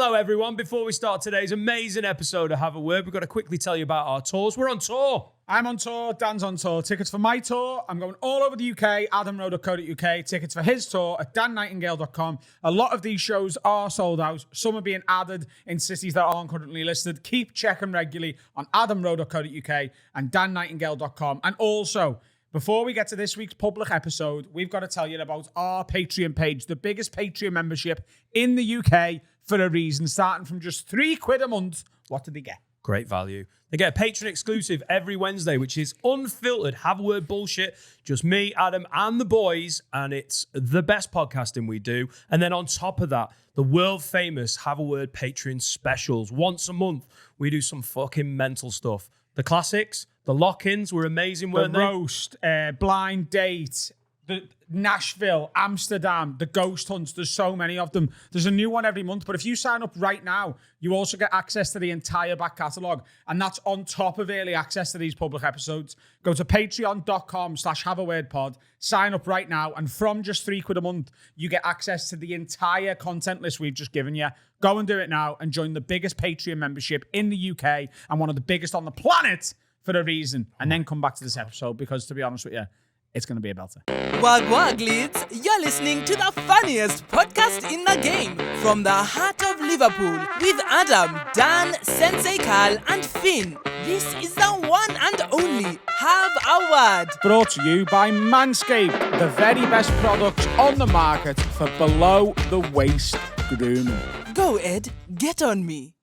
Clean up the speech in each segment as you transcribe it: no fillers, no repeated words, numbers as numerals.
Hello, everyone. Before we start today's amazing episode of Have a Word, we've got to quickly tell you about our tours. We're on tour. I'm on tour. Dan's on tour. Tickets for my tour. I'm going all over the UK. AdamRowe.co.uk. Tickets for his tour at DanNightingale.com. A lot of these shows are sold out. Some are being added in cities that aren't currently listed. Keep checking regularly on AdamRowe.co.uk and DanNightingale.com. And also, before we get to this week's public episode, we've got to tell you about our Patreon page, the biggest Patreon membership in the UK for a reason, starting from just £3 a month. What did they get? Great value. They get a patron exclusive every Wednesday, which is unfiltered, have a word bullshit. Just me, Adam, and the boys, and it's the best podcasting we do. And then on top of that, the world famous Have a Word Patreon specials. Once a month, we do some fucking mental stuff. The classics, the lock-ins were amazing, weren't they? The roast, blind date, the Nashville, Amsterdam, the ghost hunts. There's so many of them. There's a new one every month. But if you sign up right now, you also get access to the entire back catalogue. And that's on top of early access to these public episodes. Go to patreon.com/haveawordpod. Sign up right now. And from just £3 a month, you get access to the entire content list we've just given you. Go and do it now and join the biggest Patreon membership in the UK and one of the biggest on the planet for a reason. And then come back to this episode because, to be honest with you, it's going to be a belter. Wag wag leads, you're listening to the funniest podcast in the game from the heart of Liverpool with Adam, Dan, Sensei Carl and Finn. This is the one and only Have a Word. Brought to you by Manscaped, the very best products on the market for below the waist grooming. Go Ed, get on me.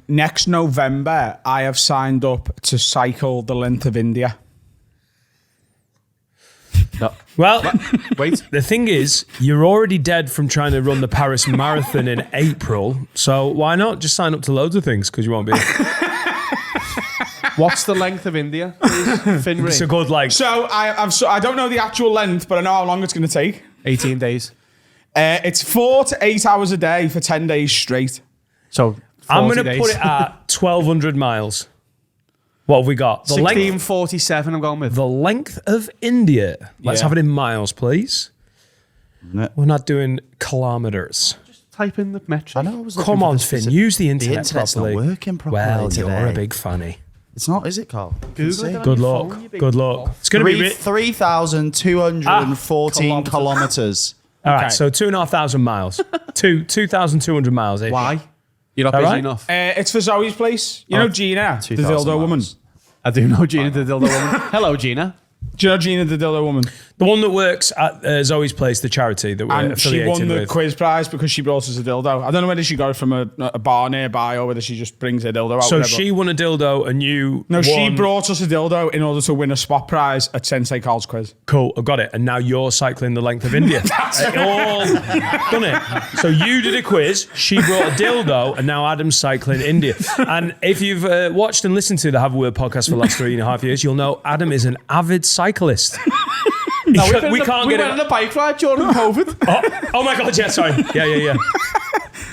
Next November, I have signed up to cycle the length of India. No. Well, wait. The thing is, you're already dead from trying to run the Paris Marathon in April, so why not just sign up to loads of things because you won't be. What's the length of India? It's a good like. So I don't know the actual length, but I know how long it's going to take. 18 days. It's 4 to 8 hours a day for 10 days straight. So I'm going to put it at 1,200 miles. What have we got? 1647 I'm going with. The length of India. Let's have it in miles, please. No. We're not doing kilometers. Just type in the metric. I know. Come on, Finn. Use the internet The internet's properly. not working properly well, today. You're a big fanny. It's not, is it, Carl? Google it. Good luck. Good luck. It's going to be 3,214 kilometers. All right, so 2,500 miles. 2,200 miles. Why? You're not busy enough. It's for Zoe's place. You know Gina, the dildo woman. I do know Gina, the dildo woman. Hello, Gina. Do you know Gina, the dildo woman? The one that works at Zoe's Place, the charity that we're affiliated with. And she won the quiz prize because she brought us a dildo. I don't know whether she got it from a bar nearby or whether she just brings a dildo out. So she won a dildo and you won. She brought us a dildo in order to win a spot prize at Sensei Carl's quiz. Cool, I've got it. And now you're cycling the length of India. All done it. So you did a quiz, she brought a dildo, and now Adam's cycling India. And if you've watched and listened to the Have a Word podcast for the last 3.5 years, you'll know Adam is an avid cyclist. No, we went on a bike ride during COVID. Oh my God, yeah, sorry. Yeah.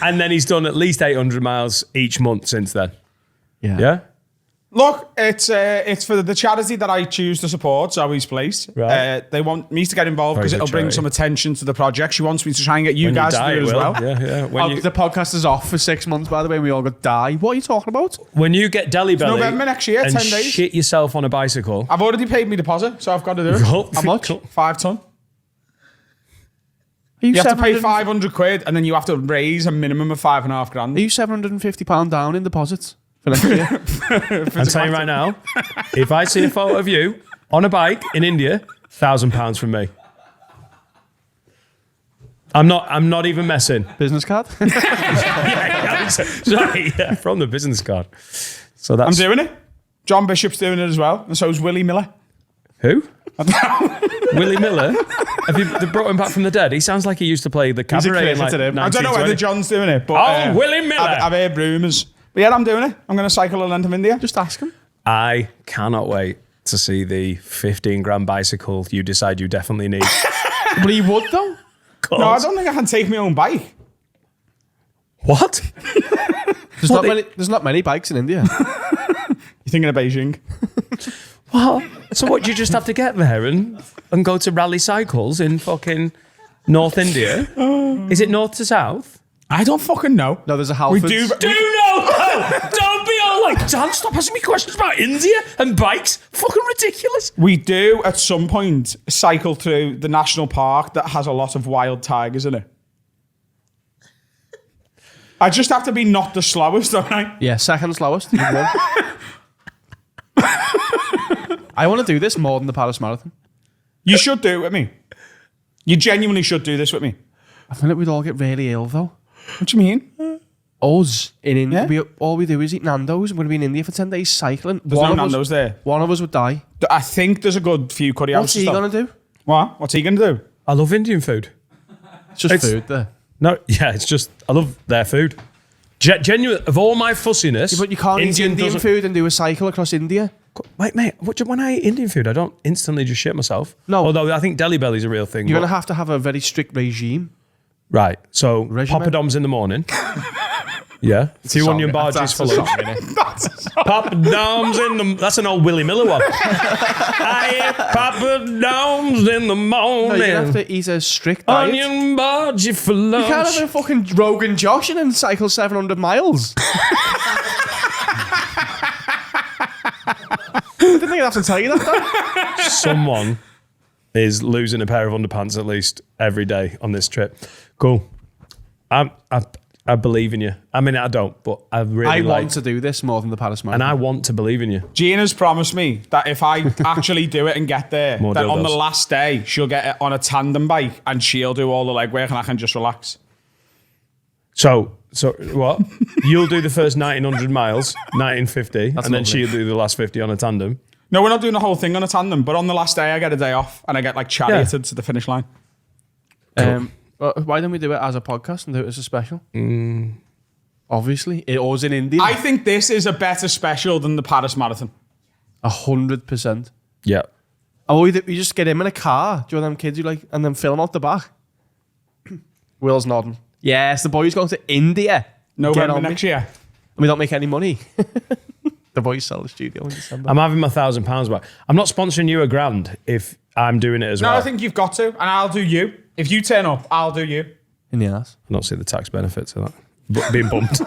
And then he's done at least 800 miles each month since then. Yeah? Look, it's for the charity that I choose to support, Zoe's Place. Right. They want me to get involved because it'll bring some attention to the project. She wants me to try and get you guys to do it as well. Yeah. The podcast is off for 6 months, by the way, and we all got die. What are you talking about? When you get deli belly November next year, and 10 days. Shit yourself on a bicycle. I've already paid my deposit, so I've got to do it. How much? 5 ton. You have to pay 500 quid and then you have to raise a minimum of 5.5 grand. Are you £750 down in deposits for next year? I'm telling you right now, if I see a photo of you on a bike in India, £1,000 from me. I'm not even messing. Business card? Sorry, from the business card. So that's. I'm doing it. John Bishop's doing it as well, and so is Willie Miller. Who? Willie Miller? Have you brought him back from the dead? He sounds like he used to play the cabaret in like 1920. I don't know whether John's doing it, but Willie Miller. I've heard rumours. But yeah, I'm doing it. I'm going to cycle the length of India. Just ask him. I cannot wait to see the 15 grand bicycle you decide you definitely need. But he would though. No, I don't think I can take my own bike. What? There's not many bikes in India. You're thinking of Beijing? What? So what, do you just have to get there and go to rally cycles in fucking North India? Is it north to south? I don't fucking know. No, there's a We Halfords. do. Do know? Don't be all like, Dan, stop asking me questions about India and bikes. Fucking ridiculous. We do at some point cycle through the national park that has a lot of wild tigers in it. I just have to be not the slowest, don't I? Yeah, second slowest. You've won. I want to do this more than the Paris Marathon. You should do it with me. You genuinely should do this with me. I feel like we'd all get really ill, though. What do you mean? Us in India, Yeah. all we do is eat Nando's. We're going to be in India for 10 days cycling. There's no Nando's there. One of us would die. I think there's a good few curry What's houses. he though. going to do? What? What's he going to do? I love Indian food. It's just It's- food there. No, yeah, it's just, I love their food. Genuine, of all my fussiness. Yeah, but you can't eat Indian doesn't- food and do a cycle across India. Wait, mate, when I eat Indian food, I don't instantly just shit myself. No. Although I think Delhi Belly's a real thing. You're but- going to have a very strict regime. Right, so Regimen? Papa Dom's in the morning. Yeah. Two onion barges for lunch. Papa Dom's in the... That's an old Willie Miller one. I ate Papa Dom's in the No, morning. you have to eat a strict diet. Onion barge for lunch. You can't have a fucking Rogan Josh and then cycle 700 miles. I didn't think I'd have to tell you that, though. Someone is losing a pair of underpants at least every day on this trip. Cool. I believe in you. I mean, I don't, but I really I like... want to do this more than the Paris Marathon. And I want to believe in you. Gina's promised me that if I actually do it and get there, More that on the dildos. last day she'll get it on a tandem bike and she'll do all the legwork and I can just relax. So what? You'll do the first 1,900 miles, 1,950, and then lovely. she'll do the last 50 on a tandem. No, we're not doing the whole thing on a tandem, but on the last day I get a day off and I get like charioted to the finish line. Well, why don't we do it as a podcast and do it as a special? Obviously, it was in India. I think this is a better special than the Paris Marathon. 100%. Yeah. Oh, you just get him in a car. Do you know them kids you like, and then film out the back? Will's nodding. Yes, the boys going to India. Get November on me. next year. And we don't make any money. The boys sell the studio in December. I'm having my £1,000 back. I'm not sponsoring you £1,000 if I'm doing it as No, well. I think you've got to, and I'll do you. If you turn up, I'll do you. In the ass. I don't see the tax benefits of that. Being bumped.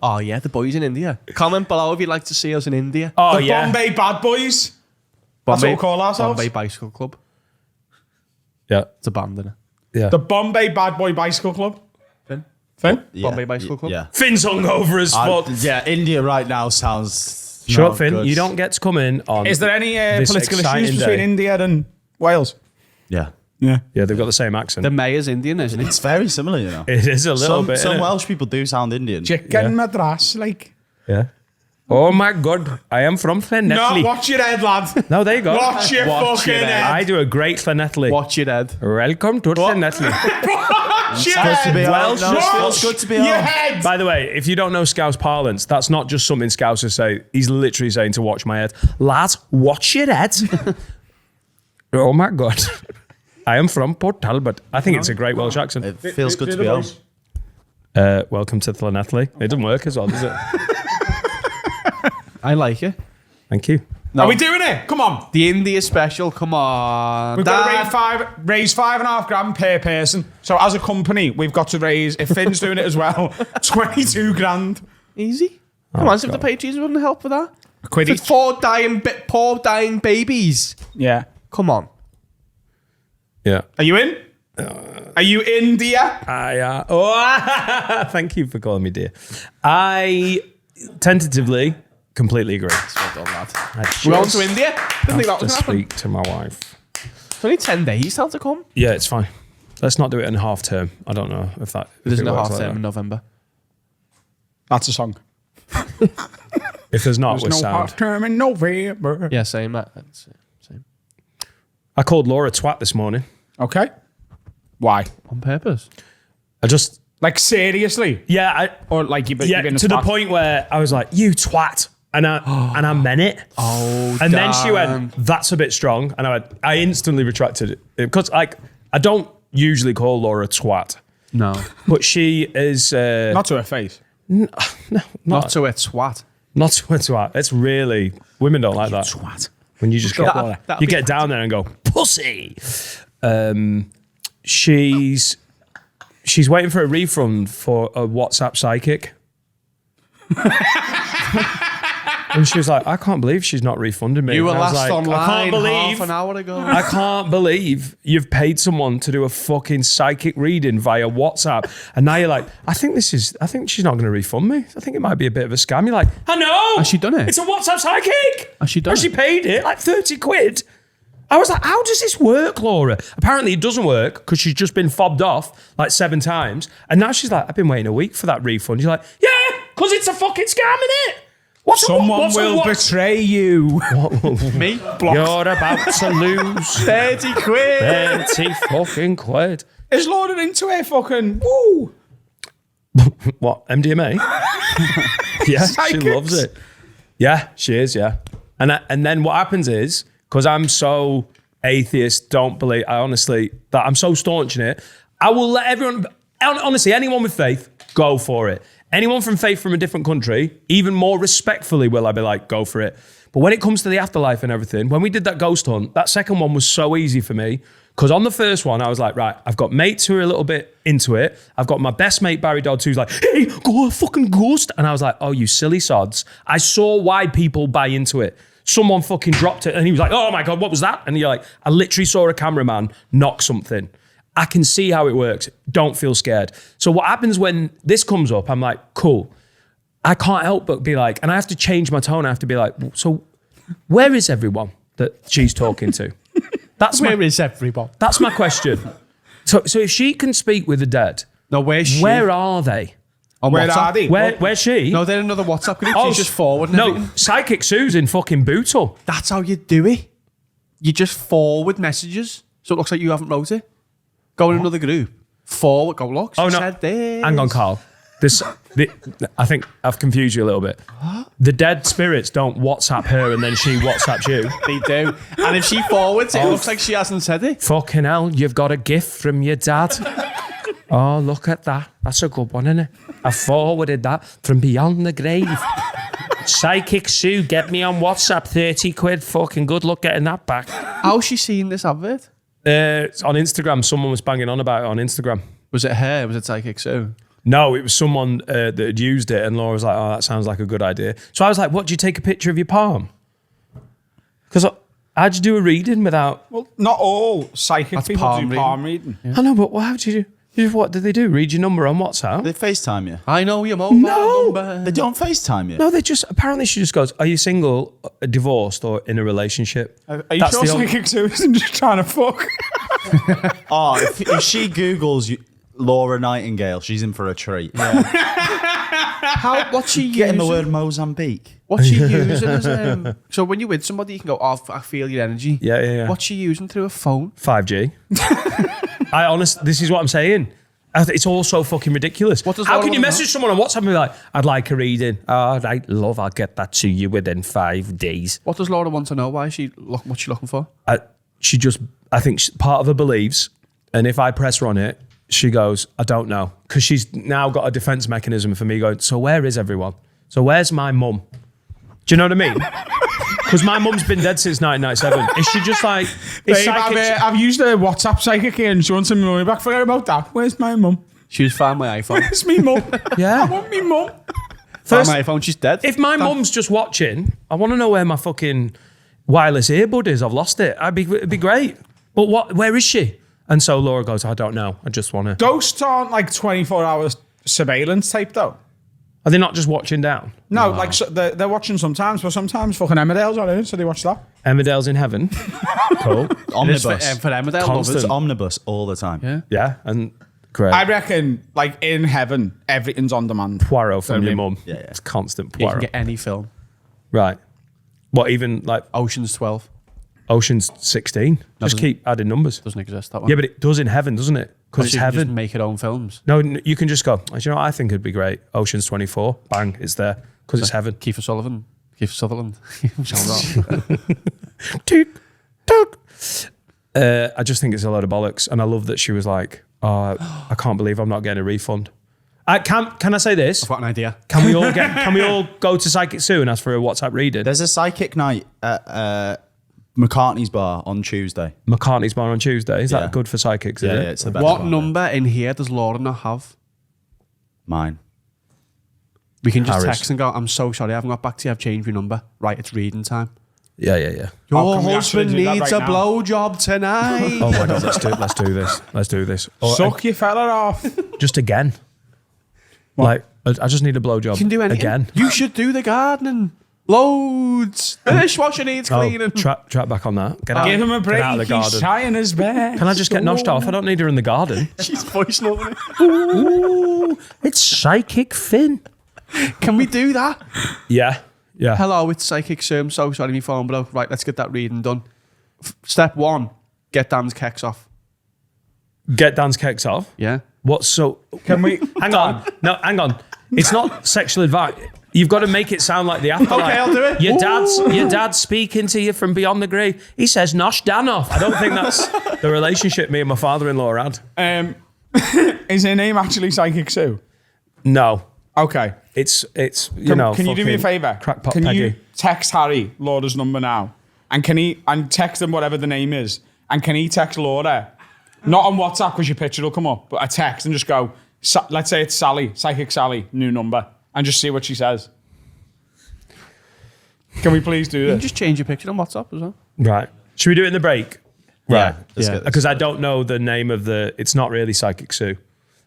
Oh, yeah, the boys in India. Comment below if you'd like to see us in India. Oh, The yeah. Bombay Bad Boys. That's what we call ourselves. Bombay Bicycle Club. Yeah. It's a band, isn't it? Yeah. The Bombay Bad Boy Bicycle Club. Finn? Finn? Bombay Bicycle Club? Yeah. Finn's hungover as fuck. Yeah, India right now sounds. Shut not up, Finn. good. You don't get to come in on... Is there any this political exciting issues between day. India and Wales? Yeah. Yeah. Yeah, they've got the same accent. The mayor's Indian, isn't it? It's very similar, you know. It is a little bit. Some innit? Welsh people do sound Indian. Chicken Madras, like. Yeah. Oh my God. I am from No, Llanelli. watch your head, lad. No, there you go. Watch your Watch fucking your head. I head. do a great Llanelli. Watch your head. Welcome to Llanelli. Watch your Good to be head. on. Welsh. No, Watch it's good to be your on. head. By the way, if you don't know Scouse parlance, that's not just something Scousers say. He's literally saying to watch my head. Lads, watch your head. Oh my God. I am from Port Talbot. I think it's a great Welsh accent. It feels good to be on. Welcome to Llanelli. It doesn't work as well, does it? I like it. Thank you. Are we doing it? Come on. The India special, come on. We've got to raise £5.5 per person. So as a company, we've got to raise, if Finn's doing it as well, 22 grand. Easy. Come on, if the Patriots wouldn't help with that. Quid For each. poor dying babies. Yeah. Come on. Yeah. Are you in? Are you in, dear? Thank you for calling me dear. I tentatively completely agree. Well done, lad. We're on to India. Didn't think that To was going to happen. speak to my wife. It's only 10 days till to come. Yeah, it's fine. Let's not do it in half term. I don't know if that. It isn't a works half like term in that. November. That's a song. If there's not, There's with no sound. half term in November. Yeah, same. That's it. Same. I called Laura twat this morning. Okay. Why? On purpose. I just Like, seriously? Or like you've been to the point where I was like, "You twat," and I meant it. Oh, And then she went, "That's a bit strong," and I instantly retracted it because I don't usually call Laura twat, No. but she is Not to her face. Not to a twat. not twat. It's really women don't like that. Twat. When you just Shut get, up, Laura. you get down there and go pussy. She's she's waiting for a refund for a WhatsApp psychic. And she was like, I can't believe she's not refunded me. You were And I was last like, online I can't believe, half an hour ago. I can't believe you've paid someone to do a fucking psychic reading via WhatsApp. And now you're like, I think she's not going to refund me. I think it might be a bit of a scam. You're like, I know. Has she done it? It's a WhatsApp psychic. Has she done Has she it? paid it? Like 30 quid. I was like, how does this work, Laura? Apparently it doesn't work because she's just been fobbed off like 7 times. And now she's like, I've been waiting a week for that refund. You're like, yeah, because it's a fucking scam, innit? Someone will betray you. Me? You're about to lose 30 quid. 30 fucking quid. Is Laura into it? Fucking woo. What, MDMA? Yeah, she Psychics. loves it. Yeah, she is, yeah. And then what happens is, because I'm so atheist, don't believe, that I'm so staunch in it, I will let everyone, honestly, anyone with faith, go for it. Anyone from faith from a different country, even more respectfully will I be like, go for it. But when it comes to the afterlife and everything, when we did that ghost hunt, that second one was so easy for me. Because on the first one, I was like, right, I've got mates who are a little bit into it. I've got my best mate, Barry Dodds, who's like, hey, go a fucking ghost. And I was like, oh, you silly sods. I saw why people buy into it. Someone fucking dropped it and he was like, oh my God, what was that? And you're like, I literally saw a cameraman knock something. I can see how it works. Don't feel scared. So what happens when this comes up, I'm like, cool. I can't help but be like, and I have to change my tone. I have to be like, so where is everyone that she's talking to? Where is everyone? That's my question. So if she can speak with the dead, No, where's she? where are they? On Where WhatsApp? are they? Where's she? No, they're another WhatsApp group. She's just forwarding No, everything. Psychic Sue's in fucking Bootle. That's how you do it. You just forward messages, so it looks like you haven't wrote it. Go in another group. Forward. Go, look. She Oh, no. said this. Hang on, Carl. I think I've confused you a little bit. The dead spirits don't WhatsApp her and then she WhatsApps you. They do. And if she forwards it, it looks like she hasn't said it. Fucking hell, you've got a gift from your dad. Oh, look at that. That's a good one, isn't it? I forwarded that from beyond the grave. Psychic Sue, get me on WhatsApp, 30 quid. Fucking good luck getting that back. How's she seen this advert? It's on Instagram. Someone was banging on about it on Instagram. Was it her? Was it Psychic Sue? No, it was someone that had used it, and Laura was like, oh, that sounds like a good idea. So I was like, what, do you take a picture of your palm? Because how'd you do a reading without... Well, not all psychic That's people palm do reading. palm reading. I know, but how do you do? What did they do? Read your number on WhatsApp? They FaceTime you. I know your mobile number. They don't FaceTime you. No, they just... Apparently she just goes, are you single, divorced, or in a relationship? Are you That's sure the only- psychic Sue isn't just trying to fuck? Oh, if she Googles you, Laura Nightingale, she's in for a treat. What's she Getting using? the word Mozambique. What's she using as so when you're with somebody, you can go, oh, I feel your energy. Yeah. What's she using through a phone? 5G. This is what I'm saying. It's all so fucking ridiculous. What does How Laura can you want to message someone on WhatsApp and be like, I'd like a reading. Oh, right, love, I'll get that to you within 5 days. What does Laura want to know? Why is she what's she looking for? I think part of her believes, and if I press her on it, she goes, I don't know. Because she's now got a defense mechanism for me going, so where is everyone? So where's my mum? Do you know what I mean? Because my mum's been dead since 1997. Is she just like... is Babe, psychic- I've used a WhatsApp psychic here and she wants some money back. Forget about that. Where's my mum? She was found my iPhone. Where's me mum? Yeah. I want me mum. Found my iPhone, she's dead. If my mum's just watching, I want to know where my fucking wireless earbud is. I've lost it. It'd be great. But where is she? And so Laura goes, I don't know. I just want to... Ghosts aren't like 24-hour surveillance type though. Are they not just watching down? No, like so they're watching sometimes, but sometimes fucking Emmerdale's on it, so they watch that. Emmerdale's in heaven. Cool. Omnibus. For Emmerdale Constant. It's omnibus all the time. Yeah. Yeah, and great. I reckon, like in heaven, everything's on demand. Poirot from your mum. Yeah. It's constant You can Poirot. get any film. Right. What, even like Ocean's 12 Ocean's 16? Just keep adding numbers. doesn't exist, that one. Yeah, but it does in heaven, doesn't it? Because it's you can just heaven. make your own films. No, you can just go, do you know what I think would be great? Ocean's 24. Bang, it's there. Because it's heaven. Kiefer Sutherland. Toot, toot. I just think it's a load of bollocks. And I love that she was like, oh, I can't believe I'm not getting a refund. Can I say this? I've got an idea. Can we all go to Psychic Sue and ask for a WhatsApp reading? There's a psychic night at McCartney's Bar on Tuesday. McCartney's Bar on Tuesday. Is that good for psychics? Is Yeah, it? it's the best What one, number in here does Laura not have? Mine. We can just Harris. text and go, I'm so sorry, I haven't got back to you, I've changed my number. Right, it's reading time. Yeah. Your can we actually husband do that needs right a now? blowjob tonight. Oh my god, let's do this. Or, Suck your fella off. just again. Like I just need a blowjob. You can do anything. again. You should do the gardening. Loads. The dishwasher needs Oh, cleaning. track back on that. Get out. Give him a Get break. out of the He's garden. trying his best. Can I just get noshed off? I don't need her in the garden. She's voice noting it. Ooh, it's Psychic Finn. Can we do that? Yeah. Hello, it's Psychic Sue. I'm so sorry, my phone broke. Right, let's get that reading done. Step 1, get Dan's kecks off. Get Dan's kecks off. Yeah. What's so? Can we? Hang on. No, hang on. It's not sexual advice. You've got to make it sound like the afterlife. Okay, I'll do it. Your dad's speaking to you from beyond the grave. He says, "Nosh Dan off." I don't think that's the relationship me and my father-in-law had. Is her name actually Psychic Sue? No, Okay. it's Can you do me a favour? Crackpot Can Peggy. you text Harry Laura's number now, and text him whatever the name is, and can he text Laura, not on WhatsApp because your picture will come up, but a text and just go, let's say it's Sally, Psychic Sally, new number, and just see what she says. Can we please do You can this? just change your picture on WhatsApp as well. Right. Should we do it in the break? Right. Let's Yeah. get this. Because I don't know the name of the. It's not really Psychic Sue.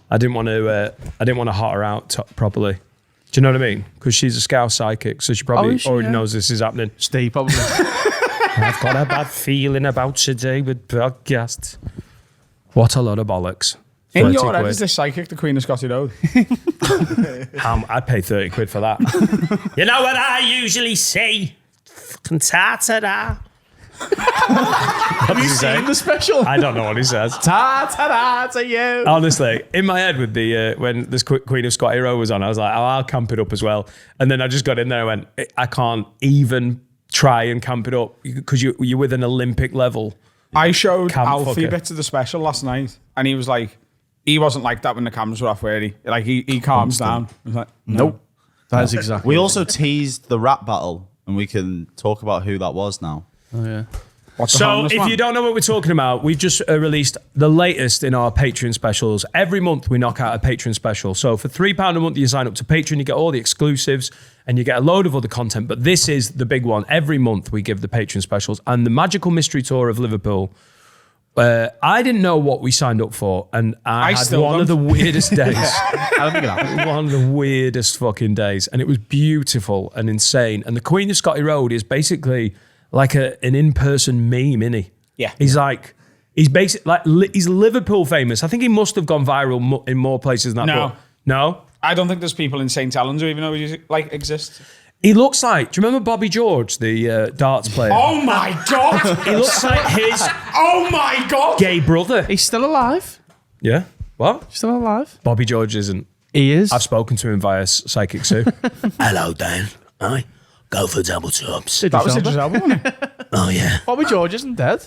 I didn't want to hot her out properly. Do you know what I mean? Because she's a Scouse psychic, so she probably is she? already Yeah. knows this is happening. Steve probably. I've got a bad feeling about today with podcasts. What a load of bollocks. In 30 your head, quid. is this Psychic the Queen of Scotty Road? I'd pay 30 quid for that. You know what I usually say? Fucking ta-ta-da. What does he say? the special. I don't know what he says. Ta-ta-da to you. Honestly, in my head with the when this Queen of Scotty Row was on, I was like, oh, I'll camp it up as well. And then I just got in there and went, I can't even try and camp it up because you're with an Olympic level. I showed Camp Alfie fucker. bits of the special last night, and he was like, he wasn't like that when the cameras were off, where he calms down. I was like, Nope. That is exactly. We also teased the rap battle, and we can talk about who that was now. Oh, yeah. what the So homeless if man? you don't know what we're talking about, we've just released the latest in our Patreon specials. Every month we knock out a Patreon special. So for £3 a month you sign up to Patreon, you get all the exclusives and you get a load of other content. But this is the big one. Every month we give the Patreon specials. And the Magical Mystery Tour of Liverpool, I didn't know what we signed up for. And I had still one don't. of the weirdest days. I don't think it happened. One of the weirdest fucking days. And it was beautiful and insane. And the Queen of Scotty Road is basically like an in-person meme, isn't he? Yeah. He's basically like he's Liverpool famous. I think he must have gone viral in more places than that. No. but- no. I don't think there's people in St. Helens who even know he exists. He looks like. Do you remember Bobby George, the darts player? Oh my god! He looks like his Oh my god! gay brother. He's still alive. Yeah. What? Still alive. Bobby George isn't. He is. I've spoken to him via Psychic Sue. Hello, Dan. I go for double tops. That was Idris Elba, wasn't it? Oh, yeah. Bobby George isn't dead.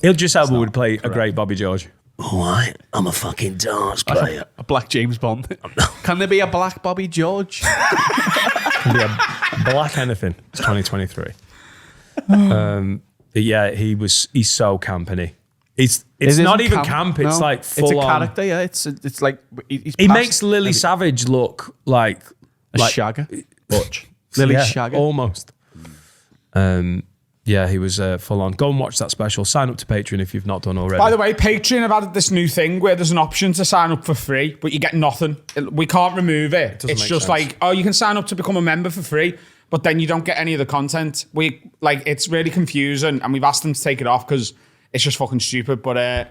Idris Elba would play a great Bobby George. All right. I'm a fucking darts player. A black James Bond. Can there be a black Bobby George? Can be a black anything. It's 2023. Yeah, he's so campy. It's It not isn't even camp. It's no. like full It's a on. character. Yeah. It's like he's He past makes Lily Savage look like a shagger. Butch. Lily yeah, Shagger. almost. Yeah, he was full on. Go and watch that special. Sign up to Patreon if you've not done already. By the way, Patreon have added this new thing where there's an option to sign up for free, but you get nothing. We can't remove it. doesn't It's make just sense. like, oh, you can sign up to become a member for free, but then you don't get any of the content. It's really confusing, and we've asked them to take it off because it's just fucking stupid. But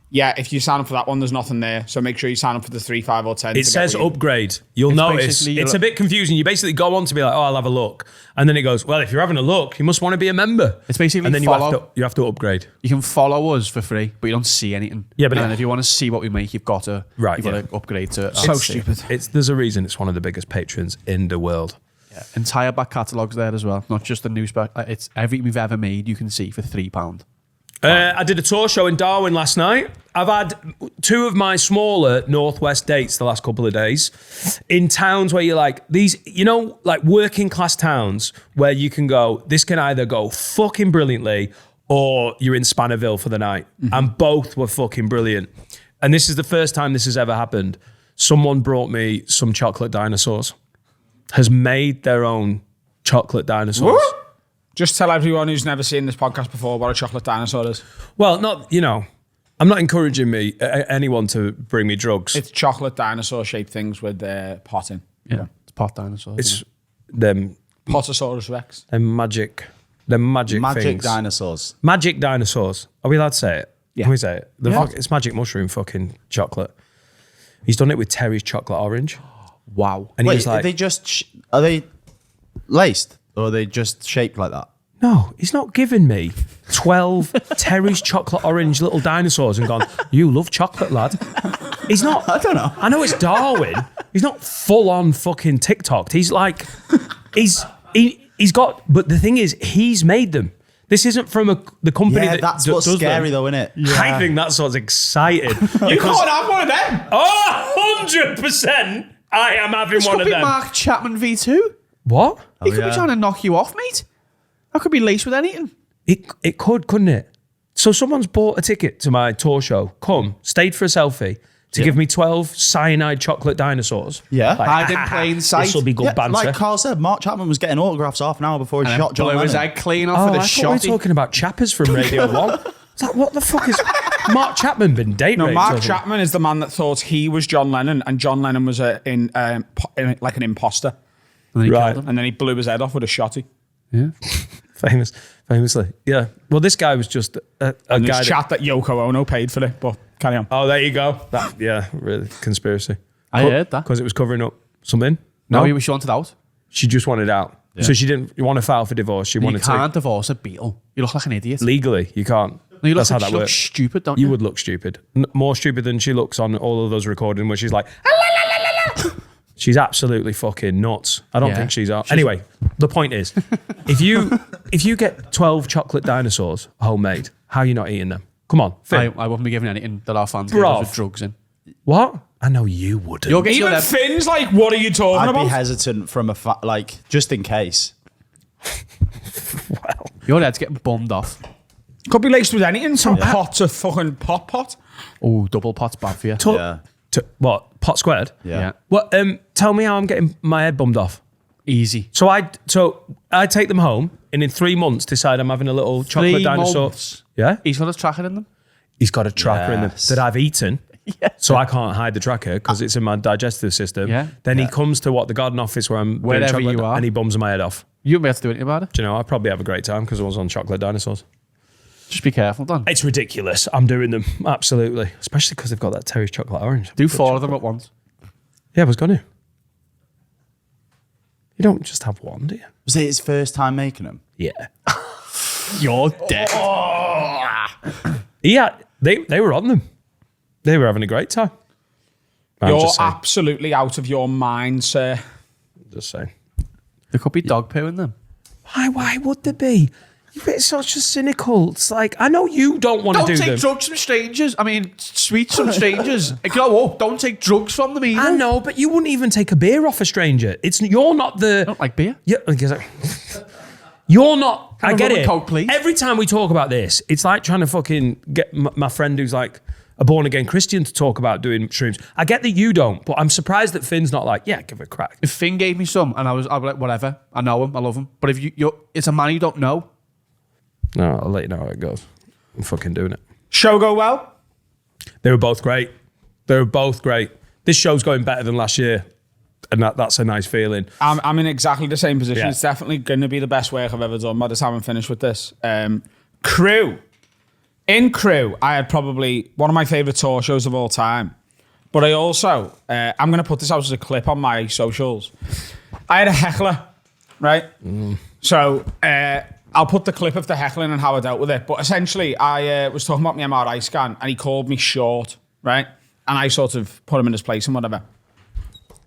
yeah, if you sign up for that one, there's nothing there. So make sure you sign up for the 3, 5, or 10. It says upgrade. You'll notice basically it's a bit confusing. You basically go on to be like, oh, I'll have a look, and then it goes, well, if you're having a look, you must want to be a member. It's basically and then follow. you have to upgrade. You can follow us for free, but you don't see anything. Yeah, but and then if you want to see what we make, you've got to Right, You've got yeah. to upgrade to. So see stupid. There's a reason it's one of the biggest patrons in the world. it. Entire back catalogues there as well, not just the new spec. It's everything we've ever made. You can see for £3. I did a tour show in Darwin last night. I've had 2 of my smaller Northwest dates the last couple of days in towns where you're like, these, like working class towns where you can go, this can either go fucking brilliantly or you're in Spannerville for the night. And both were fucking brilliant. And this is the first time this has ever happened. Someone brought me some chocolate dinosaurs, has made their own chocolate dinosaurs. What? Just tell everyone who's never seen this podcast before what a chocolate dinosaur is. Well, I'm not encouraging anyone to bring me drugs. It's chocolate dinosaur shaped things with pot in. Yeah, it's pot dinosaurs. It's them Potosaurus Rex. magic things. dinosaurs. Magic dinosaurs. Are we allowed to say it? Yeah. Can we say it? It's magic mushroom fucking chocolate. He's done it with Terry's chocolate orange. Wow. And he Wait, was like, are they laced or are they just shaped like that? no, he's not given me 12 Terry's chocolate orange little dinosaurs and gone, you love chocolate, lad. He's not. I don't know. I know it's Darwin. He's not full on fucking TikToked. He's like, he's got, but the thing is, he's made them. This isn't from the company Yeah, that that's does what's scary them. though, isn't it? I think that's what's exciting. You can't have one of them. Oh, 100%. I am having This one could of be them. Mark Chapman V2. What? He could be trying to knock you off, mate. That could be laced with anything. It could, couldn't it? So someone's bought a ticket to my tour show, stayed for a selfie to give me 12 cyanide chocolate dinosaurs. Yeah. Hide in plain sight. This will be good Yeah, banter. like Carl said, Mark Chapman was getting autographs half an hour before he shot John Blew his Lennon. egg clean off Oh, with a I thought we were shotty. talking about chappers from Radio 1. It's like, what the fuck is Mark Chapman been date raped? Mark over? Chapman is the man that thought he was John Lennon and John Lennon was like an imposter. Right. And then he blew his head off with a shotty. Famously. Yeah. Well, this guy was just a And guy. there's chat that Yoko Ono paid for it, but carry on. Oh, there you go. Really conspiracy. I heard that. Because it was covering up something. No, she wanted out. She just wanted out. So she didn't want to file for divorce. She You wanted can't to. divorce a Beatle. You look like an idiot. Legally, you can't. No, you look That's how like that you look works. stupid, don't you? You would look stupid. More stupid than she looks on all of those recordings where she's like, she's absolutely fucking nuts. I don't Yeah. think she's out. Anyway, the point is, if you get 12 chocolate dinosaurs homemade, how are you not eating them? Come on, Finn. I wouldn't be giving anything that our fans Bruv. give us with drugs in. What? I know you wouldn't. You're getting Even your Finn's like, what are you talking I'd be about? hesitant from just in case. Your head's getting bummed off. Could be laced with anything. Some pots of fucking pot. Oh, double pot's bad for you. Yeah. What? Pot squared? Yeah. What? Tell me how I'm getting my head bummed off. Easy. So I take them home and in 3 months decide I'm having a little chocolate 3 dinosaur. months. Yeah. He's got a tracker in them. He's got a tracker in them Yes. that I've eaten. So I can't hide the tracker because it's in my digestive system. Yeah. Then he comes to the garden office where I'm doing Wherever chocolate you are. and he bums my head off. You won't be able to do anything about it. Do you know, I probably have a great time because I was on chocolate dinosaurs. Just be careful, Don. It's ridiculous. I'm doing them. Absolutely. Especially because they've got that Terry's chocolate orange. Do 4 of them at once. Yeah, I was going to. You don't just have one, do you? Was it his first time making them? Yeah. You're dead. Yeah, they were on them. They were having a great time. I'm You're just saying. absolutely out of your mind, sir. Just saying. There could be dog poo in them. Why would there be? It's such a cynical. It's like, I know you don't want to Don't do take them. drugs from strangers. I mean, sweets from strangers. Grow up. Don't take drugs from them either. I know, but you wouldn't even take a beer off a stranger. You're not the. I don't like beer. Yeah, you're not. I I get rum and it. Coke, please? Every time we talk about this, it's like trying to fucking get my friend who's like a born again Christian to talk about doing shrooms. I get that you don't, but I'm surprised that Finn's not like, yeah, give it a crack. If Finn gave me some and I'd be like, whatever. I know him. I love him. But if it's a man you don't know. No, I'll let you know how it goes. I'm fucking doing it. Show go well? They were both great. This show's going better than last year, and that's a nice feeling. I'm in exactly the same position. Yeah. It's definitely going to be the best work I've ever done by the time I'm finished with this. Crew. In Crew, I had probably one of my favourite tour shows of all time. But I also, I'm going to put this out as a clip on my socials. I had a heckler, right? So I'll put the clip of the heckling and how I dealt with it. But essentially, I was talking about my MRI scan and he called me short, right? And I sort of put him in his place and whatever.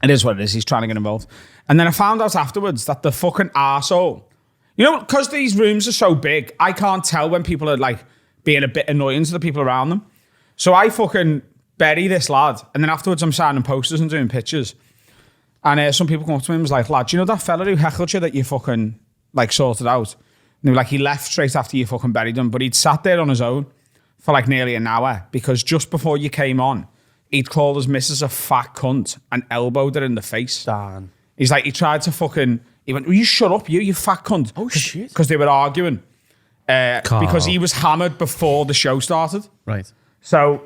It is what it is. He's trying to get involved. And then I found out afterwards that the fucking arsehole, you know, because these rooms are so big, I can't tell when people are like being a bit annoying to the people around them. So I fucking bury this lad. And then afterwards I'm signing posters and doing pictures. And some people come up to me and was like, lad, do you know that fella who heckled you that you fucking like sorted out? they were like, he left straight after you fucking buried him, but he'd sat there on his own for like nearly an hour because just before you came on, he'd called his missus a fat cunt and elbowed her in the face. Dan. He's like, he tried to fucking, he went, will you shut up, you fat cunt. Oh, shit. Because they were arguing. Because he was hammered before the show started. Right. So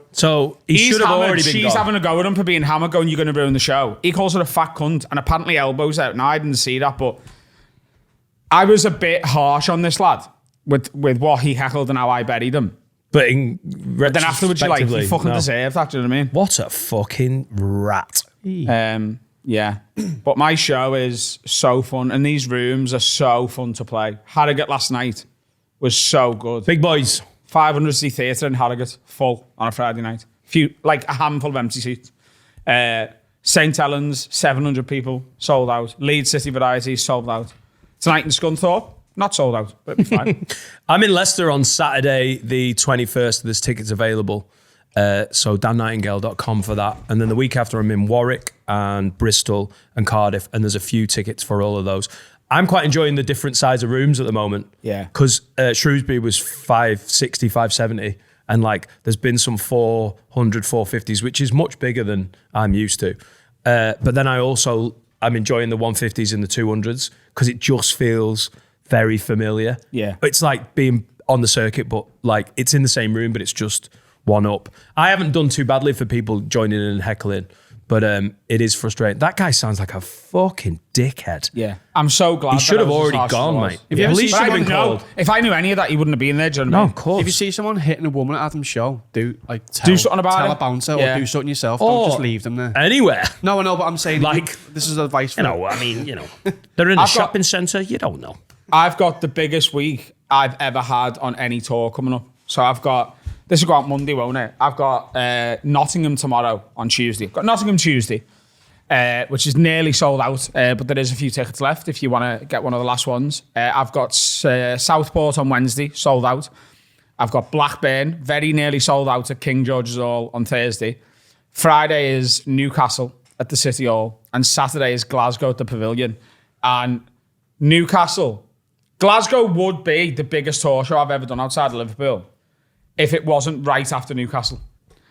he he's should have hammered, already been she's gone. having a go at him for being hammered, going, you're going to ruin the show. He calls her a fat cunt and apparently elbows out. Now, I didn't see that, but I was a bit harsh on this lad with what he heckled and how I buried him. But Then afterwards, you're like, you fucking deserve that, do you know what I mean? What a fucking rat. Yeah. But my show is so fun, and these rooms are so fun to play. Harrogate last night was so good. Big boys. 500 seat theatre in Harrogate, full on a Friday night. A handful of empty seats. St Helens, 700 people, sold out. Leeds City Variety, sold out. Tonight in Scunthorpe, not sold out, but it'll be fine. I'm in Leicester on Saturday, the 21st. There's tickets available. So dannightingale.com for that. And then the week after, I'm in Warwick and Bristol and Cardiff. And there's a few tickets for all of those. I'm quite enjoying the different size of rooms at the moment. Yeah. Because Shrewsbury was 560, 570. And like, there's been some 400, 450s, which is much bigger than I'm used to. But then I'm enjoying the 150s and the 200s because it just feels very familiar. Yeah. It's like being on the circuit, but like it's in the same room, but it's just one up. I haven't done too badly for people joining in and heckling, but it is frustrating. That guy sounds like a fucking dickhead. Yeah. I'm so glad He that should have I was as already harsh as I gone, was. mate. If you ever see But I should have didn't been know. called. If I knew any of that, he wouldn't have been there, do you know what I No, mean? of course. If you see someone hitting a woman at Adam's show, do something about tell it. a bouncer Yeah. or do something yourself. Or Don't just leave them there. Anywhere. No, I know, but I'm saying Like, this is advice for they're in a I've got- shopping centre. You don't know. I've got the biggest week I've ever had on any tour coming up. So I've got, this will go out Monday, won't it? I've got Nottingham tomorrow on Tuesday. I've got Nottingham Tuesday, which is nearly sold out, but there is a few tickets left if you want to get one of the last ones. I've got Southport on Wednesday, sold out. I've got Blackburn, very nearly sold out at King George's Hall on Thursday. Friday is Newcastle at the City Hall, and Saturday is Glasgow at the Pavilion. And Glasgow would be the biggest tour show I've ever done outside of Liverpool if it wasn't right after Newcastle,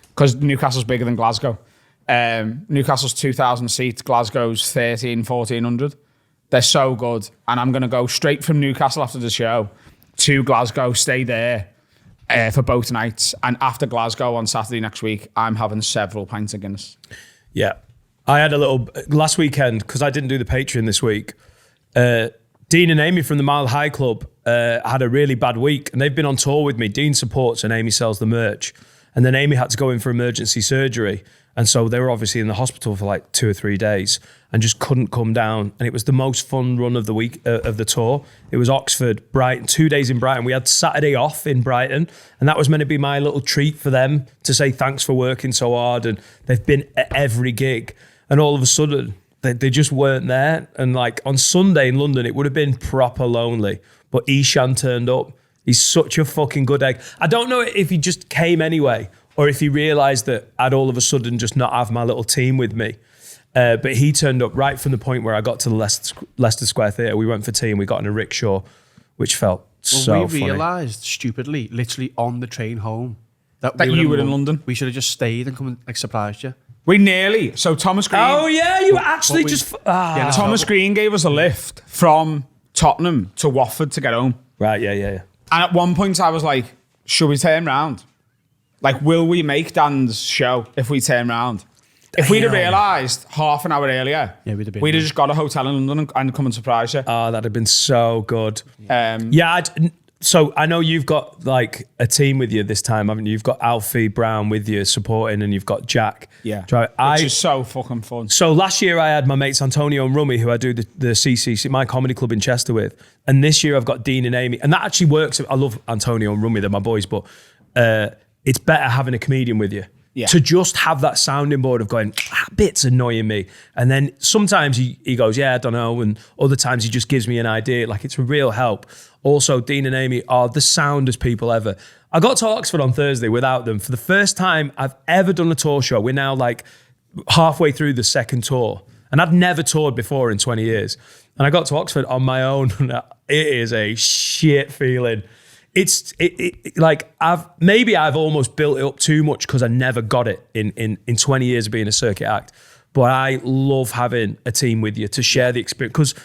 because Newcastle's bigger than Glasgow. Newcastle's 2,000 seats, Glasgow's 1,400. They're so good. And I'm going to go straight from Newcastle after the show to Glasgow, stay there for both nights. And after Glasgow on Saturday next week, I'm having several pints of Guinness. Yeah. I had a little, last weekend, because I didn't do the Patreon this week, Dean and Amy from the Mile High Club had a really bad week, and they've been on tour with me. Dean supports and Amy sells the merch. And then Amy had to go in for emergency surgery. And so they were obviously in the hospital for like 2 or 3 days and just couldn't come down. And it was the most fun run of the week of the tour. It was Oxford, Brighton, 2 days in Brighton. We had Saturday off in Brighton, and that was meant to be my little treat for them to say thanks for working so hard. And they've been at every gig. And all of a sudden, they just weren't there. And like on Sunday in London, it would have been proper lonely. But Ishan turned up. He's such a fucking good egg. I don't know if he just came anyway, or if he realised that I'd all of a sudden just not have my little team with me. But he turned up right from the point where I got to the Leicester Square Theatre. We went for tea and we got in a rickshaw, which felt so we funny. realised stupidly, literally on the train home, that you were in London. We should have just stayed and come and like surprised you. We nearly. So Thomas Green. Oh, yeah, you were actually just... Thomas Green gave us a lift from Tottenham to Watford to get home. Right, yeah. And at one point I was like, should we turn round? Like, will we make Dan's show if we turn round? If we'd have realised half an hour earlier, Yeah, we'd have been we'd have there. just got a hotel in London and come and surprise you. Oh, that'd have been so good. Yeah. So I know you've got like a team with you this time, haven't you? You've got Alfie Brown with you supporting, and you've got Jack. Yeah. Which is so fucking fun. So last year I had my mates Antonio and Rummy, who I do the CCC, my comedy club in Chester with. And this year I've got Dean and Amy. And that actually works. I love Antonio and Rummy, they're my boys, but it's better having a comedian with you. Yeah. To just have that sounding board of going, that bit's annoying me. And then sometimes he goes, yeah, I don't know. And other times he just gives me an idea. Like, it's a real help. Also, Dean and Amy are the soundest people ever. I got to Oxford on Thursday without them. For the first time I've ever done a tour show. We're now like halfway through the second tour. And I'd never toured before in 20 years. And I got to Oxford on my own. It is a shit feeling. It's like I've almost built it up too much because I never got it in 20 years of being a circuit act. But I love having a team with you to share the experience. Because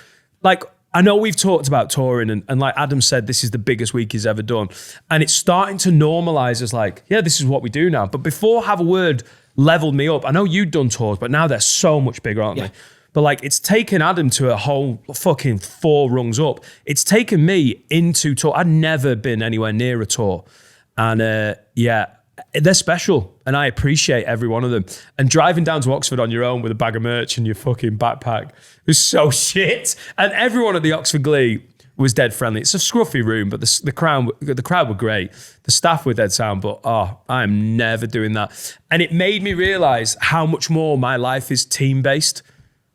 like, I know we've talked about touring and like Adam said, this is the biggest week he's ever done. And it's starting to normalize as like, yeah, this is what we do now. But before Have a Word leveled me up, I know you'd done tours, but now they're so much bigger, aren't they? But like, it's taken Adam to a whole fucking 4 rungs up. It's taken me into tour. I'd never been anywhere near a tour. And yeah, they're special. And I appreciate every one of them. And driving down to Oxford on your own with a bag of merch in your fucking backpack was so shit. And everyone at the Oxford Glee was dead friendly. It's a scruffy room, but the crowd were great. The staff were dead sound, but I am never doing that. And it made me realize how much more my life is team-based.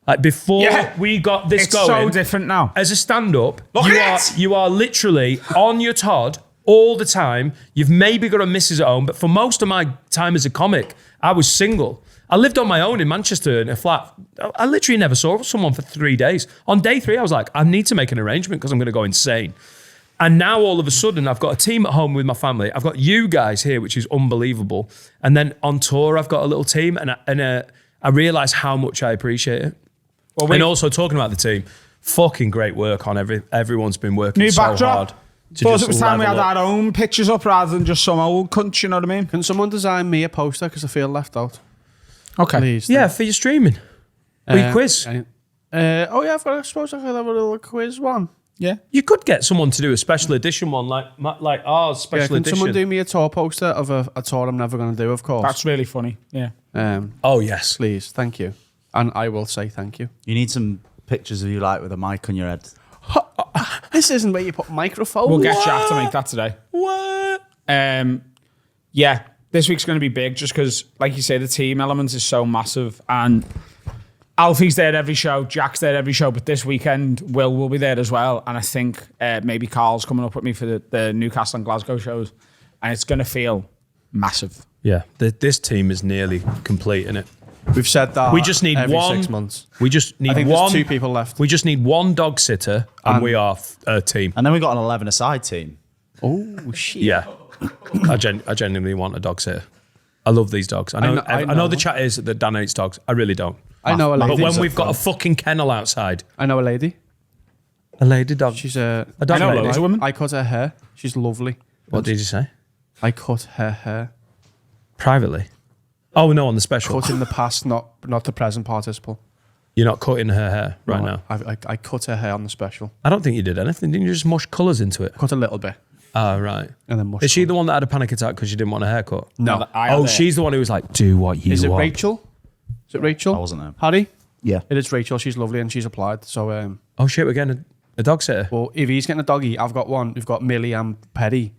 Like before we got this going. It's so different now. As a stand-up, Look at it! You are literally on your Todd all the time. You've maybe got a missus at home, but for most of my time as a comic, I was single. I lived on my own in Manchester in a flat. I literally never saw someone for 3 days. On day 3, I was like, I need to make an arrangement because I'm going to go insane. And now all of a sudden, I've got a team at home with my family. I've got you guys here, which is unbelievable. And then on tour, I've got a little team, and I realise how much I appreciate it. Well, and also talking about the team, fucking great work on everyone's been working New so backdrop. hard. Thought it was time we had our own pictures up rather than just some old cunt, you know what I mean? Can someone design me a poster because I feel left out? Okay. Please. Yeah, for your streaming. Or your quiz. Oh yeah, I suppose I could have a little quiz one. Yeah. You could get someone to do a special edition one, like ours special Can edition. someone do me a tour poster of a tour I'm never going to do, of course? That's really funny. Yeah. Oh, yes. Please, thank you. And I will say thank you. You need some pictures of you like with a mic on your head. This isn't where you put microphone. We'll get Jack to make that today. What? Yeah, this week's going to be big just because, like you say, the team element is so massive. And Alfie's there at every show, Jack's there at every show, but this weekend, Will be there as well. And I think maybe Carl's coming up with me for the Newcastle and Glasgow shows. And it's going to feel massive. Yeah, this team is nearly complete, innit? We've said that. We just need every one. 6 months. We just need I think one. there's 2 people left. We just need one dog sitter, and we are a team. And then we got an 11-a-side team. Oh shit. Yeah, I genuinely want a dog sitter. I love these dogs. I know the chat is that Dan hates dogs. I really don't. I know a lady. But when we've got a fucking kennel outside, I know a lady. a lady dog. She's a dog I know lady. loads of women. I cut her hair. She's lovely. What did you say? I cut her hair. Privately. Oh no, on the special. Cut in the past, not the present participle. You're not cutting her hair right No, now. I cut her hair on the special. I don't think you did anything. Didn't you just mush colours into it? Cut a little bit Oh, right. and then mush. Is she the one that had a panic attack because she didn't want a haircut? No. Oh, she's the one who was like, do what you Is it want. Rachel? Is it Rachel? I wasn't there. Harry? Yeah. It is Rachel. She's lovely and she's applied. So, Oh shit, we're getting a dog sitter. well, if he's getting a doggy, I've got one. We've got Millie and Perry.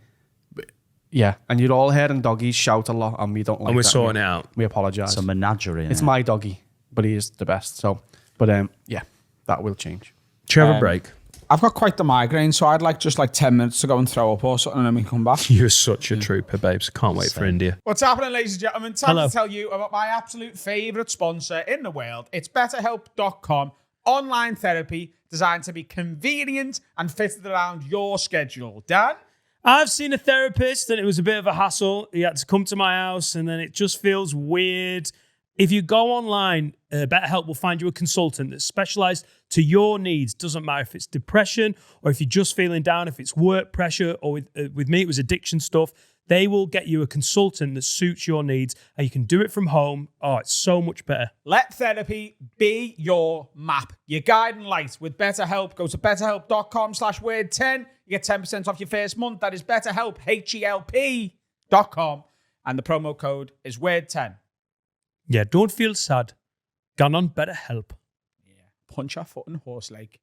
Yeah, and you're all hearing doggies shout a lot, and we don't like And we're that. sorting it out. We apologise. It's a menagerie. It's my doggy, but he is the best. So, but yeah, that will change. Do you have a break? I've got quite the migraine, so I'd like just like 10 minutes to go and throw up or something and then we come back. You're such a trooper, babes. Can't wait for India. What's happening, ladies and gentlemen? Time Hello. to tell you about my absolute favourite sponsor in the world. It's BetterHelp.com, online therapy designed to be convenient and fitted around your schedule. Dan? I've seen a therapist and it was a bit of a hassle. He had to come to my house and then it just feels weird. If you go online, BetterHelp will find you a consultant that's specialised to your needs. Doesn't matter if it's depression or if you're just feeling down, if it's work pressure, or with me, it was addiction stuff. They will get you a consultant that suits your needs and you can do it from home. Oh, it's so much better. Let therapy be your map, your guiding light with BetterHelp. Go to betterhelp.com/word10. You get 10% off your first month. That is BetterHelp, HELP.com. And the promo code is word10. Yeah, don't feel sad. Gone on BetterHelp. Punch our foot in horse leg.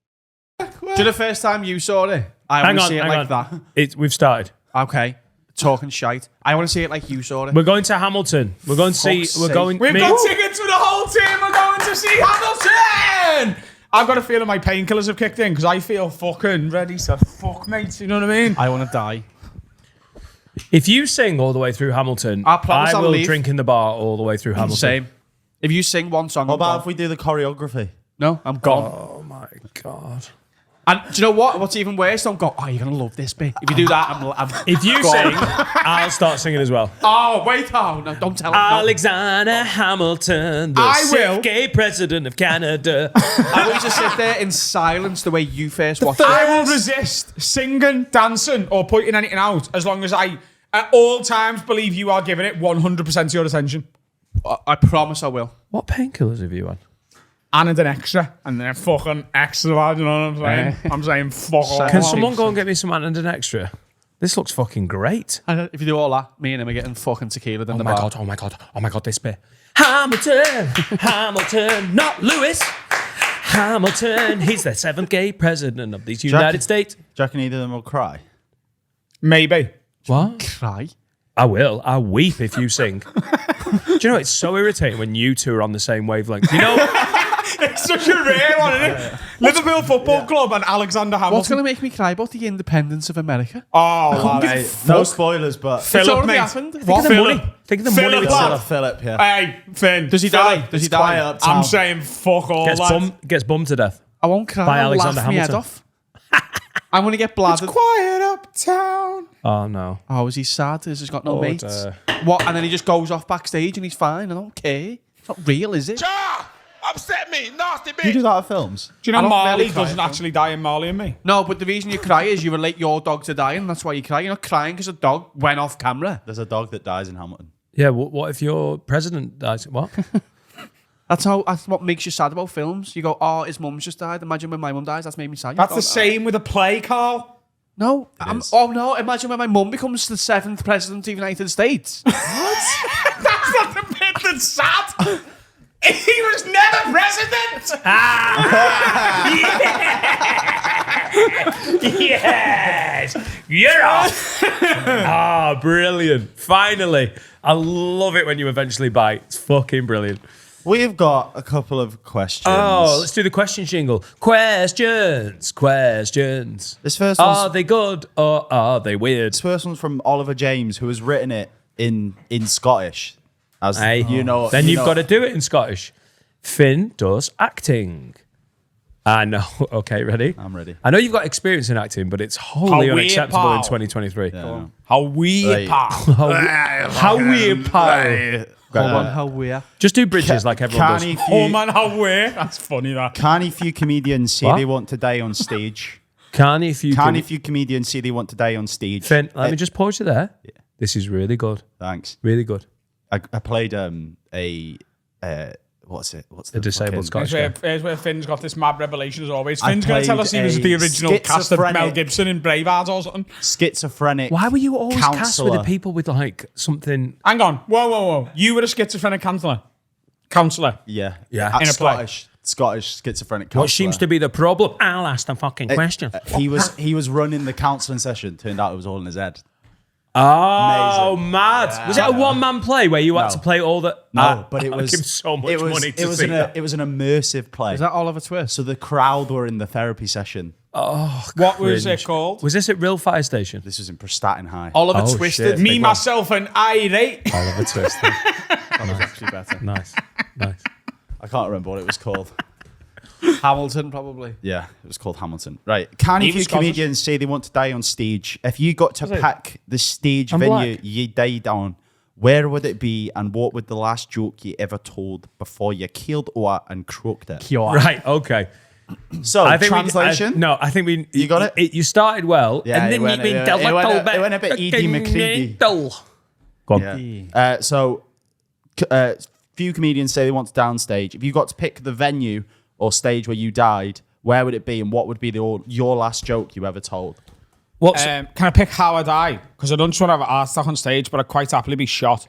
Do you know the first time you saw it? I Hang want to on, see it hang like on. that. We've started. Okay, talking shite. I want to see it like you saw it. We're going to Hamilton. We're going to see. Fuck's We're sake. going. We've me- got tickets for the whole team. We're going to see Hamilton. I've got a feeling my painkillers have kicked in because I feel fucking ready to fuck, mate. You know what I mean? I want to die. If you sing all the way through Hamilton, I promise I I'll will leave. drink in the bar all the way through Hamilton. Same. If you sing one song, What I'm about gone. if we do the choreography? No, I'm gone. Oh my God. And do you know what? What's even worse? Don't go, oh, you're going to love this bit. If you do that, I'm If you gone. sing, I'll start singing as well. Oh, wait. Oh, no, don't tell him. No. Alexander Hamilton, the I will. sixth gay president of Canada. I want you to sit there in silence the way you first watched it. I will resist singing, dancing, or pointing anything out as long as I, at all times, believe you are giving it 100% of your attention. I promise I will. What painkillers have you on? And an extra. And then fucking extra, lad, you know what I'm saying? I'm saying fuck all. Can someone go and get me some and an extra? This looks fucking great. If you do all that, me and him are getting fucking tequila in the bar. Oh my God, this bit. Hamilton, Hamilton, not Lewis. Hamilton, he's the seventh gay president of the United States. Do you reckon either of them will cry? Maybe. What? Cry. I will. I'll weep if you sing. Do you know, it's so irritating when you two are on the same wavelength. You know, It's such a rare one, isn't it? Liverpool Football Club and Alexander Hamilton. What's going to make me cry about the independence of America? Oh, Hey, no spoilers, but It's Philip, already mate. happened. think of the Philip. money. Think of the Philip, money. lad. It's Philip, yeah. Hey, Finn. Does he die? Does he die? Quiet uptown. I'm saying fuck all, lad. gets bummed to death. I won't cry. By I'll Alexander laugh my head Hamilton. off. I'm going to get bladdered. Quiet uptown. Oh no. Oh, is he sad? Has he got no Oh, mates? What? And then he just goes off backstage and he's fine. I don't care. It's not real, is it? Upset me, nasty You bitch. do that at films? Do you know I don't Marley really cry doesn't at actually die in Marley and Me? No, but the reason you cry is you relate your dog to dying. That's why you cry. You're not crying because a dog went off camera. There's a dog that dies in Hamilton. Yeah. What if your president dies? What? That's what makes you sad about films. You go, oh, his mum's just died. Imagine when my mum dies. That's made me sad. You That's go, the same with a play, Carl. No. is. Oh, no. Imagine when my mum becomes the 7th president of the United States. That's not the bit that's sad. He was never president. Yes! You're off! Ah, brilliant. Finally. I love it when you eventually bite. It's fucking brilliant. We've got a couple of questions. Oh, let's do the question jingle. Questions. This first Are one's, they good or are they weird? this first one's from Oliver James, who has written it in Scottish. As Hey, you know, then you you've know- got to do it in Scottish. Finn does acting. I know. Okay, ready? I'm ready. I know you've got experience in acting, but it's wholly How weird, unacceptable in pal. 2023. Yeah. How weird, Right. pal. How weird, pal. Hold on, how weird. Just do bridges like everyone does. Canny Oh few, man, how weird. That's funny, that. canny few comedians say What? they want to die on stage. Canny if you Canny can. few comedians say they want to die on stage. Finn, let me just pause you there. This is really good. Thanks. Really good. I played what's it? What's the disabled fucking- Scottish. Here's where Finn's got this mad revelation as always. I Finn's going to tell played us he was a the original cast of Mel schizophrenic- Gibson in Braveheart or something. Schizophrenic. Why were you always cast with the counsellor. people with like something? Hang on. Whoa. You were a schizophrenic counsellor. Yeah. Yeah. At In a play. Scottish schizophrenic What counsellor. seems to be the problem? I'll ask the fucking question. He was running the counselling session. Turned out it was all in his head. Oh, Amazing. mad! Was it a one-man play where you had to play all the? No, but it I'd was give so much it was, money to it was see an, that. It was an immersive play. Is that Oliver Twist? So the crowd were in the therapy session. What was it called? Was this at Real Fire Station? This was in Prestatyn High. Oliver Oh, Twisted. shit. Me, Big one. myself, and irate. Oliver Twist. That was actually better. Nice. I can't remember what it was called. Hamilton, probably. Yeah, it was called Hamilton. Right. Can He few was Scottish. comedians say they want to die on stage? If you got to pick the stage I'm venue black. you died on, where would it be and what would the last joke you ever told before you killed Oa and croaked it? Right. Okay. So, I think translation? I think we. You got it? You started well, Yeah, and it then went- you it went a bit Edie McCready. Go on. Yeah. So, few comedians say they want to downstage. If you got to pick the venue or stage where you died, where would it be and what would be your last joke you ever told? What's Can I pick how I die? Because I don't just want to have an art attack on stage, but I'd quite happily be shot.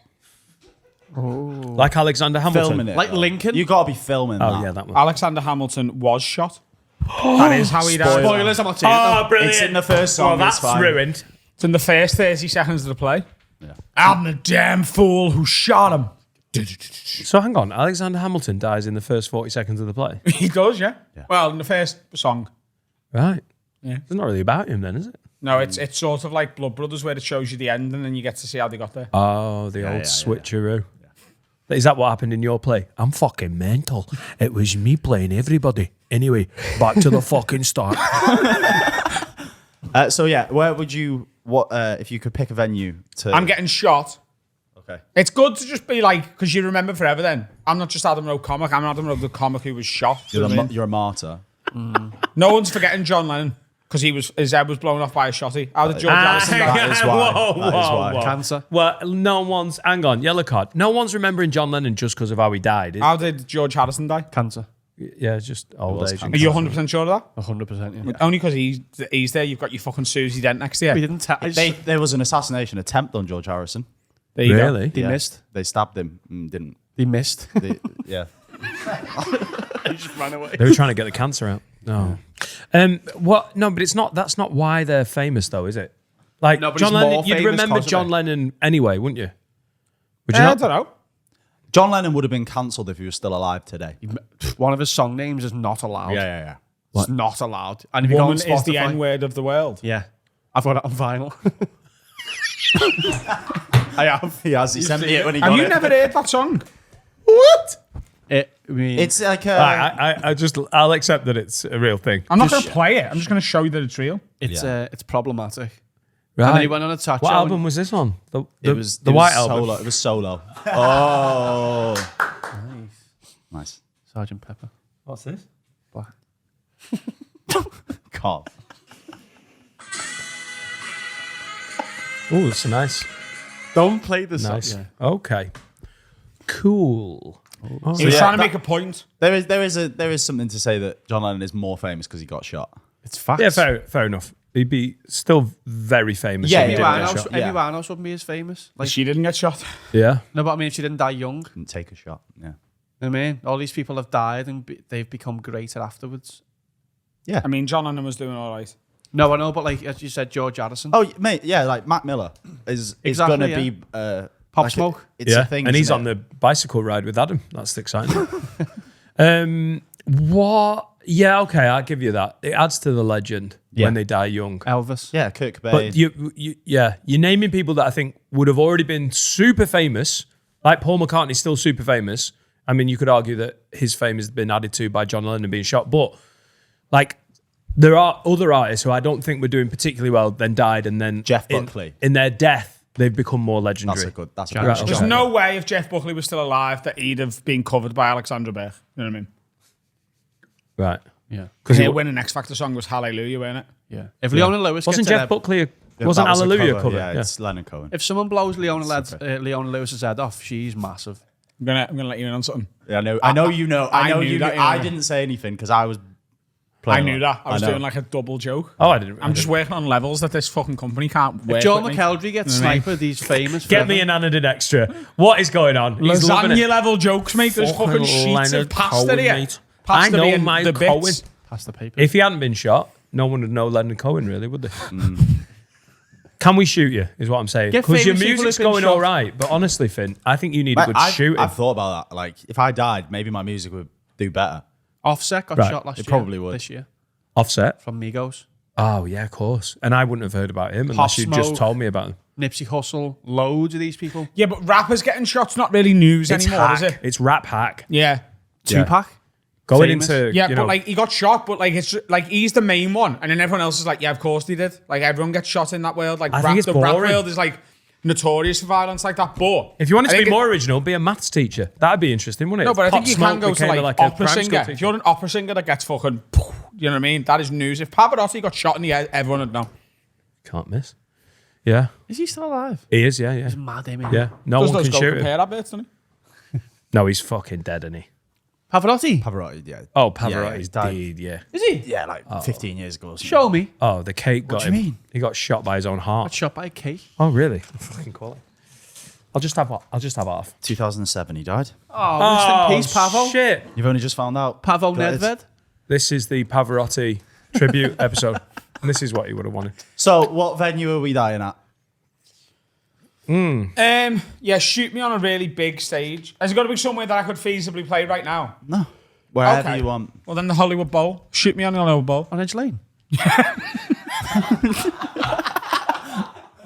like Alexander Hamilton? Filming it. Like though. Lincoln? You got to be filming Oh that. yeah, that one. Alexander Hamilton was shot. That is how he died. Spoilers, I'm not saying Oh, brilliant! It's in the first song. Well, it's that's fine. ruined. It's in the first 30 seconds of the play. I'm the damn fool who shot him. So hang on, Alexander Hamilton dies in the first 40 seconds of the play. He does, yeah. Well, in the first song. Right. Yeah. It's not really about him then, is it? No, it's sort of like Blood Brothers where it shows you the end and then you get to see how they got there. Oh, the old switcheroo. Is that what happened in your play? I'm fucking mental. It was me playing everybody. Anyway, back to the fucking start. So yeah, where would you? What if you could pick a venue to? I'm getting shot. Okay. It's good to just be like, because you remember forever then. I'm not just Adam Rowe comic. I'm Adam Rowe the comic who was shot. You're a martyr. No one's forgetting John Lennon because his head was blown off by a shotty. How did George Harrison die? That is why. Whoa, That is whoa, why. whoa. Cancer. Well, no one's... Hang on, yellow card. No one's remembering John Lennon just because of how he died. How did George Harrison die? Cancer. Yeah, it's just old age. Are you 100% sure of that? 100%. Yeah. Only because he's there. You've got your fucking Susie Dent next to you. We didn't tell. There was an assassination attempt on George Harrison. There you go. Really? They missed. They stabbed him and didn't. They missed. Yeah. He just ran away. They were trying to get the cancer out. No. What? No, but it's not. That's not why they're famous, though, is it? Like No, but John he's more Lennon, you'd famous remember 'cause of John it. Lennon anyway, wouldn't you? Would you I not? don't know. John Lennon would have been cancelled if he was still alive today. One of his song names is not allowed. Yeah. It's not allowed. And if you go on Woman is the Spotify- N-word of the world. Yeah. I've got it on vinyl. I have. He has. He sent me it when he got Have you it. never heard that song? It's like I'll accept that it's a real thing. I'm not going to play it. I'm just going to show you that it's real. It's problematic. Right. And then he went on a chat What show album was this on? it was the it White was Album. Solo. It was Solo. Oh, nice. Sergeant Pepper. What's this? God. Oh, it's nice. Don't play the song. Nice. Yeah. Okay. Cool. He was trying to make a point. There is something to say that John Lennon is more famous because he got shot. It's facts. Yeah, fair enough. He'd be still very famous. Yeah, if he yeah, didn't Amy get Winehouse, shot. Amy Winehouse wouldn't be as famous. Like, She didn't get shot. Yeah. no, but I mean, if she didn't die young, Didn't take a shot. Yeah. you know what I mean? All these people have died and they've become greater afterwards. I mean, John Lennon was doing all right. No, I know, but like as you said, George Harrison. Oh, mate. Yeah, like Mac Miller is Exactly, going to yeah. be Pop like Smoke. It's a thing, and he's isn't on it? the bicycle ride with Adam. That's exciting. What? Yeah, okay, I'll give you that. It adds to the legend when they die young. Elvis. Yeah, Kurt Cobain. But you're naming people that I think would have already been super famous. Like Paul McCartney's still super famous. I mean, you could argue that his fame has been added to by John Lennon being shot. But like, there are other artists who I don't think were doing particularly well, then died, and then Jeff Buckley. in their death, they've become more legendary. That's a Right, good okay. There's shout. no way if Jeff Buckley was still alive that he'd have been covered by Alexandra Burke. You know what I mean? Right. Yeah. Because Her winning X Factor song was Hallelujah, wasn't it? Yeah. If Leona Lewis wasn't gets Jeff Buckley wasn't That was a Hallelujah cover? Yeah, it's Leonard Cohen. if someone blows Leona Lewis's head off, she's massive. I'm gonna let you in on something. Yeah, I know you know. I know knew you. that, I yeah. didn't say anything because I was. I playing knew along. that. I was know. doing like a double joke. Oh, I didn't. I'm just working on levels that this fucking company can't work If Joe with me. McElderry gets You know what I mean? sniped, he's famous. Get me an Anadin extra. What is going on? He's loving Lasagna it. level jokes, mate. There's fucking sheets Leonard of pasta Cohen, here. mate. Pasta I know being my the Cohen. bits. Pass the paper. If he hadn't been shot, no one would know Leonard Cohen, really, would they? Can we shoot you? Is what I'm saying. Get Because your famous people music's who've been going shot. all right, but honestly, Finn, I think you need a good shooting. I've thought about that. Like, if I died, maybe my music would do better. Offset got Right. shot last year. It probably would. This year Offset. from Migos. Oh yeah, of course. And I wouldn't have heard about him unless you just Smoke. told me about him. Nipsey Hussle. Loads of these people. Yeah, but rappers getting shot's not really news It's anymore, hack. is it? It's rap hack. Yeah. Tupac. Going Famous. into Yeah, you but know, like he got shot, but like it's like he's the main one, and then everyone else is like, yeah, of course he did. Like everyone gets shot in that world. Like I think it's the rap boring. world is like notorious for violence like that. But if you wanted to think be more original, be a maths teacher. That'd be interesting, wouldn't it? no, but I Pop think you Smoke can go to became like a opera primary school singer. teacher. If you're an opera singer that gets fucking, you know what I mean? That is news. If Pavarotti got shot in the head, everyone would know. Can't miss. Yeah, Is he still alive? he is. Yeah, yeah, He's mad, isn't he? yeah. No Does one those can go shoot him. compare adverts, doesn't he? No, he's fucking dead, isn't he? Pavarotti. Pavarotti, yeah. Oh, Yeah, Pavarotti's he's died. dead. Yeah. Is he? Yeah, like 15 years ago. Or something. Show me. Oh, the cake got do him. you mean? He got shot by his own Got heart. shot by a cake. Oh, really? Fucking call it. I'll just have half. 2007, he died. Oh, rest in peace, Pavo. Shit. You've only just found out. Pavo That is- Nedved. This is the Pavarotti tribute episode. And this is what you would have wanted. So, what venue are we dying at? Yeah, shoot me on a really big stage. Has it got to be somewhere that I could feasibly play right now? No. Wherever Okay. you want. Well, then the Hollywood Bowl. Shoot me on the Hollywood Bowl. On Edge Lane.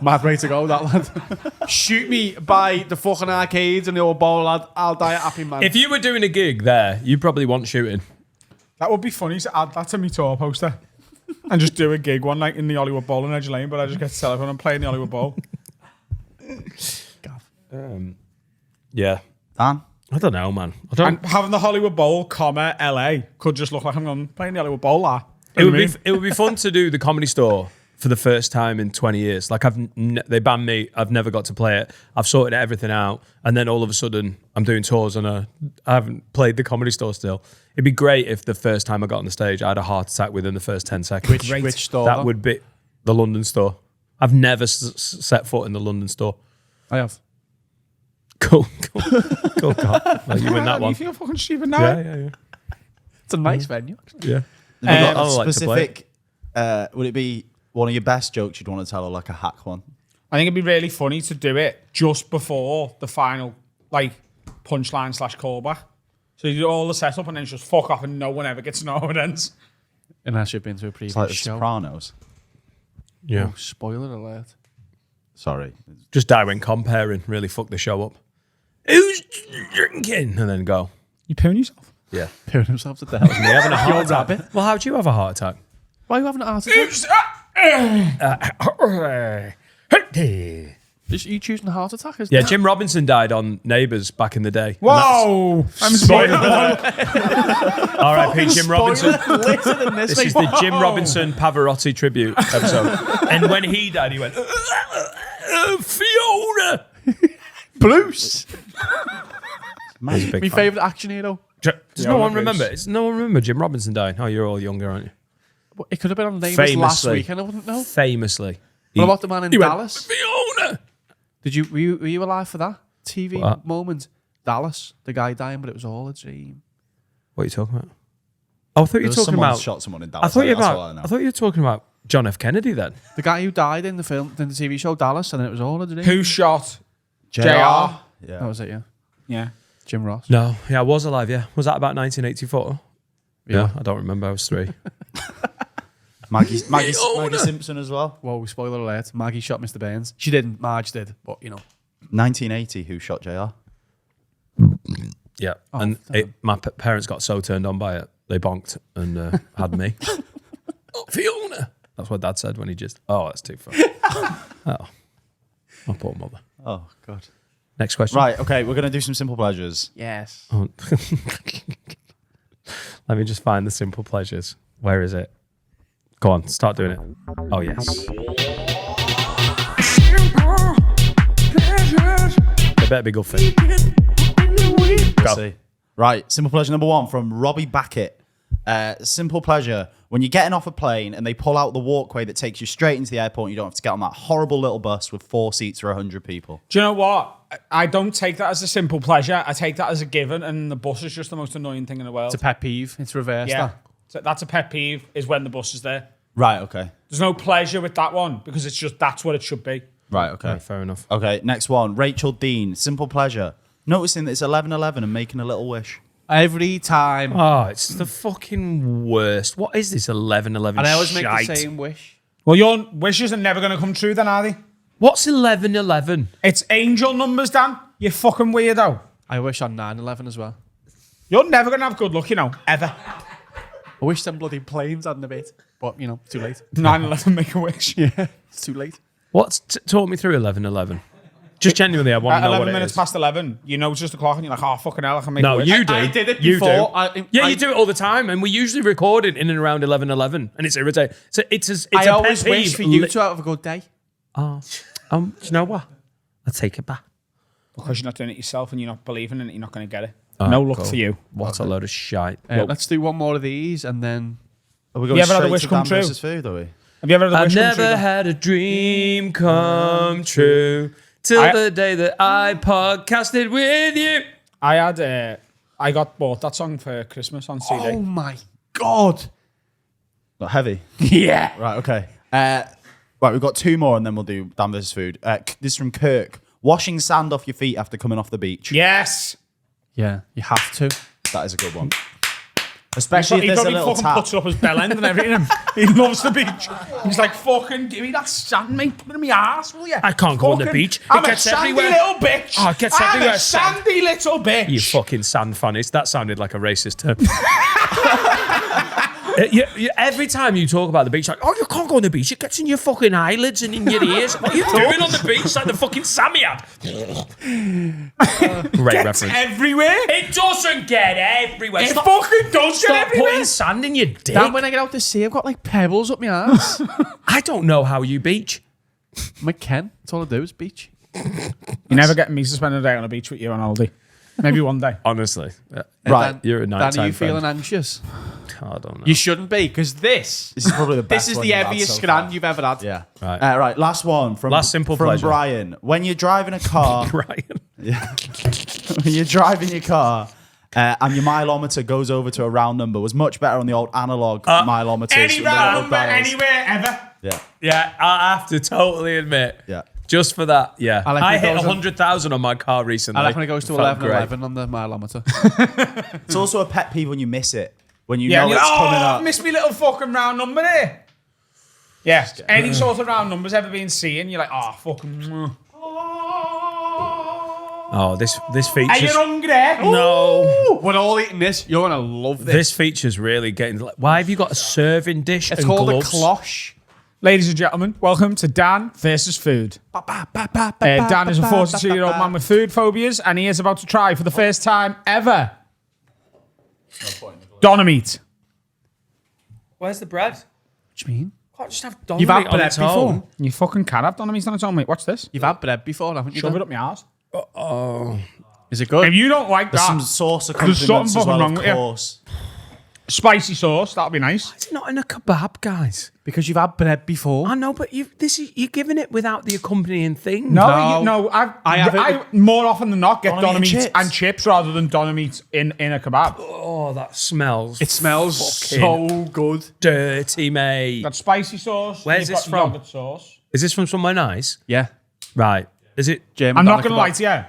Mad way to go, that lad. Shoot me by the fucking arcades and the old bowl, lad. I'll die a happy man. If you were doing a gig there, you probably want shooting. That would be funny to add that to my tour poster and just do a gig one night in the Hollywood Bowl in Edge Lane, but I just get to tell everyone I'm playing the Hollywood Bowl. Yeah. Dan? I don't know, man. I don't. And having the Hollywood Bowl, LA could just look like I'm playing the Hollywood Bowl. It would be fun to do the Comedy Store for the first time in 20 years. Like they banned me. I've never got to play it. I've sorted everything out, and then all of a sudden I'm doing tours and I haven't played the Comedy Store still. It'd be great if the first time I got on the stage, I had a heart attack within the first 10 seconds. Which store? That would be the London Store. I've never set foot in the London Store. I have. Cool. God. Well, you win that one. You feel fucking stupid now? Yeah. It's a nice venue. Yeah. Have you got I a like to play it. specific, would it be one of your best jokes you'd want to tell, or like a hack one? I think it'd be really funny to do it just before the final, like, punchline / callback. So you do all the setup and then just fuck off and no one ever gets to know how it ends. Unless you've been to a previous It's like The show. Sopranos. Yeah. Oh, spoiler alert. Sorry. Just die when comparing. Really fuck the show up. Who's drinking? And then go. You pooing yourself? Yeah. Pooing himself to death. Me having a heart attack. Well, how'd you have a heart attack? Why are you having an heart attack? Are you choosing a heart attack? Yeah, Jim Robinson died on Neighbours back in the day. Whoa! I'm spoiling R.I.P. Jim Robinson. This is the Jim Robinson Pavarotti tribute episode. And when he died, he went, Fiona! Bruce. He's a big My fan. favourite action hero. Does no one remember? No one remember Jim Robinson dying? Oh, you're all younger, aren't you? Well, it could have been on Neighbours last week and I wouldn't know. Famously. What about the man in Dallas? Fiona! Were you alive for that TV moment? Dallas, the guy dying, but it was all a dream. What are you talking about? Oh, I thought you were talking about. Shot someone in I Dallas. thought you That's all I know. were talking about John F. Kennedy then. The guy who died in the film, in the TV show Dallas, and it was all a dream. Who shot JR? Yeah. That was it, yeah. Yeah. Jim Ross. No, yeah, I was alive. Yeah, was that about 1984? Yeah. I don't remember. I was 3. Maggie Simpson as well. Whoa, spoiler alert. Maggie shot Mr. Burns. She didn't. Marge did, but you know. 1980, who shot JR? Yeah, and my parents got so turned on by it, they bonked and had me. Fiona. That's what Dad said when he just. Oh, that's too far. Oh, my poor mother. Oh, God. Next question. Right, okay, we're going to do some simple pleasures. Yes. Oh. Let me just find the simple pleasures. Where is it? Go on, start doing it. Oh, yes. They better be good for you. Go. See. Right, simple pleasure number 1 from Robbie Backett. Simple pleasure, when you're getting off a plane and they pull out the walkway that takes you straight into the airport and you don't have to get on that horrible little bus with 4 seats for 100 people. Do you know what? I don't take that as a simple pleasure. I take that as a given, and the bus is just the most annoying thing in the world. It's a pet peeve. It's reversed. yeah. That. So that's a pet peeve, is when the bus is there. Right, okay. There's no pleasure with that one because it's just that's what it should be. Right, okay. Right, fair enough. Okay, next one. Rachel Dean, simple pleasure. Noticing that it's 11:11 and making a little wish. Every time. Oh, it's the fucking worst. What is this 11:11 And I always make shite? the same wish. Well, your wishes are never going to come true then, are they? What's 11:11? It's angel numbers, Dan. You fucking weirdo. I wish on 9/11 as well. You're never going to have good luck, you know, ever. I wish them bloody planes hadn't a bit. But, you know, too late. 9/11, make a wish. Yeah, it's too late. What's talk me through 11:11? Just genuinely, I want At to know 11 what it minutes is. past 11, you know it's just the clock and you're like, oh, fucking hell, I can make No, a wish. you do. I did it You before. do. You do it all the time, and we usually record it in and around 11:11, and it's irritating. So it's I a always pet wish peeve. for you to have a good day. Do you know what? I'll take it back. Because you're not doing it yourself and you're not believing in it, you're not going to get it. No luck for you. What a load of shite. Let's do one more of these and then... Are we going You ever had a straight wish to come Dan true? versus food, are we? Have you ever had a I've wish come never true? had a dream come true till the day that I podcasted with you. I got bought that song for Christmas on CD. Oh my God. Not heavy. Yeah. Right, okay. Right, we've got 2 more and then we'll do Dan versus food. This is from Kirk. Washing sand off your feet after coming off the beach. Yes. Yeah, you have to. That is a good one. Especially if He there's a probably little fucking tap. puts it up his bell end and everything. He loves the beach. He's like, fucking give me that sand, mate. Put it in my arse, will you? I can't go on the Fucking- beach. It I'm gets a sandy everywhere. little bitch. Oh, it gets I'm everywhere, a sand. sandy little bitch. You fucking sand fannies. That sounded like a racist term. Every time you talk about the beach, like, oh, you can't go on the beach. It gets in your fucking eyelids and in your ears. What are you doing on the beach like the fucking Sammy had? Great Gets reference. everywhere. It doesn't get everywhere. It Stop, fucking does get stop everywhere. putting sand in your dick. Dan, when I get out to sea, I've got like pebbles up my ass. I don't know how you beach. I'm like Ken. That's all I do is beach. You never get me to spend a day on a beach with you on holiday. Maybe one day. Honestly. Right. Dan, you're a nighttime Dan, are you friend. feeling anxious? I don't know. You shouldn't be, because this This is probably the best this is one the you've had heaviest so scran far. you've ever had. Yeah. Right. Right. Last one from Last simple from pleasure. Brian. When you're driving a car, Brian. when you're driving your car, and your mileometer goes over to a round number, was much better on the old analog mileometers. Any with the round little number, dials. anywhere, ever. Yeah. Yeah, I have to totally admit. Yeah. Just for that, yeah. I like I when it hit goes on- 100,000 on my car recently. I like when it goes to Felt 11 on the mileometer. It's also a pet peeve when you miss it. When you Yeah, know and it's you're coming like, oh, up. missed me little fucking round number there. Yeah, any sort of round numbers ever been seen, you're like, oh, fucking. Oh, this Are you features. hungry? No. We're all eating this. You're going to love this. This feature's really getting. Why have you got a serving dish It's and called gloves? a cloche. Ladies and gentlemen, welcome to Dan versus Food. Dan is a 42-year-old man with food phobias, and he is about to try for the first time ever Doner meat. Where's the bread? What do you mean? Can't just have Doner You've had meat on bread its own. before. You fucking can have Doner meat on its own, mate. Watch this. You've had bread before, haven't you? Shove Dan? it up my arse. Is it good? If you don't like There's that, some sauce something accompaniments as fucking well, wrong of with you. course. spicy sauce, that'll be nice. It's not in a kebab, guys. Because you've had bread before. I know, but you're giving it without the accompanying thing. No, I have it I more often than not get Doner Doner meat meat and and chips rather than Doner meat in a kebab. Oh, that smells. It smells so good. dirty, mate. Got spicy sauce. Where's you've this got from? yogurt sauce. Is this from somewhere nice? Yeah. Right. Is it? German I'm not doner gonna lie kebab. to you.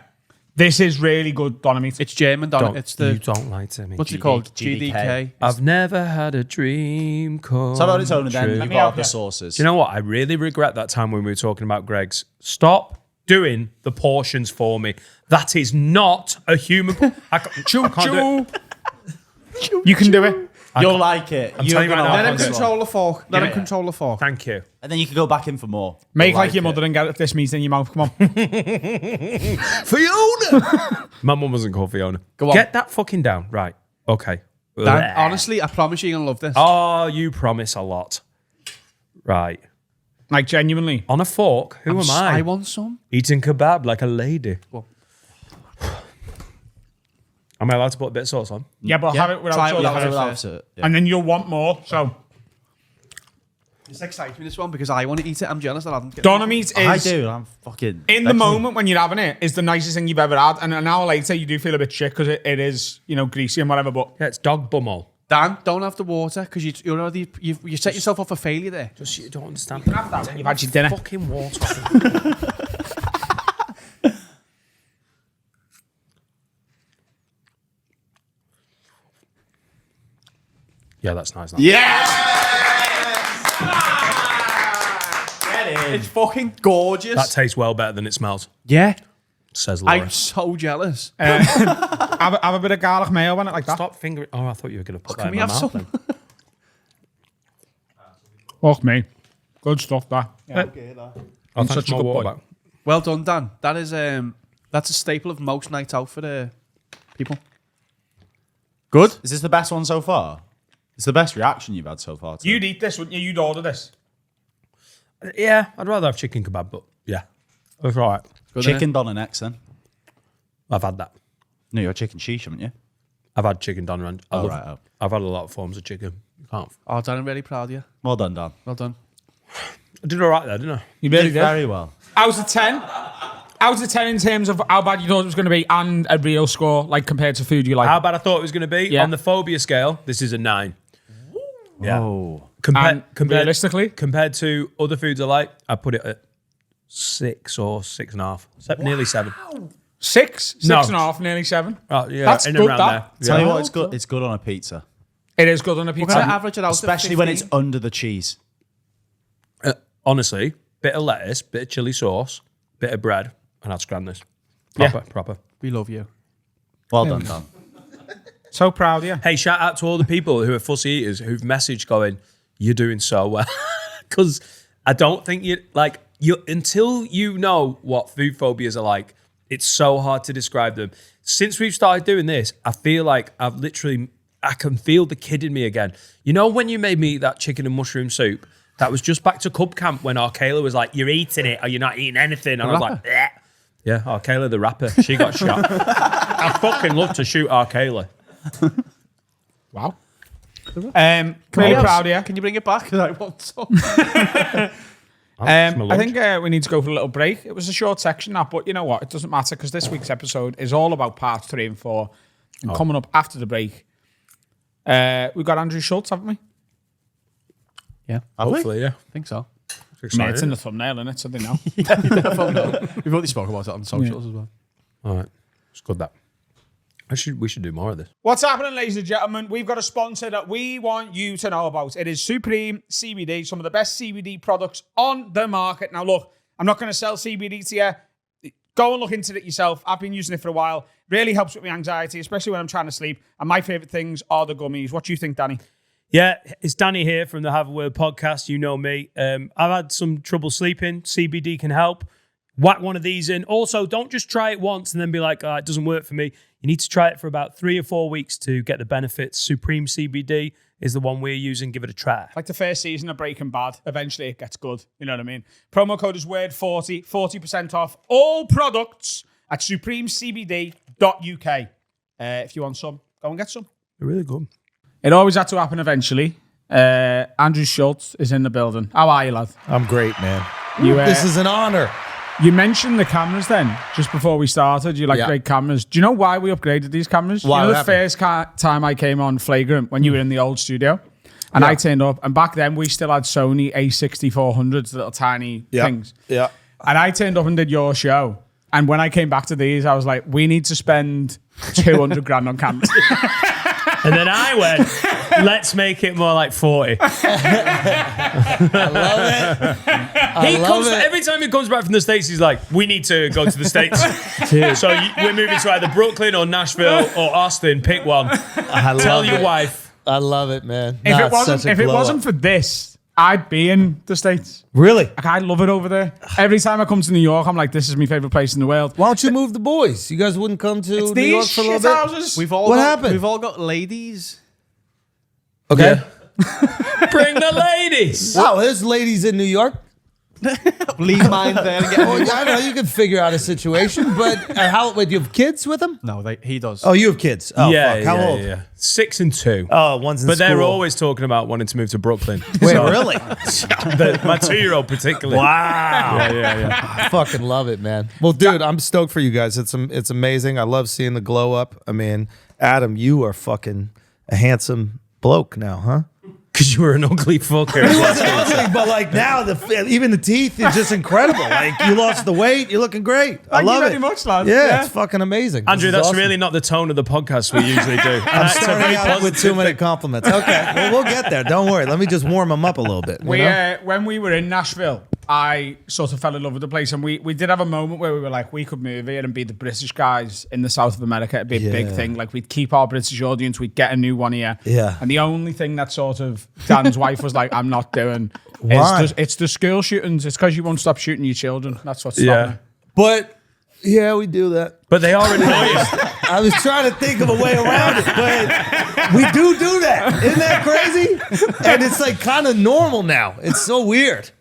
This is really good Doner meat. It's German doner. Don't, It's you the don't lie to me. what's it called? GDK. GDK. I've never had a dream come So about its own, and then true. you me got help the you. sauces. Do you know what? I really regret that time when we were talking about Greg's. Stop doing the portions for me. That is not a human. I can't, can't do it. You can do it. You'll like it. You're telling you gonna right now, like Let him this one. control the fork. Let him it. control the fork. Thank you. And then you can go back in for more. Make You'll like your it. mother and get this meat in your mouth. Come on. Fiona! My mum wasn't called Fiona. Go on. Get that fucking down. Right. Okay. Dan, Blech. honestly, I promise you're gonna love this. Oh, you promise a lot. Right. Like genuinely. On a fork, who am I? I want some. Eating kebab like a lady. Well. Am I allowed to put a bit of sauce on? Yeah, but have it without try it sauce. without Have it it. without it. Yeah. And then you'll want more. So It's exciting this one because I want to eat it. I'm jealous that I didn't get Doner meat I is do. I'm fucking. in the actually- moment when you're having it is the nicest thing you've ever had. And an hour later you do feel a bit shit because it is, greasy and whatever. But Yeah, it's dog bumhole. Dan, don't have the water because you're already you set yourself up for failure there. Just you don't understand. have that when you've had your dinner. Fucking water. Yeah, that's nice. It's fucking gorgeous. That tastes well better than it smells, yeah. says Laura. I'm so jealous. Have a bit of garlic mayo on it like that. Stop fingering. Oh, I thought you were going to put that Can in we my have mouth. some? then. Fuck me. Good stuff, that. Oh, thanks such a for good more boy. water back. Well done, Dan. That is that's a staple of most nights out for the people. Good. Is this the best one so far? It's the best reaction you've had so far. You'd eat this, wouldn't you? You'd order this. Yeah, I'd rather have chicken kebab, but yeah, that's all right. Good, Chicken doner next then. I've had that. No, you're chicken sheesh, haven't you? I've had chicken doner and I love, right, oh. I've had a lot of forms of chicken. You can't. Oh, Dan, I'm really proud of you. Well done, Dan. Well done. I did all right there, didn't I? You really did. Very well. Out of 10? Out of 10 in terms of how bad you thought it was going to be and a real score, like compared to food you like. How bad I thought it was going to be Yeah. on the phobia scale. This is a 9. Yeah. Oh. And realistically? compared to other foods I like, I put it at 6 or 6.5, nearly 7. 6? No. 6.5, nearly 7. Yeah, That's in good, and around that. there. Tell Yeah. you what, it's good. It's good on a pizza. It is good on a We're pizza. going to average it out. Especially when it's under the cheese. Honestly, bit of lettuce, bit of chili sauce, bit of bread, and I'd scran this. Proper. We love you. Well done, Dan. So proud of you. Hey, shout out to all the people who are fussy eaters who've messaged going, "You're doing so well," because I don't think until you know what food phobias are like, it's so hard to describe them. Since we've started doing this, I feel like I can feel the kid in me again. You know when you made me eat that chicken and mushroom soup? That was just back to Cub Camp when Arkayla was like, "You're eating it or you're not eating anything." And I was like, bleh. Yeah, Arkayla the rapper. She got shot. I fucking love to shoot Arkayla. Wow. Really proud of you. Can you bring it back? I want some. I think we need to go for a little break. It was a short section, that, but you know what? It doesn't matter because this week's episode is all about parts 3 and 4. And coming up after the break, we've got Andrew Schulz, haven't we? Yeah. Hopefully, yeah. I think so. Mate, it's in the thumbnail, innit? So they know. We've already spoken about it on socials as well. All right. It's good that. We should do more of this. What's happening, ladies and gentlemen? We've got a sponsor that we want you to know about. It is Supreme CBD, some of the best CBD products on the market. Now, look, I'm not going to sell CBD to you. Go and look into it yourself. I've been using it for a while. Really helps with my anxiety, especially when I'm trying to sleep. And my favourite things are the gummies. What do you think, Danny? Yeah, it's Danny here from the Have a Word podcast. You know me. I've had some trouble sleeping. CBD can help. Whack one of these in. Also, don't just try it once and then be like, it doesn't work for me. You need to try it for about 3 or 4 weeks to get the benefits. Supreme CBD is the one we're using. Give it a try. Like the first season of Breaking Bad, eventually it gets good. You know what I mean? Promo code is WORD40, 40% off all products at supremecbd.uk. If you want some, go and get some. They're really good. It always had to happen eventually. Andrew Schulz is in the building. How are you, lad? I'm great, man. This is an honor. You mentioned the cameras then, just before we started. You like great cameras. Do you know why we upgraded these cameras? Why? You know the first time I came on Flagrant when you were in the old studio? And I turned up, and back then we still had Sony A6400s, little tiny things. Yeah. And I turned up and did your show. And when I came back to these, I was like, we need to spend 200 grand on cameras. And then I went, let's make it more like 40. I love it. Every time he comes back from the States, he's like, we need to go to the States. So we're moving to either Brooklyn or Nashville or Austin. Pick one. Tell your wife. I love it, man. If it wasn't for this, I'd be in the States. Really? Like, I love it over there. Every time I come to New York, I'm like, this is my favorite place in the world. Why don't you move the boys? You guys wouldn't come to New York for a little bit? Houses. What happened? We've all got ladies. Okay. Bring the ladies. Wow, there's ladies in New York. Leave mine there. And get Well, I don't know. You can figure out a situation, but wait, do you have kids with him? No, he does. Oh, you have kids. Oh, fuck. How old? Yeah. 6 and 2. Oh, one's in But school. they're always talking about wanting to move to Brooklyn. Wait, really? My 2-year-old particularly. Wow. Yeah. I fucking love it, man. Well, dude, I'm stoked for you guys. It's amazing. I love seeing the glow up. I mean, Adam, you are fucking a handsome bloke now, huh? Because you were an ugly fucker. It wasn't ugly, but like now, even the teeth is just incredible. Like you lost the weight, you're looking great. I love it. Thank you very much, lad. Yeah, it's fucking amazing. Andrew, This is that's awesome. really not the tone of the podcast we usually do. I'm starting out with too many compliments. Okay, well, we'll get there. Don't worry. Let me just warm them up a little bit. You know? When we were in Nashville, I sort of fell in love with the place, and we did have a moment where we were like, we could move here and be the British guys in the south of America. It'd be a big thing. Like, we'd keep our British audience, we'd get a new one here. Yeah. And the only thing that sort of Dan's wife was like, I'm not doing. Why? It's the school shootings. It's because you won't stop shooting your children. That's what's stopping it. But yeah, we do that. But they are annoying. I was trying to think of a way around it, but we do that. Isn't that crazy? And it's like kind of normal now. It's so weird.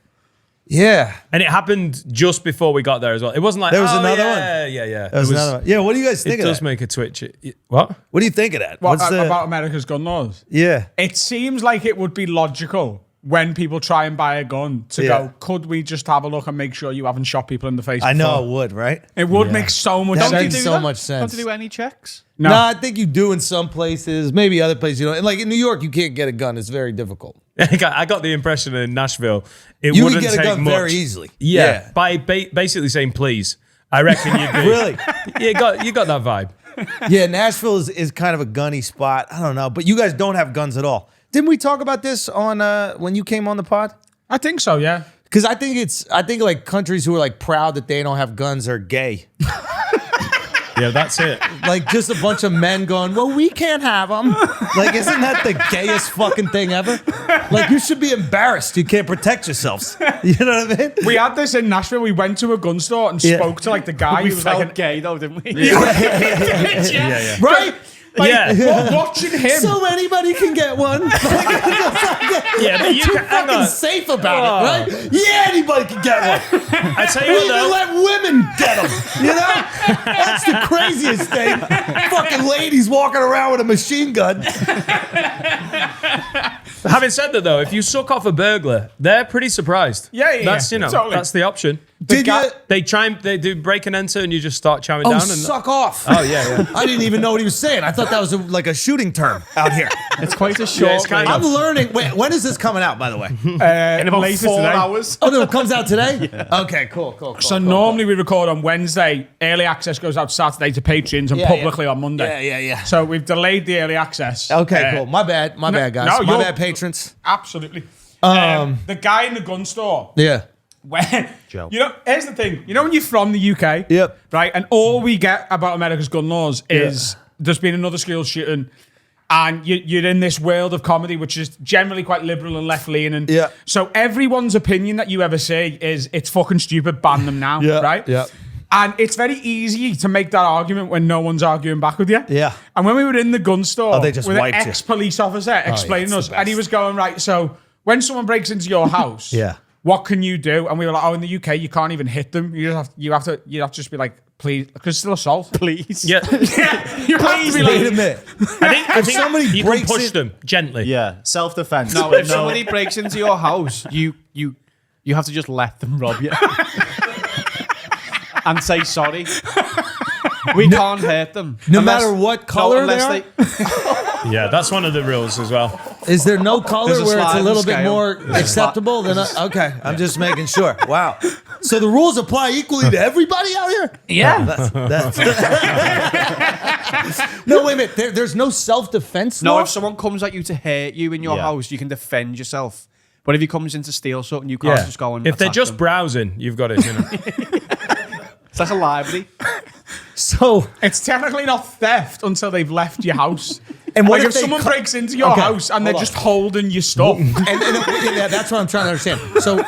Yeah. And it happened just before we got there as well. It wasn't like, There was another one? Yeah. That was another one. Yeah, what do you guys think It of does that? make a twitch. What? What do you think of that? What, What's the, about America's gun laws? yeah. It seems like it would be logical when people try and buy a gun to go, could we just have a look and make sure you haven't shot people in the face I know before? it would, right? It would make so much That sense. makes so much sense. Don't do any checks. No. No, I think you do in some places, maybe other places you don't. And like in New York, you can't get a gun. It's very difficult. I got the impression in Nashville, it You wouldn't can get a take gun much. very easily. Yeah. By basically saying please. I reckon you'd be. Really? You got that vibe. Yeah, Nashville is kind of a gunny spot. I don't know, but you guys don't have guns at all. Didn't we talk about this on when you came on the pod? I think so, yeah. Because I think like countries who are like proud that they don't have guns are gay. Yeah, that's it. Like just a bunch of men going, well, we can't have them. Like, isn't that the gayest fucking thing ever? Like, you should be embarrassed. You can't protect yourselves. You know what I mean? We had this in Nashville. We went to a gun store and spoke to like the guy We who was felt like, gay though, didn't we? Yeah. Right? like Yeah. watching him. So anybody can get one. Yeah, but you too can, hang fucking on. safe about it, right? Yeah, anybody can get one. I tell you We what, even though. let women get them. You know? That's the craziest thing. Fucking ladies walking around with a machine gun. Having said that, though, if you suck off a burglar, they're pretty surprised. Yeah, That's totally. that's the option. Did you? They do break and enter, and you just start chowing Oh, down. suck off. Oh yeah. I didn't even know what he was saying. I thought that was like a shooting term out here. It's quite a short. it's kind I'm of. learning. Wait, when is this coming out, by the way? In about later 4 today. hours. Oh, no, it comes out today? Okay, cool. So normally we record on Wednesday. Early access goes out Saturday to patrons and Yeah, publicly on Monday. Yeah. So we've delayed the early access. Okay, cool. My bad, guys. no, My you're- bad, patrons. Absolutely. The guy in the gun store. Yeah. Where, Joe. you know, here's the thing. You know when you're from the UK, Yep. right, and all we get about America's gun laws is there's been another school shooting, and you're in this world of comedy which is generally quite liberal and left leaning. Yeah. So everyone's opinion that you ever see is it's fucking stupid. Ban them now, Yeah. right? Yeah. And it's very easy to make that argument when no one's arguing back with you. Yeah. And when we were in the gun store they just with an wiped you. ex-police officer explaining it's us, the and he best. was going, right, so when someone breaks into your house, Yeah. what can you do? And we were like, oh, in the UK, you can't even hit them. You have to just be like, please, because it's still assault. Please. Yeah. You have to be Wait a like, minute. I think somebody you can breaks push it- them gently. Yeah, self-defense. No, if somebody breaks into your house, you have to just let them rob you. And say sorry. We can't hurt them. No matter what color they are? Yeah, that's one of the rules as well. Is there no color There's a where it's a sliding little bit scale. more acceptable than okay? I'm just making sure. Wow. So the rules apply equally to everybody out here? yeah. No, wait a minute. There's no self-defense No, law? if someone comes at you to hurt you in your Yeah. house, you can defend yourself. But if he comes in to steal something, you can't just go and If they're attack just them. browsing, you've got it. You know. It's like a library. So, It's technically not theft until they've left your house. and what Like if they someone co- breaks into your Okay, house and they're hold on. just holding your stuff. and yeah, that's what I'm trying to understand. So,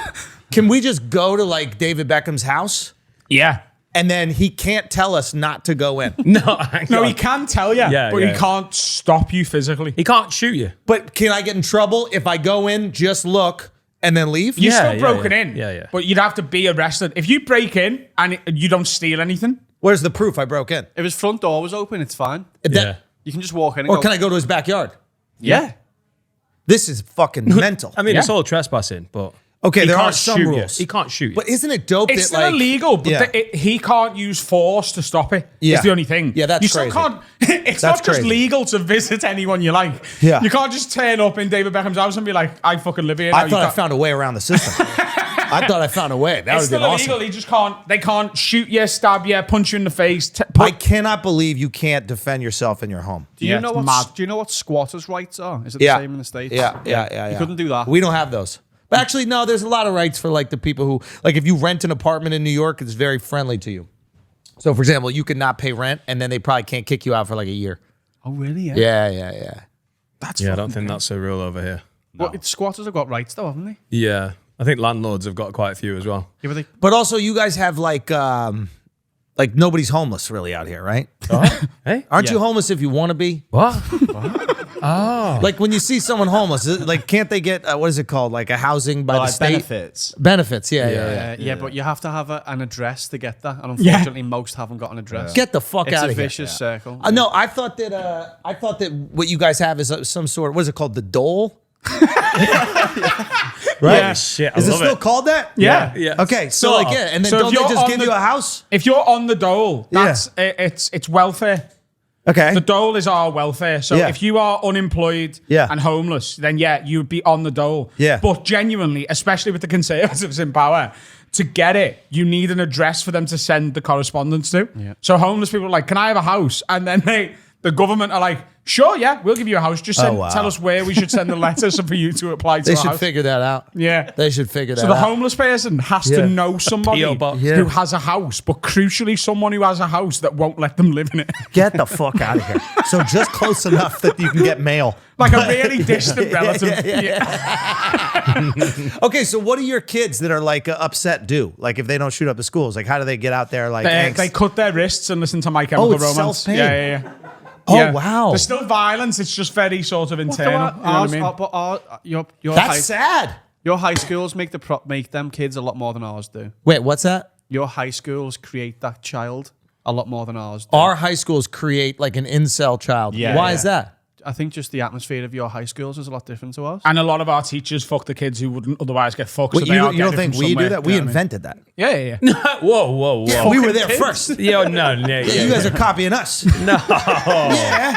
can we just go to like David Beckham's house Yeah. and then he can't tell us not to go in? No, hang No, on. he can tell you, Yeah, but yeah. he can't stop you physically. He can't shoot you. But can I get in trouble if I go in, just look, and then leave? You're Yeah, still yeah, broken yeah. in. Yeah. But you'd have to be arrested. If you break in and you don't steal anything, Where's the proof I broke in? If his front door was open, it's fine. Yeah. You can just walk in and Or go, can I go to his backyard? Yeah. This is fucking mental. I mean, Yeah. it's all trespassing, but Okay, he there can't are some shoot you. rules. He can't shoot you. But isn't it dope it's that still like illegal, but yeah. he can't use force to stop it. Yeah. It's the only thing. Yeah, that's you still crazy. can't. It's That's not just crazy. legal to visit anyone you like. Yeah. You can't just turn up in David Beckham's house and be like, I fucking live here. now. I You thought I can't- found a way around the system. I thought I found a way. That would It's have been still awesome. illegal. He just can't. They can't shoot you, stab you, punch you in the face. I cannot believe you can't defend yourself in your home. Do you Yeah, know it's what? mad. Do you know what squatters' rights are? Is it the Yeah. same in the States? Yeah. You couldn't do that. We don't have those. But actually, no, there's a lot of rights for like the people who, like if you rent an apartment in New York, it's very friendly to you. So for example, you could not pay rent and then they probably can't kick you out for like a year. Oh, really? Yeah. That's yeah, I don't think that's a rule over here. Well, squatters have got rights, though, haven't they? Yeah. I think landlords have got quite a few as well. Yeah, but they But also you guys have like nobody's homeless really out here, right? Hey? Aren't you homeless if you want to be? What? Like when you see someone homeless, like can't they get what is it called? Like a housing by the Like state? benefits. Benefits, yeah. yeah, but you have to have an address to get that, and unfortunately, most haven't got an address. Get the fuck It's out a of here. vicious circle. No, I thought that what you guys have is some sort. What is it called? The dole. Right? Holy shit, I Is it love still it. called that? Yeah. Yeah. Okay, so Sort like of. and then So if don't they you're just on give the- you a house? If you're on the dole, Yeah. that's it's welfare. Okay. The dole is our welfare. So Yeah. if you are unemployed Yeah. and homeless, then you'd be on the dole. Yeah. But genuinely, especially with the Conservatives in power, to get it, you need an address for them to send the correspondence to. Yeah. So homeless people are like, can I have a house? And then the government are like, sure, yeah, we'll give you a house. Just tell us where we should send the letters for you to apply to They a should house. figure that out. Yeah. They should figure that So out. the homeless person has to know somebody P.O. box. who has a house, but crucially someone who has a house that won't let them live in it. Get the fuck out of here. So just close enough that you can get mail. Like a really distant relative. Okay, so what do your kids that are like upset do? Like if they don't shoot up the schools, like how do they get out there? Like They cut their wrists and listen to My Chemical it's Romance. self-pain. Yeah. Oh, wow. There's still violence. It's just very sort of internal. You know what I mean? That's sad. Your high schools make them kids a lot more than ours do. Wait, what's that? Your high schools create that child a lot more than ours do. Our high schools create like an incel child. Yeah, Why yeah. is that? I think just the atmosphere of your high schools is a lot different to ours. And a lot of our teachers fuck the kids who wouldn't otherwise get fucked. Wait, so you don't think we do that? We invented. invented that. Yeah. Whoa. We were there first. Yeah, no. You guys are copying us. No. Yeah.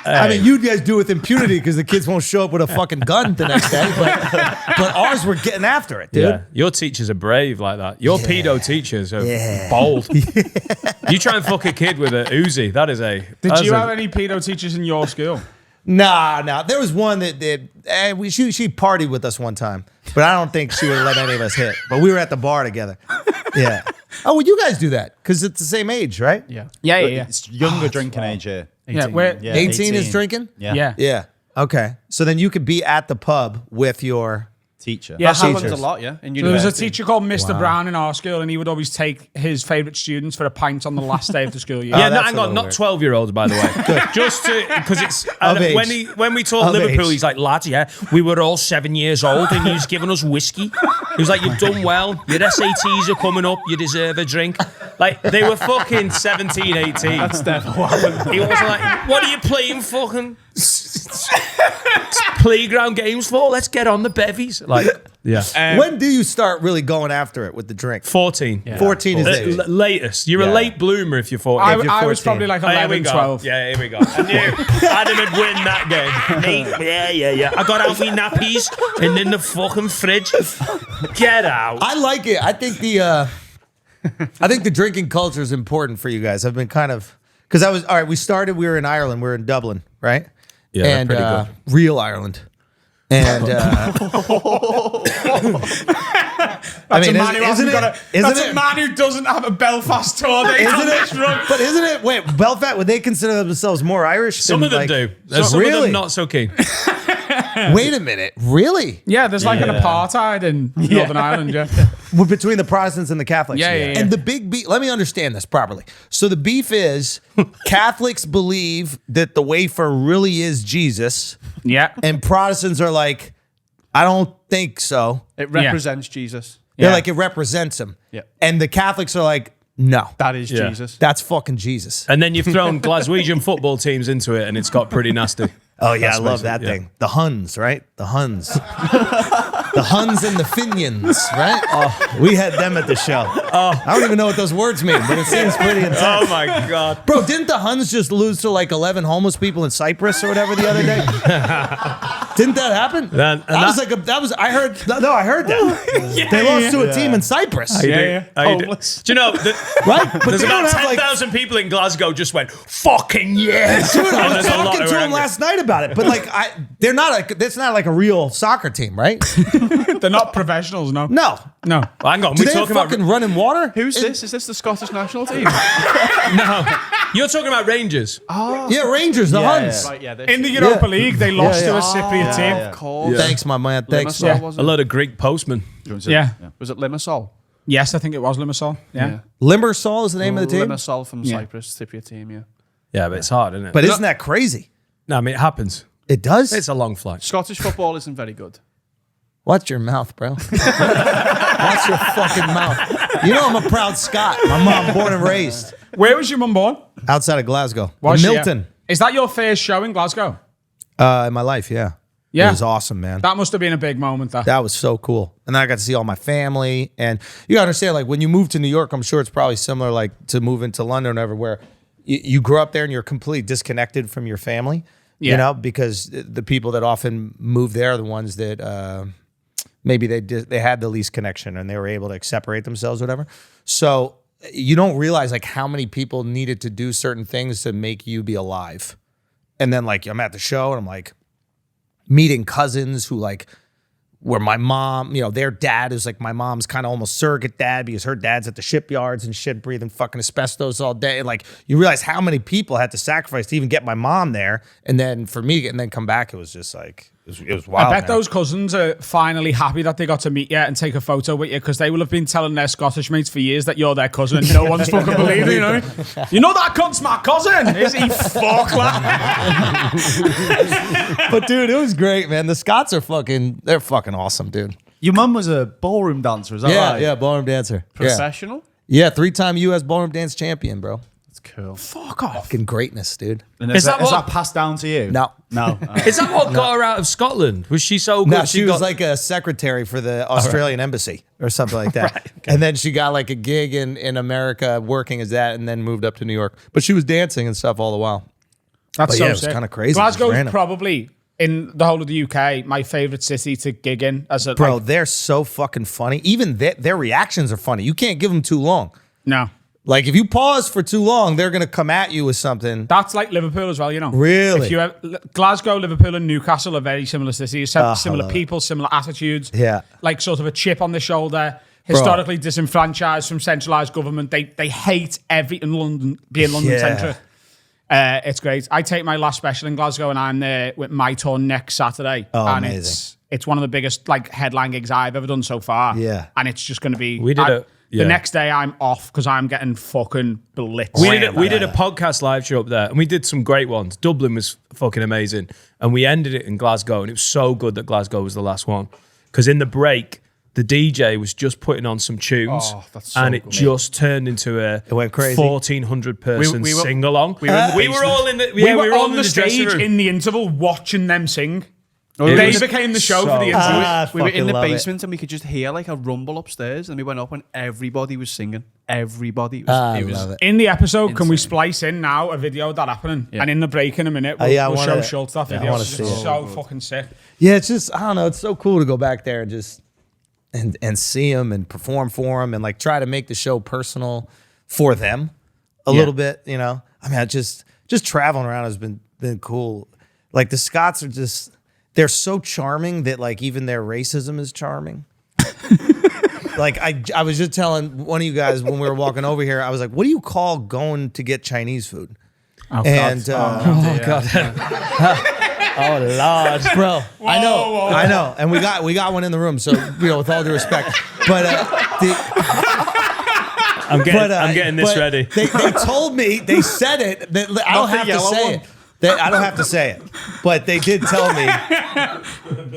I mean, you guys do it with impunity because the kids won't show up with a fucking gun the next day. But ours were getting after it, dude. Yeah. Your teachers are brave like that. Your pedo teachers are bold. You try and fuck a kid with a Uzi. That is a. Did you have any pedo teachers in your school? Nah. There was one that she partied with us one time, but I don't think she would have let any of us hit. But we were at the bar together. Yeah. Oh, well, you guys do that because it's the same age, right? Yeah. Yeah. It's younger drinking age here. 18. Yeah, 18 is drinking? Yeah. Yeah. Okay. So then you could be at the pub with your Teacher. Yeah, That so happens a lot, yeah. In there was a university. teacher called Mr. Brown in our school, and he would always take his favourite students for a pint on the last day of the school year. Yeah, that's hang a on, little not weird. 12-year-olds, by the way. Just because it's Of age. when we told Of Liverpool, age. he's like, lads, yeah, we were all 7 years old, and you're just giving us whiskey. He was like, you've done well. Your SATs are coming up. You deserve a drink. Like they were fucking 17, 18. That's definitely what happened. He was like, what are you playing fucking playground games for? Let's get on the bevies. Like, yeah. when do you start really going after it with the drink? 14. 14 is the age. Latest. You're a late bloomer if you're 14. I was 14. probably like Oh, here we 11, go. 12. Yeah, here we go. I knew Adam would win that game. Me? Yeah. I got out my nappies and in the fucking fridge. Get out. I like it. I think the drinking culture is important for you guys. I've been kind of because we were in Ireland, we were in Dublin, right? Yeah, and pretty good. real Ireland. And That's a man who doesn't have a Belfast tour. But isn't it? Wait, Belfast, would they consider themselves more Irish? Some of them do. There's some of them not so keen. Wait a minute, really? Yeah, there's like an apartheid in Northern Ireland, yeah. Well, between the Protestants and the Catholics. Yeah. And the big beef, let me understand this properly. So the beef is Catholics believe that the wafer really is Jesus, Yeah. and Protestants are like, I don't think so. It represents Jesus. They're Yeah. like, it represents him. Yeah. And the Catholics are like, no, That is Yeah. Jesus. that's fucking Jesus. And then you've thrown Glaswegian football teams into it and it's got pretty nasty. Oh, yeah, I love basically- that yeah. thing. The Huns, right? The Huns. The Huns and the Finians, right? Oh, we had them at the show. I don't even know what those words mean, but it seems pretty intense. Oh my God. Bro, didn't the Huns just lose to like 11 homeless people in Cyprus or whatever the other day? Didn't that happen? I heard that. They lost to a team in Cyprus. Homeless. Do you know, Right? But there's they don't about have like 10,000 people in Glasgow just went, fucking yes. Dude, I And was there's a lot talking to around him it. last night about it, but like, they're not like it's not like a real soccer team, right? They're not professionals, no. No. No. Hang on, Do we're they have talking about fucking running water? Who's this? Is this the Scottish national team? you're talking about Rangers. Yeah, Rangers, the Huns. Right, yeah. In the Europa League, they lost to a Cypriot team. Of course. Thanks, my man. Thanks. Limassol, Yeah. was A it? lot of Greek postmen. Yeah. Was it Limassol? Yes, I think it was Limassol. Yeah. Limassol is the name of the team. Limassol from Cyprus, Cypriot team, yeah. Yeah, but it's hard, isn't it? But isn't that crazy? no, I mean, it happens. It does? It's a long flight. Scottish football isn't very good. Watch your mouth, bro. Watch your fucking mouth. You know I'm a proud Scot. My mom, born and raised Where was your mum born? outside of Glasgow. Was she? Milton. Is that your first show in Glasgow? In my life, yeah. Yeah. It was awesome, man. That must have been a big moment, though. That was so cool. And then I got to see all my family. And you gotta understand, like when you move to New York, I'm sure it's probably similar like to moving to London or whatever, where you grow up there and you're completely disconnected from your family. Yeah. You know, because the people that often move there are the ones that maybe they had the least connection and they were able to separate themselves, or whatever. So you don't realize like how many people needed to do certain things to make you be alive. And then like I'm at the show and I'm like meeting cousins who like were my mom, their dad is like my mom's kind of almost surrogate dad because her dad's at the shipyards and shit, breathing fucking asbestos all day. And like you realize how many people had to sacrifice to even get my mom there. And then for me to get and then come back, it was just like, it was wild. I bet those cousins are finally happy that they got to meet you and take a photo with you, because they will have been telling their Scottish mates for years that you're their cousin and no one's fucking believing it, You know that cunt's my cousin, is he? Fuck, lad. But dude, it was great, man. The Scots they're fucking awesome, dude. Your mum was a ballroom dancer, is that right? Yeah, ballroom dancer. Professional? Yeah, 3-time U.S. ballroom dance champion, bro. That's cool. Fuck off. Fucking greatness, dude. And Is that what- that passed down to you? No. No. Is that what got her out of Scotland? Was she so good? No, she was like a secretary for the Australian embassy or something like that. Right, okay. And then she got like a gig in America working as that and then moved up to New York. But she was dancing and stuff all the while. That's But so yeah, it was sick. kinda crazy. It was Glasgow's random. probably, in the whole of the UK, my favourite city to gig in. As a Bro, like, they're so fucking funny. Even their reactions are funny. You can't give them too long. no. Like if you pause for too long, they're going to come at you with something. That's like Liverpool as well, Really? If you have, Glasgow, Liverpool, and Newcastle are very similar cities. I Similar love it. people, similar attitudes. Yeah. Like sort of a chip on the shoulder. Historically disenfranchised from centralised government. They hate everything London being London centric. It's great. I take my last special in Glasgow, and I'm there with my tour next Saturday. Oh, and amazing. It's one of the biggest like headline gigs I've ever done so far. Yeah. And it's just going to be. We did it. Yeah. The next day I'm off because I'm getting fucking blitzed. We did a podcast live show up there, and we did some great ones. Dublin was fucking amazing, and we ended it in Glasgow, and it was so good that Glasgow was the last one. Because in the break, the DJ was just putting on some tunes, and it just turned into a went crazy. 1,400 person We were- sing along. we were in the We were all in the We were all on in the dressing stage room. in the interval watching them sing. It They was became the show so for the interval. We were in the love it. basement and we could just hear like a rumble upstairs, and we went up and everybody was singing. Everybody. It I was love it. In the episode, can we Insane. splice in now a video of that happening? And in the break in a minute, we'll, yeah, I we'll show wanna- Schulz that yeah, I video. wanna It's see just it. so fucking sick. Yeah, it's just, I don't know. It's so cool to go back there and just, and see them and perform for them and like try to make the show personal for them a little bit, I mean, just traveling around has been cool. Like the Scots are just, they're so charming that like even their racism is charming. Like I was just telling one of you guys when we were walking over here, I was like, what do you call going to get Chinese food? Oh, And God. Oh Lord, bro, I know, and we got one in the room. So with all due respect, but I'm getting this but ready. They told me, they said it. That I don't have to say it. I don't have to say it, but they did tell me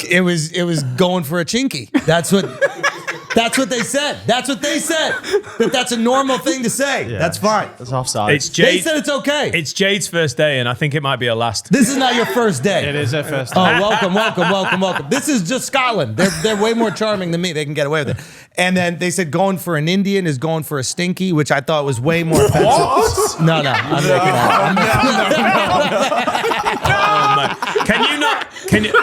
it was going for a chinky. That's what they said. That's what they said. That's a normal thing to say. Yeah. That's fine. That's offside. It's They Jade. said it's okay. It's Jade's first day, and I think it might be her last. This is not your first day. It is our first Oh, time. welcome. This is just Scotland. They're way more charming than me. They can get away with it. And then they said going for an Indian is going for a stinky, which I thought was way more offensive. What? No, I'm making that. Oh, man.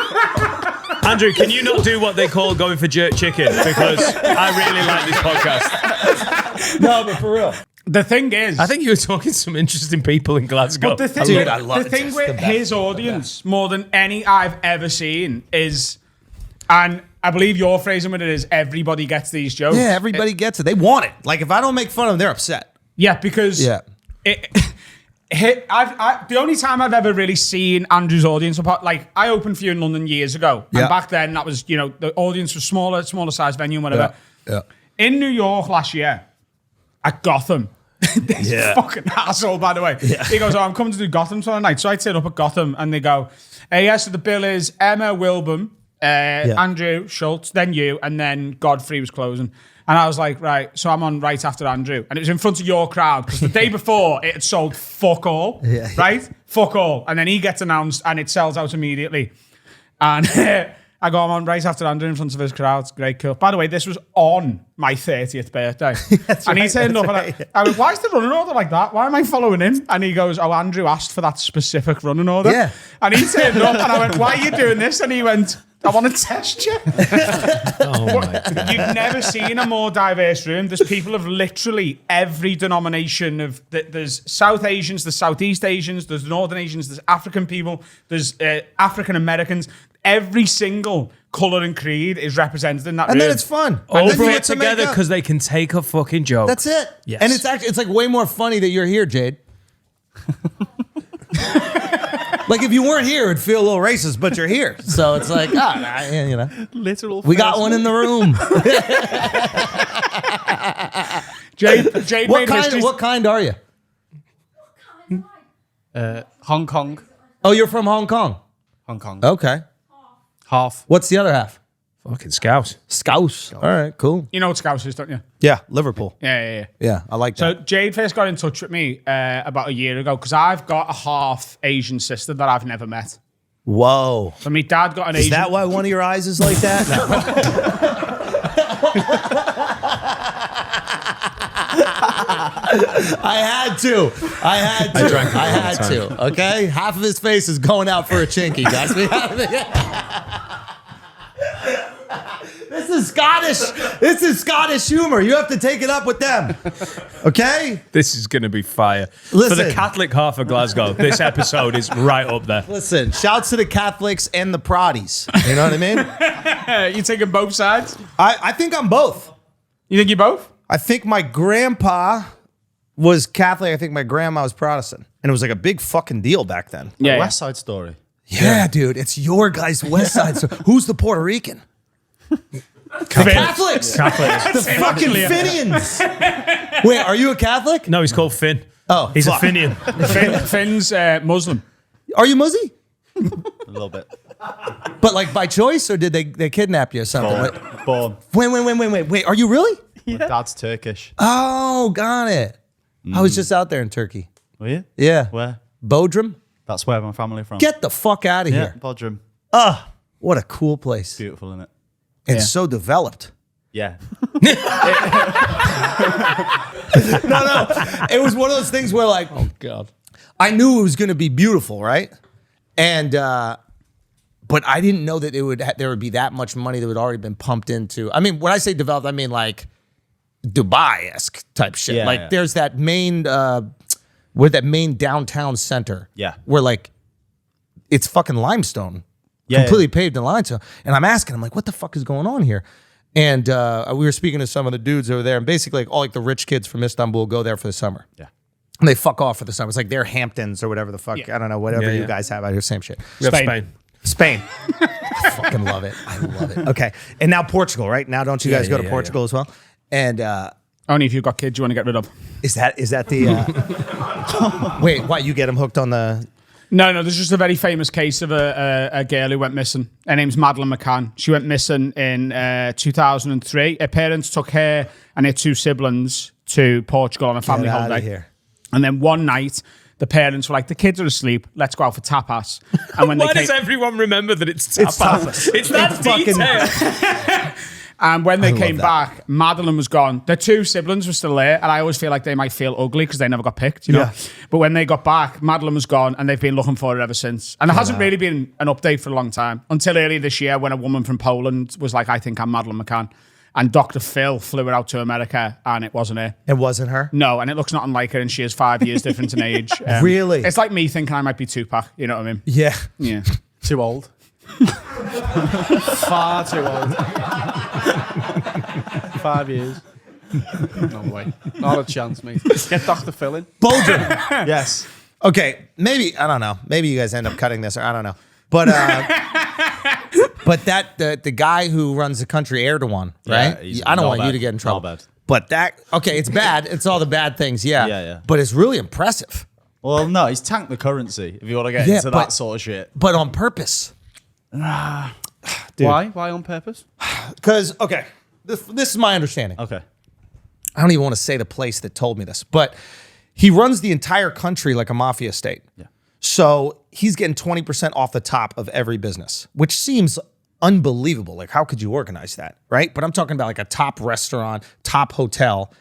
Andrew, can you not do what they call going for jerk chicken? Because I really like this podcast. No, but for real. The thing is, I think you were talking to some interesting people in Glasgow. but the thing, Dude, I love the it. thing It's with the best. his audience, more than any I've ever seen, is, and I believe your phrasing with it is, everybody gets these jokes. Yeah, everybody gets it. They want it. Like if I don't make fun of them, they're upset. Yeah, because the only time I've ever really seen Andrew's audience, apart, like I opened for you in London years ago, Yeah. and back then that was, the audience was smaller size venue and whatever. Yeah. In New York last year, at Gotham, this fucking asshole, by the way. Yeah. He goes, I'm coming to do Gotham tomorrow night. So I turn up at Gotham and they go, so the bill is Emma Wilburn, Andrew Schulz, then you, and then Godfrey was closing. And I was like, right, so I'm on right after Andrew. And it was in front of your crowd because the day before it had sold fuck all, right? Fuck all. And then he gets announced and it sells out immediately. And I go, I'm on right after Andrew in front of his crowd. Great, cool. By the way, this was on my 30th birthday. And he turned up and I went, why is the running order like that? Why am I following him? And he goes, oh, Andrew asked for that specific running order. Yeah. And he turned up and I went, why are you doing this? And he went, I want to test you. Oh my God. You've never seen a more diverse room. There's people of literally every denomination of. There's South Asians, there's Southeast Asians, there's Northern Asians, there's African people, there's African Americans. Every single colour and creed is represented in that room. And then it's fun. All And then you brought get to make together up. because they can take a fucking joke. That's it. Yes. And it's like way more funny that you're here, Jade. Like if you weren't here, it'd feel a little racist, but you're here. So it's like, you know. Literal. We got one in the room. Jade What made kind? history. What kind are you? Hong Kong. Oh, you're from Hong Kong. Hong Kong. Okay. Half. What's the other half? Fucking Scouse. Scouse. All right, cool. You know what Scouse is, don't you? Yeah, Liverpool. Yeah. Yeah, I like So that. Jade first got in touch with me about a year ago because I've got a half Asian sister that I've never met. Whoa. So my dad got an Is Asian. that why one of your eyes is like that? I had to. I had to. Okay? Half of his face is going out for a chinky, guys. This is Scottish. This is Scottish humor. You have to take it up with them. Okay? This is going to be fire. For Listen. the Catholic half of Glasgow, this episode is right up there. Listen, shouts to the Catholics and the Proddies. You know what I mean? You taking both sides? I think I'm both. You think you both? I think my grandpa was Catholic. I think my grandma was Protestant. And it was like a big fucking deal back then. Yeah. West Side Story. Yeah, dude. It's your guys' West Side. So who's the Puerto Rican? Catholics. The fucking Finians. Wait, are you a Catholic? No, he's called Finn. Oh, He's fuck. a Finian. Finn's Muslim. Are you Muzzy? A little bit. But like by choice, or did they kidnap you or something? Born. Wait. Are you really? My dad's Turkish. Oh, got it. I was just out there in Turkey. Were you? Yeah. Where? Bodrum? That's where my family from. Get the fuck out of yeah, here. Bodrum. What a cool place. Beautiful, isn't it? And so developed. Yeah. No. It was one of those things where like, Oh, God. I knew it was going to be beautiful, right? And but I didn't know that there would be that much money that had already been pumped into. I mean, when I say developed, I mean like Dubai-esque type shit. Yeah, like yeah. there's that main where that main downtown center. Yeah. Where like it's fucking limestone. Yeah, Completely paved in limestone. And I'm asking, I'm like, what the fuck is going on here? And we were speaking to some of the dudes over there, and basically like all like the rich kids from Istanbul go there for the summer. Yeah. And they fuck off for the summer. It's like their Hamptons or whatever the fuck. Yeah. I don't know, whatever Yeah, you yeah. guys have out here, same shit. We have Spain. Spain. Spain. I fucking love it. I love it. Okay. And now Portugal, right? Now don't you guys go to Portugal as well? And Only if you've got kids you want to get rid of. is that the wait, why you get them hooked on the No, there's just a very famous case of a girl who went missing. Her name's Madeleine McCann. She went missing in 2003. Her parents took her and her two siblings to Portugal on a family Get outta holiday. here. And then one night, the parents were like, the kids are asleep, let's go out for tapas. And when Why they does came, everyone remember that it's tapas? tapas. It's that It's fucking- detail. and when they love came that. back, Madeleine was gone. The two siblings were still there, and I always feel like they might feel ugly because they never got picked, you know? Yeah. But when they got back, Madeleine was gone, and they've been looking for her ever since. And there hasn't really been an update for a long time, until earlier this year when a woman from Poland was like, I think I'm Madeleine McCann. And Dr. Phil flew her out to America, and it wasn't her. it wasn't her? No, and it looks not unlike her, and she is 5 years different in age. Really? It's like me thinking I might be Tupac, you know what I mean? Yeah. Yeah. Too old. Far too old. 5 years. No way. Not a chance, mate. Get Dr. Phil in. Bodrum. Yes. Okay, maybe I don't know. Maybe you guys end up cutting this, or I don't know. But but that the guy who runs the country, Erdogan, right? he's I don't not want you bad. to get in trouble. Not bad. But that it's bad. It's all the bad things, yeah. Yeah. But it's really impressive. Well, no, he's tanked the currency if you want to get Yeah, into but- that sort of shit. But on purpose. Why? Why on purpose? Because this is my understanding. Okay. I don't even want to say the place that told me this, but he runs the entire country like a mafia state. Yeah. So he's getting 20% off the top of every business, which seems unbelievable. Like, how could you organize that, right? But I'm talking about like a top restaurant, top hotel.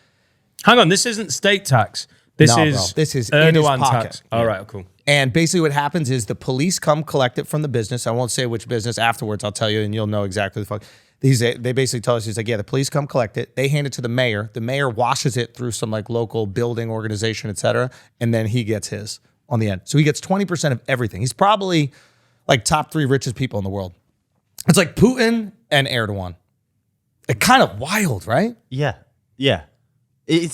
Hang on, this isn't state tax. This No, is bro. This is in his Erdogan pocket. tax. All right, cool. And basically what happens is the police come collect it from the business. I won't say which business. Afterwards, I'll tell you, and you'll know exactly the fuck. They basically tell us, he's like, yeah, the police come collect it. They hand it to the mayor. The mayor washes it through some like local building organization, et cetera. And then he gets his on the end. So he gets 20% of everything. He's probably like top 3 richest people in the world. It's like Putin and Erdogan. It kind of wild, right? Yeah.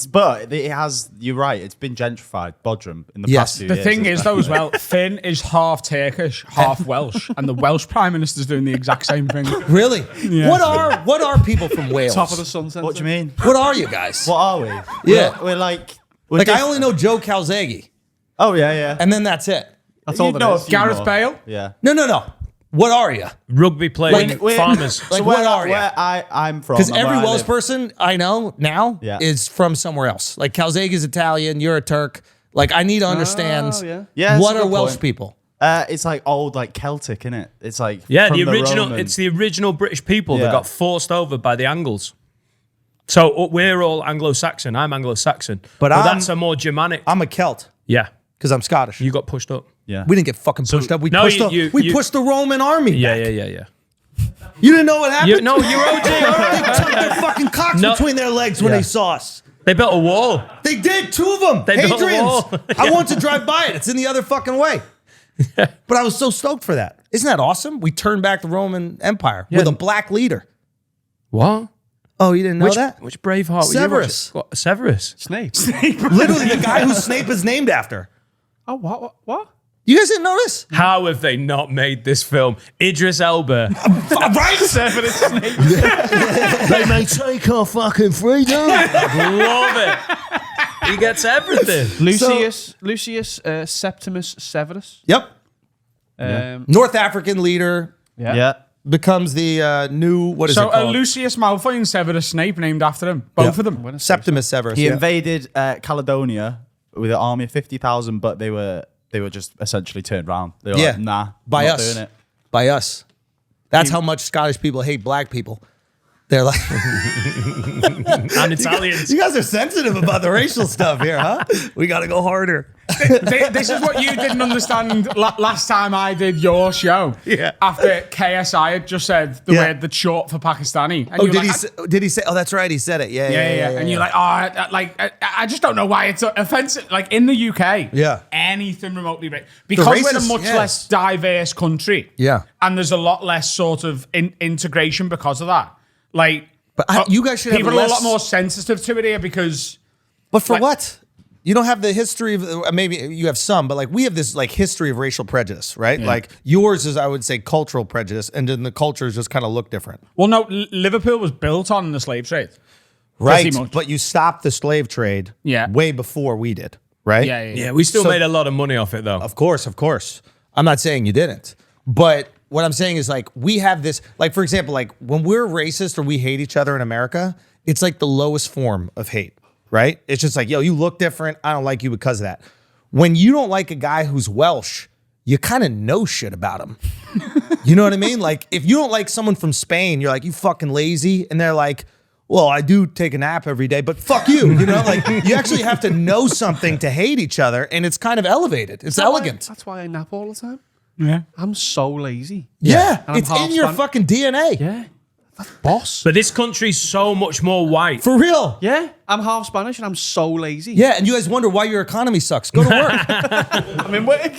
But it has, you're right, it's been gentrified, Bodrum, in the Yes. past few The years. thing is, though, as well, Finn is half Turkish, half Welsh, and the Welsh Prime Minister's doing the exact same thing. Really? What are people from Wales? Top of the sun. What do you mean? What are you guys? What are we? Yeah. We're like... Like, I only know Joe Calzaghe, Oh, yeah. and then that's it. That's all You there know is. a few Gareth more. Bale? Yeah. No. What are you? Rugby playing We're- farmers. Like, So what are you? where I'm from... Because and where every I Welsh live- person I know now Yeah. is from somewhere else. Like, Calzaghe is Italian, you're a Turk. Like, I need to understand Yeah, that's what a are good Welsh point. people? It's like old, like Celtic, innit? It's like Yeah, from the original. Roman- It's the original British people that Yeah. got forced over by the Angles. So we're all Anglo-Saxon. I'm Anglo-Saxon, But that's a more Germanic. I'm a Celt Yeah, because I'm Scottish. you got pushed up. Yeah. We didn't get fucking pushed up. We no, pushed you- we you- pushed the Roman army. Yeah, back. yeah. You didn't know what happened? No, you're OG. They took their fucking cocks No. between their legs when they saw us. They built a wall. They did, 2 of them. They built a Hadrian's. wall. I want to drive by it. It's in the other fucking way. But I was so stoked for that. Isn't that awesome? We turned back the Roman Empire with a black leader. What? Oh, you didn't know that? Which Braveheart? were you Severus. watching? What, Severus. Snape. Literally the guy who Snape is named after. Oh, what? You guys didn't know this? How have they not made this film? Idris Elba. Right? They may take our fucking freedom. Love it. He gets everything. Lucius Septimus Severus. Yep. North African leader Yeah. becomes the new, what is it So called? Lucius Malfoy and Severus Snape named after him. Both of them. Septimus Severus. He yeah. invaded Caledonia with an army of 50,000, but they were just essentially turned around. They were Yeah. like, nah, By not us. doing it. By us. That's how much Scottish people hate black people. They're like, And Italians. you guys are sensitive about the racial stuff here, huh? We got to go harder. This is what you didn't understand last time I did your show. Yeah. After KSI had just said the word that's short for Pakistani. And Oh, you were did like, he say? Oh, that's right. He said it. Yeah. And you're like, I just don't know why it's offensive. Like in the UK, Yeah. anything remotely because we're a racist, much yes. less diverse country. Yeah. And there's a lot less sort of integration because of that. Like, But you guys should have people are a less- lot more sensitive to it here because. But for Like- what? You don't have the history of, maybe you have some, but like we have this like history of racial prejudice, right? Like yours is, I would say, cultural prejudice, and then the cultures just kind of look different. Well, no, Liverpool was built on the slave trade. Right. Pretty much. But you stopped the slave trade Yeah. way before we did, right? Yeah, we still So- made a lot of money off it, though. Of course. I'm not saying you didn't. But what I'm saying is like we have this, like for example, like when we're racist or we hate each other in America, it's like the lowest form of hate, right? It's just like, yo, you look different. I don't like you because of that. When you don't like a guy who's Welsh, you kind of know shit about him. You know what I mean? Like if you don't like someone from Spain, you're like, you fucking lazy. And they're like, well, I do take a nap every day, but fuck you. You know, like you actually have to know something to hate each other. And it's kind of elevated. It's elegant. That's why I nap all the time. Yeah. I'm so lazy. Yeah, And I'm it's in half your Spanish. fucking DNA. Yeah. That's boss. But this country's so much more white. For real. Yeah. I'm half Spanish and I'm so lazy. Yeah, and you guys wonder why your economy sucks. Go to work. I'm in work.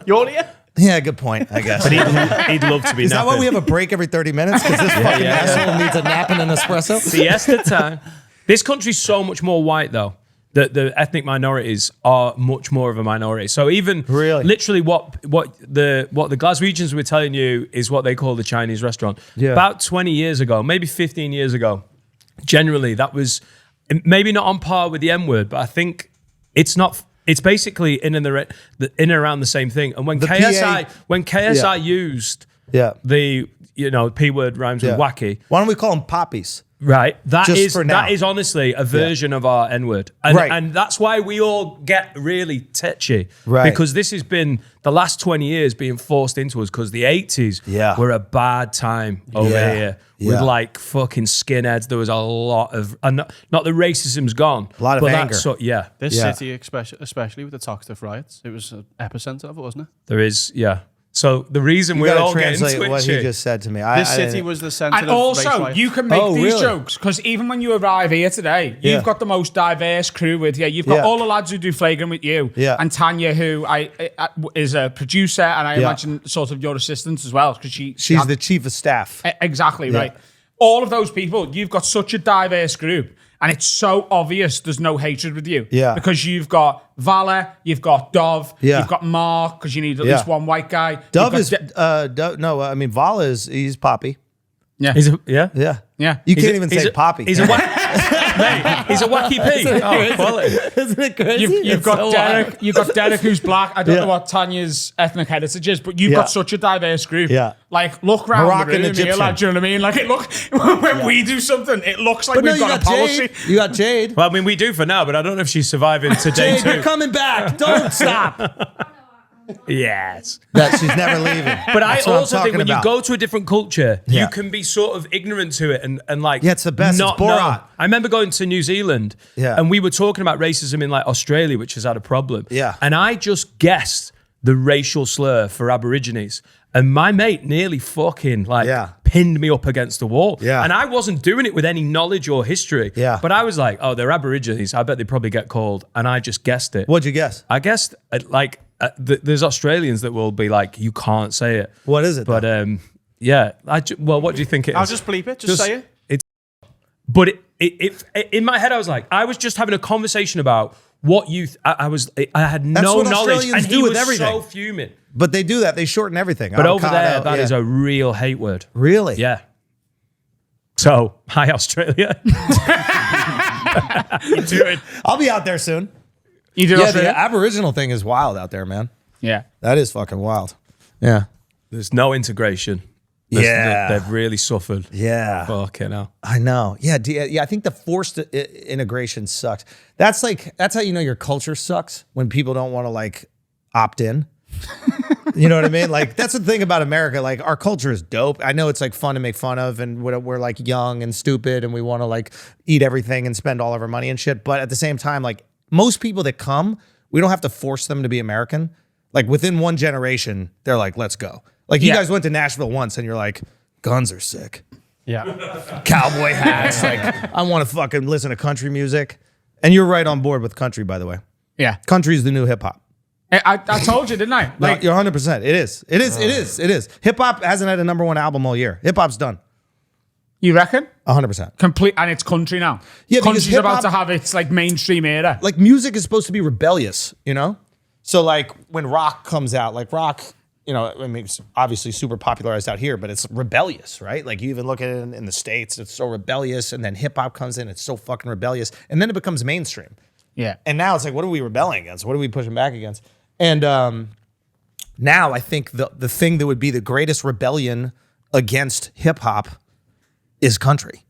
You're here. Yeah, good point, I guess. He'd love to be Is that why napping. we have a break every 30 minutes? Because this fucking asshole needs a nap and an espresso? Siesta time. This country's so much more white, though. The ethnic minorities are much more of a minority. So even literally what the Glaswegians were telling you is what they call the Chinese restaurant. Yeah. About 20 years ago, maybe 15 years ago, generally that was maybe not on par with the M word, but I think it's not. It's basically in and around the same thing. And when KSI used Yeah. you know, P word rhymes with wacky. Why don't we call them poppies? Right. That Just is for now. that is honestly a version of our N-word. And, Right. and that's why we all get really tetchy. Right. Because this has been the last 20 years being forced into us because the 80s were a bad time over here. With like fucking skinheads. There was a lot of, and not that racism's gone. A lot of but anger. This city, especially with the Toxic riots, it was an epicenter of it, wasn't it? There is, So the reason You we're gotta all getting translate twitchy. what he just said to me. This city was the center And of also, race riots. you can make these really? jokes because even when you arrive here today, Yeah. you've got the most diverse crew with you. You've got all the lads who do flagrant with you, and Tanya, who is a producer, and I imagine sort of your assistant as well because she's the chief of staff. Exactly right. All of those people, you've got such a diverse group. And it's so obvious there's no hatred with you. Yeah. Because you've got Vala, you've got Dov, Yeah. you've got Mark, because you need at least one white guy. Dove You've is got I mean Vala he's Poppy. He's a, yeah. Yeah. You can't even say Poppy. He's a mate, he's a wacky P. Oh, quality. Isn't it crazy? You've got Derek. You've got Derek, who's black. I don't know what Tanya's ethnic heritage is, but you've got such a diverse group. Yeah. Like, look round Moroccan, the room here, Egyptian. like, do you know what I mean? Like, it look when we do something, it looks like But no, we've you got got a policy. Jade. You got Jade. Well, I mean, we do for now, but I don't know if she's surviving to day Jade, you're 2. coming back. Don't stop. Yes. That she's never leaving. But That's I what I'm also think talking when you about. go to a different culture, Yeah. you can be sort of ignorant to it and like Yeah, it's the best. It's not Borat. know. I remember going to New Zealand and we were talking about racism in like Australia, which has had a problem. Yeah. And I just guessed the racial slur for Aborigines. And my mate nearly fucking like pinned me up against the wall. Yeah. And I wasn't doing it with any knowledge or history. Yeah. But I was like, oh, they're Aborigines. I bet they probably get called. And I just guessed it. What'd you guess? I guessed there's Australians that will be like, you can't say it. What is it? But yeah, well, what do you think it is? I'll just bleep it. Just say it. But it in my head, I was like, I was just having a conversation about what youth. I had no what knowledge, Australians and do he with was everything. so fuming. But they do that. They shorten everything. But over there, Avocado, that is a real hate word. Really? Yeah. So, hi Australia. You do it. I'll be out there soon. You do Yeah, Australia? the Aboriginal thing is wild out there, man. Yeah. That is fucking wild. Yeah. There's no integration. They've really suffered. Yeah. Fucking hell. I know. Yeah. I think the forced integration sucks. That's how you know your culture sucks when people don't want to like opt in. You know what I mean? Like that's the thing about America. Like our culture is dope. I know it's like fun to make fun of, and we're like young and stupid, and we want to like eat everything and spend all of our money and shit. But at the same time, like most people that come, we don't have to force them to be American. Like within one generation, they're like, let's go. Like you guys went to Nashville once, and you're like, guns are sick. Yeah. Cowboy hats. Like I want to fucking listen to country music. And you're right on board with country, by the way. Yeah. Country is the new hip hop. I told you, didn't I? Like you're 100%. It is. It is. Hip hop hasn't had a #1 album all year. Hip hop's done. You reckon? 100%. Complete, and it's country now. Yeah, because country's about hip-hop- to have its like mainstream era. Like music is supposed to be rebellious, you know? So like when rock comes out, like rock, you know, I mean, it's obviously super popularized out here, but it's rebellious, right? Like you even look at it in the States, it's so rebellious. And then hip hop comes in, it's so fucking rebellious. And then it becomes mainstream. Yeah. And now it's like, what are we rebelling against? What are we pushing back against? And now I think the thing that would be the greatest rebellion against hip hop is country.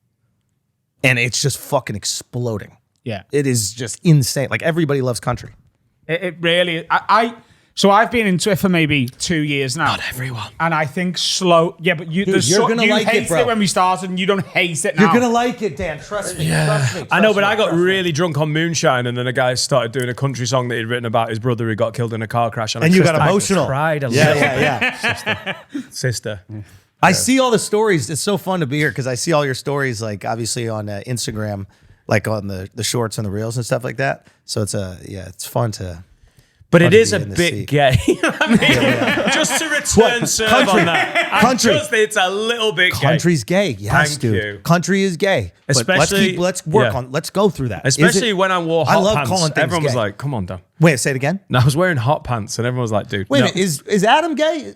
And it's just fucking exploding. Yeah. It is just insane. Like everybody loves country. It really, so I've been into it for maybe 2 years now. Not everyone. And I think slow, yeah, but you, Dude, you're gonna you like it, hated bro. it when we started and you don't hate it now. You're gonna like it, Dan. Trust me. Trust me. I know, but I got really drunk on moonshine, and then a guy started doing a country song that he'd written about his brother who got killed in a car crash. And you got I emotional. cried a Yeah, little. yeah. Sister. I see all the stories. It's so fun to be here because I see all your stories, like obviously on Instagram, like on the shorts and the reels and stuff like that. So it's fun to. But it to is be a in the bit seat. gay. I mean, just to return serve Country. on that. Country. It's a little bit gay. Country's gay. Yes, Thank dude. you. Country is gay. But Especially- let's work yeah. on. Let's go through that. Is Especially it- when I wore I hot love pants. calling things Everyone was gay. like, come on, Dan. Wait, say it again. No, I was wearing hot pants, and everyone was like, dude. Wait no. a minute. Is Adam gay?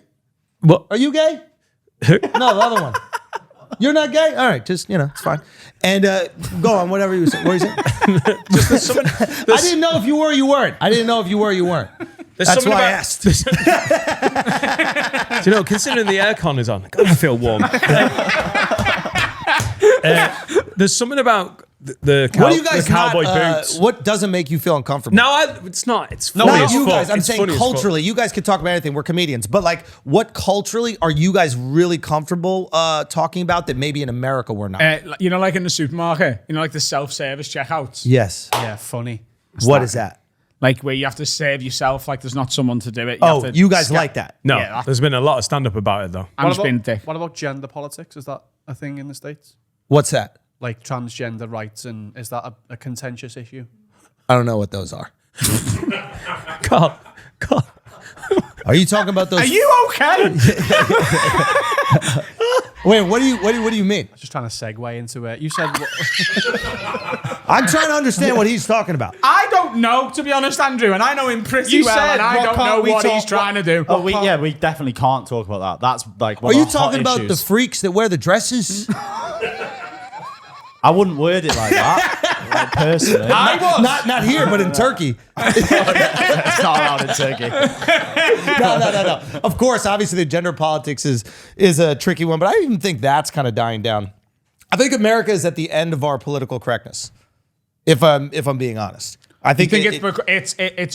What? Are you gay? No, the other one. You're not gay? All right, just, it's fine. And go on, whatever you said. What were you saying? I didn't know if you were or you weren't. I didn't know if you were or you weren't. There's That's something why I about- asked. Do you know, considering the aircon is on, God, I feel warm. There's something about the What do you guys cowboy not, boots. What doesn't make you feel uncomfortable? No, it's not. It's funny Not as you fuck. guys. I'm It's saying funny as fuck. culturally. You guys can talk about anything. We're comedians. But like, what culturally are you guys really comfortable talking about that maybe in America we're not? You know, like in the supermarket, you know, like the self-service checkouts. Yes. Yeah, funny. What is that? Like where you have to serve yourself, like there's not someone to do it. You have to You guys scan- like that? No, Yeah, there's been a lot of stand-up about it, though. I'm What just being a about, dick. what about gender politics? Is that a thing in the States? What's that? Like transgender rights, and is that a contentious issue? I don't know what those are. God. Are you talking about those? Are you okay? Wait, what do you mean? Just trying to segue into it. You said I'm trying to understand what he's talking about. I don't know, to be honest, Andrew, and I know him pretty You well, said, and I what don't can't know we what talk- he's trying to do. Oh, we definitely can't talk about that. That's like one Are of you the hot talking about the issues. freaks that wear the dresses? I wouldn't word it like that, like, personally. I was. not here, but in Turkey. It's not allowed in Turkey. No. Of course, obviously, the gender politics is a tricky one, but I even think that's kind of dying down. I think America is at the end of our political correctness. If I'm being honest, I I think, think it's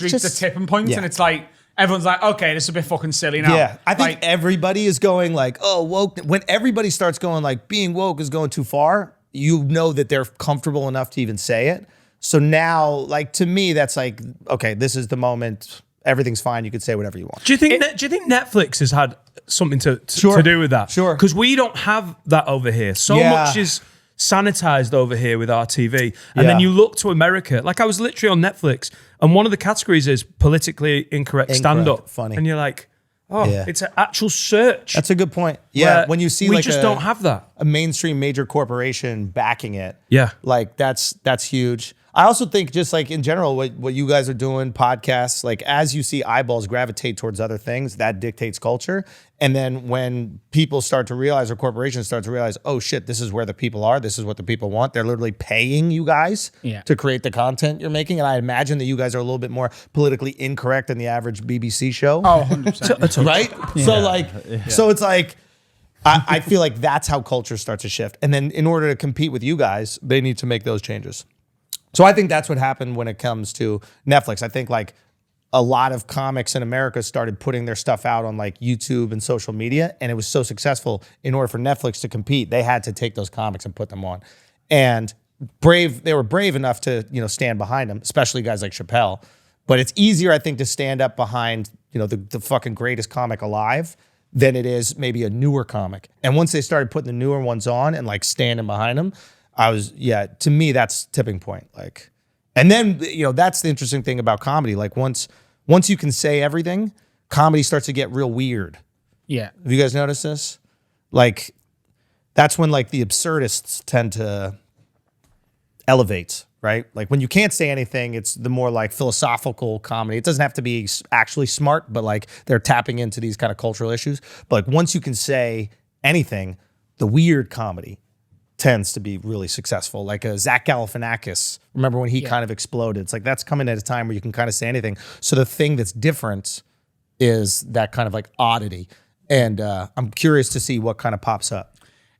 reached just- the tipping point, yeah. and it's like everyone's like, okay, this is a bit fucking silly now. Yeah, I think Like, everybody is going like, oh, woke. When everybody starts going like, being woke is going too far, you know that they're comfortable enough to even say it. So now, like, to me, that's like, okay, this is the moment. Everything's fine. You can say whatever you want. Do you think Netflix has had something to Sure. do with that? Sure. Because we don't have that over here. So Yeah. much is sanitized over here with our TV. And then Yeah. you look to America. Like I was literally on Netflix and one of the categories is politically incorrect stand-up. Funny. And you're like, oh, Yeah. it's an actual search. That's a good point. Yeah, where when you see we like just don't have that. a mainstream major corporation backing it. Yeah. Like that's huge. I also think just like in general, what you guys are doing, podcasts, like as you see eyeballs gravitate towards other things, that dictates culture. And then when people start to realize, or corporations start to realize, oh shit, this is where the people are. This is what the people want. They're literally paying you guys to create the content you're making. And I imagine that you guys are a little bit more politically incorrect than the average BBC show. oh, 100%. Right? So like, so it's like, I feel like that's how culture starts to shift. And then in order to compete with you guys, they need to make those changes. So I think that's what happened when it comes to Netflix. I think like a lot of comics in America started putting their stuff out on like YouTube and social media, and it was so successful. In order for Netflix to compete, they had to take those comics and put them on. And they were brave enough to, stand behind them, especially guys like Chappelle. But it's easier, I think, to stand up behind, the fucking greatest comic alive than it is maybe a newer comic. And once they started putting the newer ones on and like standing behind them, to me, that's tipping point. Like, and then, that's the interesting thing about comedy. Like once you can say everything, comedy starts to get real weird. Yeah. Have you guys noticed this? Like, that's when like the absurdists tend to elevate, right? Like when you can't say anything, it's the more like philosophical comedy. It doesn't have to be actually smart, but like they're tapping into these kind of cultural issues. But like once you can say anything, the weird comedy tends to be really successful. Like a Zach Galifianakis, remember when he kind of exploded? It's like that's coming at a time where you can kind of say anything. So the thing that's different is that kind of like oddity. And I'm curious to see what kind of pops up.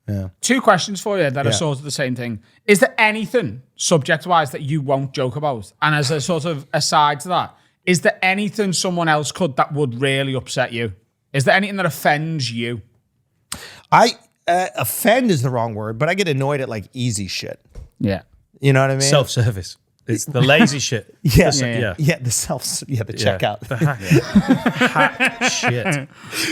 Yeah. 2 questions for you that are sort of the same thing. Is there anything subject-wise that you won't joke about? And as a sort of aside to that, is there anything someone else could that would really upset you? Is there anything that offends you? Offend is the wrong word, but I get annoyed at like easy shit. Yeah. You know what I mean? Self-service. It's the lazy shit. Yeah. Yeah. Yeah. The checkout. The hack shit.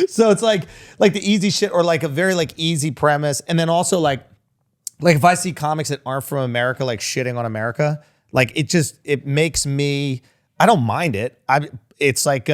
So it's like the easy shit or like a very like easy premise. And then also like if I see comics that aren't from America, like shitting on America, like it makes me, I don't mind it. It's like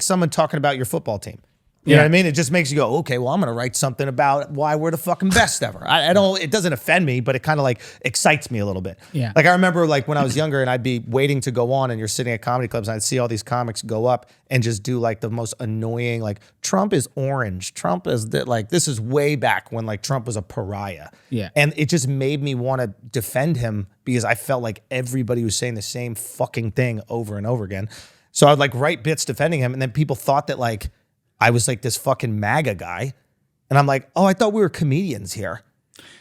someone talking about your football team. You know what I mean? It just makes you go, okay, well, I'm going to write something about why we're the fucking best ever. I don't, it doesn't offend me, but it kind of like excites me a little bit. Yeah. Like I remember like when I was younger and I'd be waiting to go on and you're sitting at comedy clubs and I'd see all these comics go up and just do like the most annoying, like Trump is orange. Trump is like, this is way back when like Trump was a pariah. Yeah. And it just made me want to defend him because I felt like everybody was saying the same fucking thing over and over again. So I would like write bits defending him, and then people thought that like I was like this fucking MAGA guy, and I'm like, oh, I thought we were comedians here,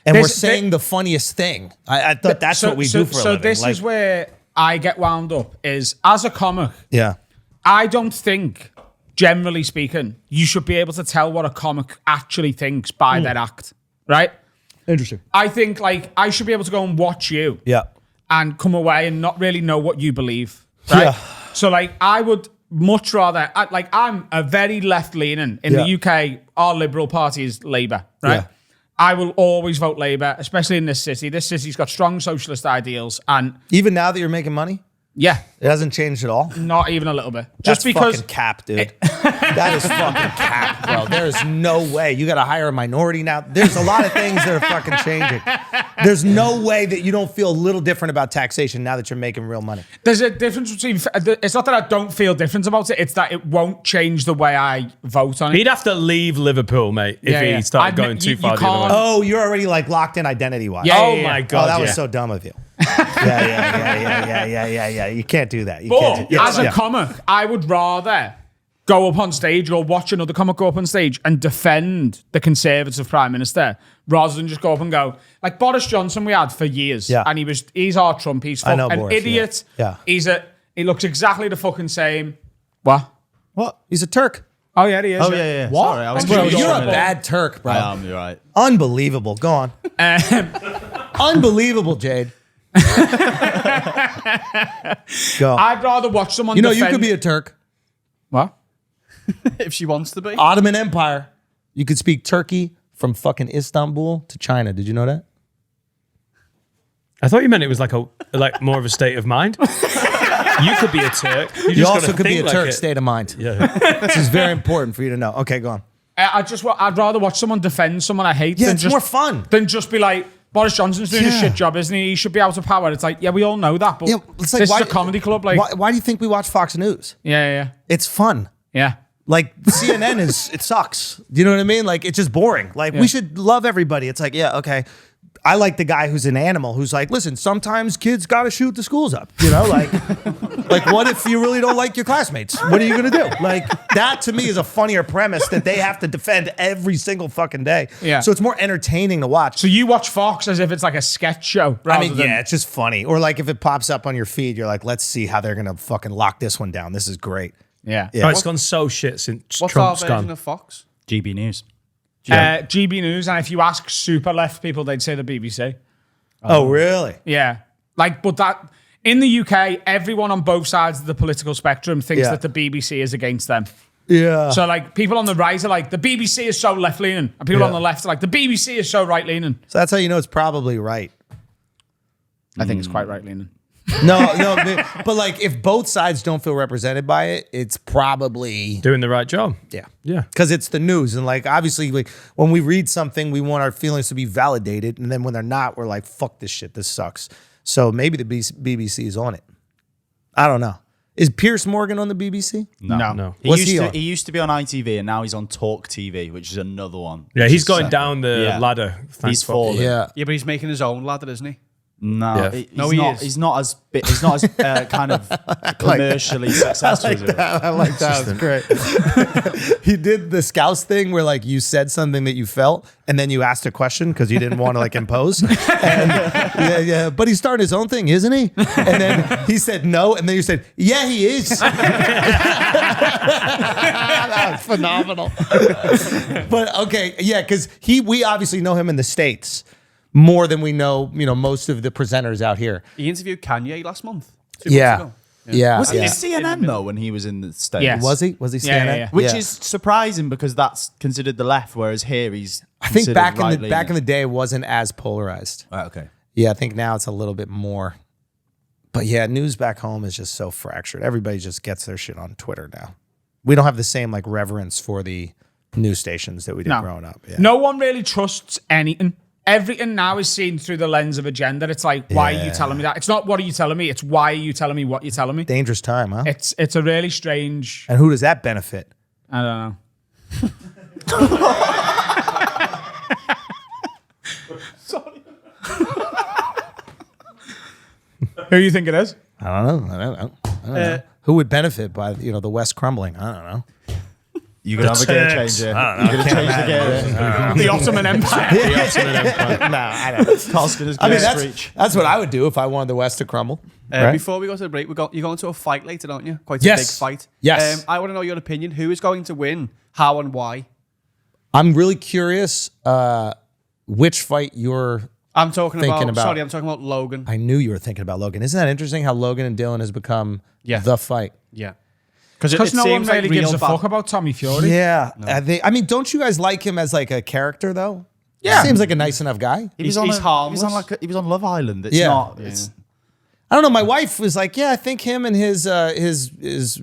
and we're saying the funniest thing. I thought that's what we do for a living. So this is where I get wound up. Is as a comic, yeah, I don't think, generally speaking, you should be able to tell what a comic actually thinks by their act, right? interesting. I think like I should be able to go and watch you, Yeah, and come away and not really know what you believe, right? Yeah. So like I would much rather, I'm a very left-leaning. In the UK, our Liberal Party is Labour, right? Yeah. I will always vote Labour, especially in this city. This city's got strong socialist ideals, and even now that you're making money, yeah, it hasn't changed at all. not even a little bit. That's Just because fucking cap, dude. That is fucking cap, bro. There is no way. You got to hire a minority now. There's a lot of things that are fucking changing. There's no way that you don't feel a little different about taxation now that you're making real money. there's a difference between, it's not that I don't feel different about it, it's that it won't change the way I vote on it. He'd have to leave Liverpool, mate, if he started going too far the other way. Oh, you're already like locked in identity-wise. Yeah, Oh yeah, my yeah. God. Oh, that was yeah. so dumb of you. Yeah. You can't do that. You can't do, But as a comic, I would rather go up on stage or watch another comic go up on stage and defend the Conservative Prime Minister rather than just go up and go like Boris Johnson we had for years. Yeah. And he's our Trump. He's I know an Boris, idiot. yeah. He looks exactly the fucking same. What? What? He's a Turk. Oh yeah, he is. Oh, yeah. What? Sorry, I was Bro, confused you're for a minute. bad Turk, bro. I am, you're right. Unbelievable. Go on. Unbelievable, Jade. Go. I'd rather watch someone You know, defend... you could be a Turk. What? If she wants to be. Ottoman Empire. You could speak Turkey from fucking Istanbul to China. Did you know that? I thought you meant it was like more of a state of mind. You could be a Turk. You just also gotta could be a think like Turk, it. state of mind. Yeah. This is very important for you to know. Okay, go on. I'd rather watch someone defend someone I hate Yeah, than it's just, more fun. than just be like, Boris Johnson's doing a Yeah. shit job, isn't he? He should be out of power. It's like, yeah, we all know that, but Yeah, it's like, this why- is a comedy club. Like, Why do you think we watch Fox News? yeah. It's fun. Like CNN it sucks. Do you know what I mean? Like it's just boring. Like we should love everybody. It's like, yeah, okay. I like the guy who's an animal who's like, listen, sometimes kids gotta shoot the schools up. You know, like what if you really don't like your classmates? What are you gonna do? Like that to me is a funnier premise that they have to defend every single fucking day. Yeah. So it's more entertaining to watch. So you watch Fox as if it's like a sketch show. I mean, yeah, it's just funny. Or like if it pops up on your feed, you're like, let's see how they're gonna fucking lock this one down. This is great. Yeah. Yeah. Oh, it's gone so shit since What's Trump's our version gone. of Fox? GB News. GB News, and if you ask super left people, they'd say the BBC. Oh, really? Yeah. Like, but that in the UK, everyone on both sides of the political spectrum thinks Yeah. that the BBC is against them. Yeah. So like people on the right are like, the BBC is so left leaning. And people Yeah. on the left are like, the BBC is so right leaning. So that's how you know it's probably right. I think it's quite right leaning. No, but like if both sides don't feel represented by it, it's probably Doing the right job. yeah. Yeah. Because it's the news, and like obviously, like when we read something, we want our feelings to be validated, and then when they're not, we're like, "Fuck this shit, this sucks." So maybe the BBC is on it. I don't know. Is Piers Morgan on the BBC? No. He What's used he to on? he used to be on ITV and now he's on Talk TV, which is another one. Yeah, which he's is going separate. down the Yeah. ladder. He's Thanks for fallen. Yeah. Yeah, but he's making his own ladder, isn't he? No, Yeah. he's No, he not. is. He's not as kind of commercially successful. as it. I like that. That's great. He did the Scouts thing where like you said something that you felt and then you asked a question because you didn't want to like impose. And yeah. But he's starting his own thing, isn't he? And then he said no, and then you said, yeah, he is. That was phenomenal. But okay, yeah, because we obviously know him in the States more than we know, most of the presenters out here. He interviewed Kanye last month. 2 Yeah. months ago. Yeah. Was he yeah. CNN though when he was in the States? Yes. Was he? Was he Yeah, CNN? yeah, yeah. Which is surprising because that's considered the left, whereas here he's. I think back in the right-leaning. day it wasn't as polarized. Right, okay. Yeah, I think now it's a little bit more. But yeah, news back home is just so fractured. Everybody just gets their shit on Twitter now. We don't have the same like reverence for the news stations that we did growing up. Yeah. No one really trusts anything. Everything now is seen through the lens of agenda. It's like, why are you telling me that? It's not what are you telling me, it's why are you telling me what you're telling me. Dangerous time, huh? It's a really strange, And who does that benefit? I don't know. Who do you think it is? I don't know. Who would benefit by the West crumbling? I don't know. You could have a game changer. You're going to change the game. The Ottoman Empire. No, I don't know. Carl's going I mean, screech. that's what I would do if I wanted the West to crumble. Right? Before we go to the break, you're going to a fight later, aren't you? Quite a Yes. big fight. Yes. I want to know your opinion. Who is going to win? How and why? I'm really curious which fight you're I'm talking thinking about. Sorry, I'm talking about Logan. I knew you were thinking about Logan. Isn't that interesting how Logan and Dylan has become Yeah. the fight? Yeah. Because no one seems like really gives real a bad- fuck about Tommy Fury. Yeah. I mean, don't you guys like him as like a character though? Yeah. Seems like a nice enough guy. He's harmless. He was on Love Island. It's Yeah. not. Yeah. It's, I don't know. My wife was like, yeah, I think him and his fiance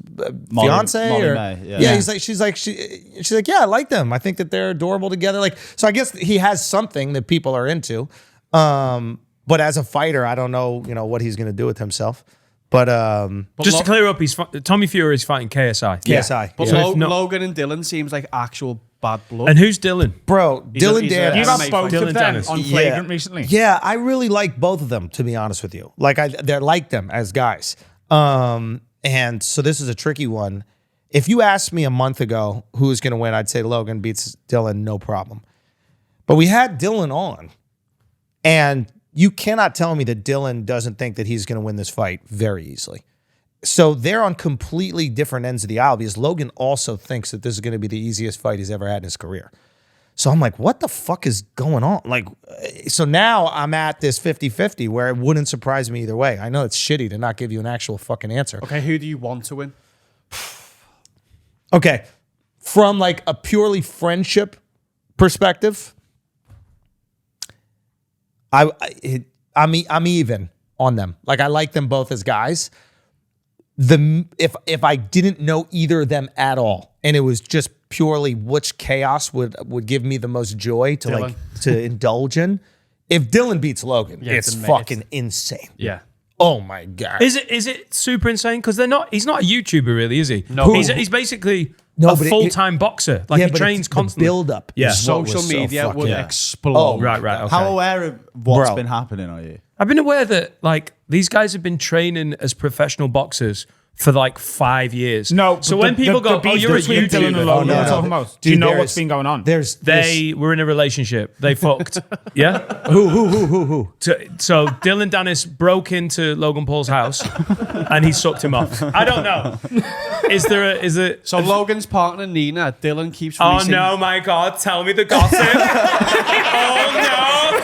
Molly or May, yeah. she's like, yeah, I like them. I think that they're adorable together. Like, so I guess he has something that people are into. But as a fighter, I don't know, what he's going to do with himself. But Just to clear up, Tommy Fury is fighting KSI. KSI. But Yeah. Logan and Dylan seems like actual bad blood. And who's Dylan? Bro, Dylan he's a- Dan. You've MMA had both Dylan of them Dennis. on Flagrant recently. Yeah, I really like both of them, to be honest with you. Like they're like them as guys. And so this is a tricky one. If you asked me a month ago who was going to win, I'd say Logan beats Dylan, no problem. But we had Dylan on, and you cannot tell me that Dylan doesn't think that he's going to win this fight very easily. So they're on completely different ends of the aisle because Logan also thinks that this is going to be the easiest fight he's ever had in his career. So I'm like, what the fuck is going on? Like, so now I'm at this 50-50 where it wouldn't surprise me either way. I know it's shitty to not give you an actual fucking answer. Okay, who do you want to win? Okay. From like a purely friendship perspective, I'm even on them. Like I like them both as guys. If I didn't know either of them at all, and it was just purely which chaos would give me the most joy to Dylan. like to indulge in, if Dylan beats Logan, it's it's fucking insane. Yeah. Oh my god! Is it super insane? Because he's not a YouTuber really, is he? No. He's basically No, a but full-time boxer. Like he but trains it's constantly. The build up. Yeah. Social media would yeah. explode. Oh, Right. Okay. How aware of what's Bro. been happening are you? I've been aware that like these guys have been training as professional boxers for like 5 years. No. So but when the people go, beef "Oh, you're a between Dylan and YouTuber," Logan, no, we're no. talking about. Do Dude, you know there's- what's been going on? they were in a relationship. They fucked. Yeah. Who? So Dylan Dennis broke into Logan Paul's house and he sucked him off. I don't know. Is it? So Logan's partner Nina, Dylan keeps Oh releasing. no, my God! Tell me the gossip. Oh no!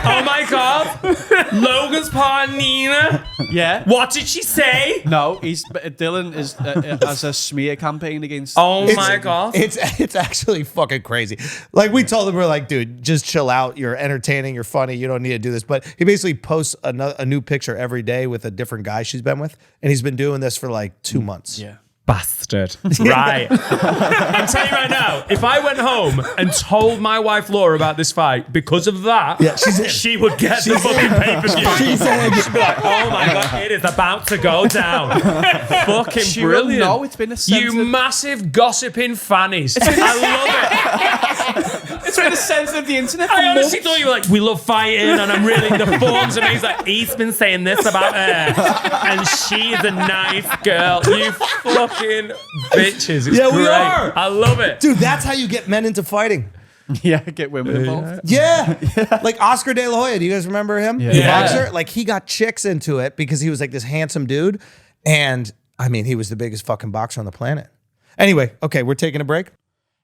Oh my God! Logan's partner Nina. Yeah. What did she say? No, Dylan is has a smear campaign against. Oh my God! It's actually fucking crazy. Like we told him, we're like, dude, just chill out. You're entertaining. You're funny. You don't need to do this. But he basically posts a new picture every day with a different guy she's been with, and he's been doing this for like 2 months. Yeah. Bastard. Right. I'm telling you right now, if I went home and told my wife Laura about this fight because of that, Yeah, she's in. she would get the fucking pay-per-view. She's in. She'd be like, oh my God, it is about to go down. Fucking She will brilliant. know it's been a You sensitive- massive gossiping fannies. I love it. It's been the sense of the internet. I honestly thought you were like, we love fighting and I'm really, the form's amazing. Like, he's been saying this about her and she's a nice girl. You fucking bitches. It's Yeah, we great. are. I love it. Dude, that's how you get men into fighting. Yeah, get women involved. Yeah. Like Oscar De La Hoya. Do you guys remember him? The Yeah. boxer? Like he got chicks into it because he was like this handsome dude. And I mean, he was the biggest fucking boxer on the planet. Anyway, okay, we're taking a break.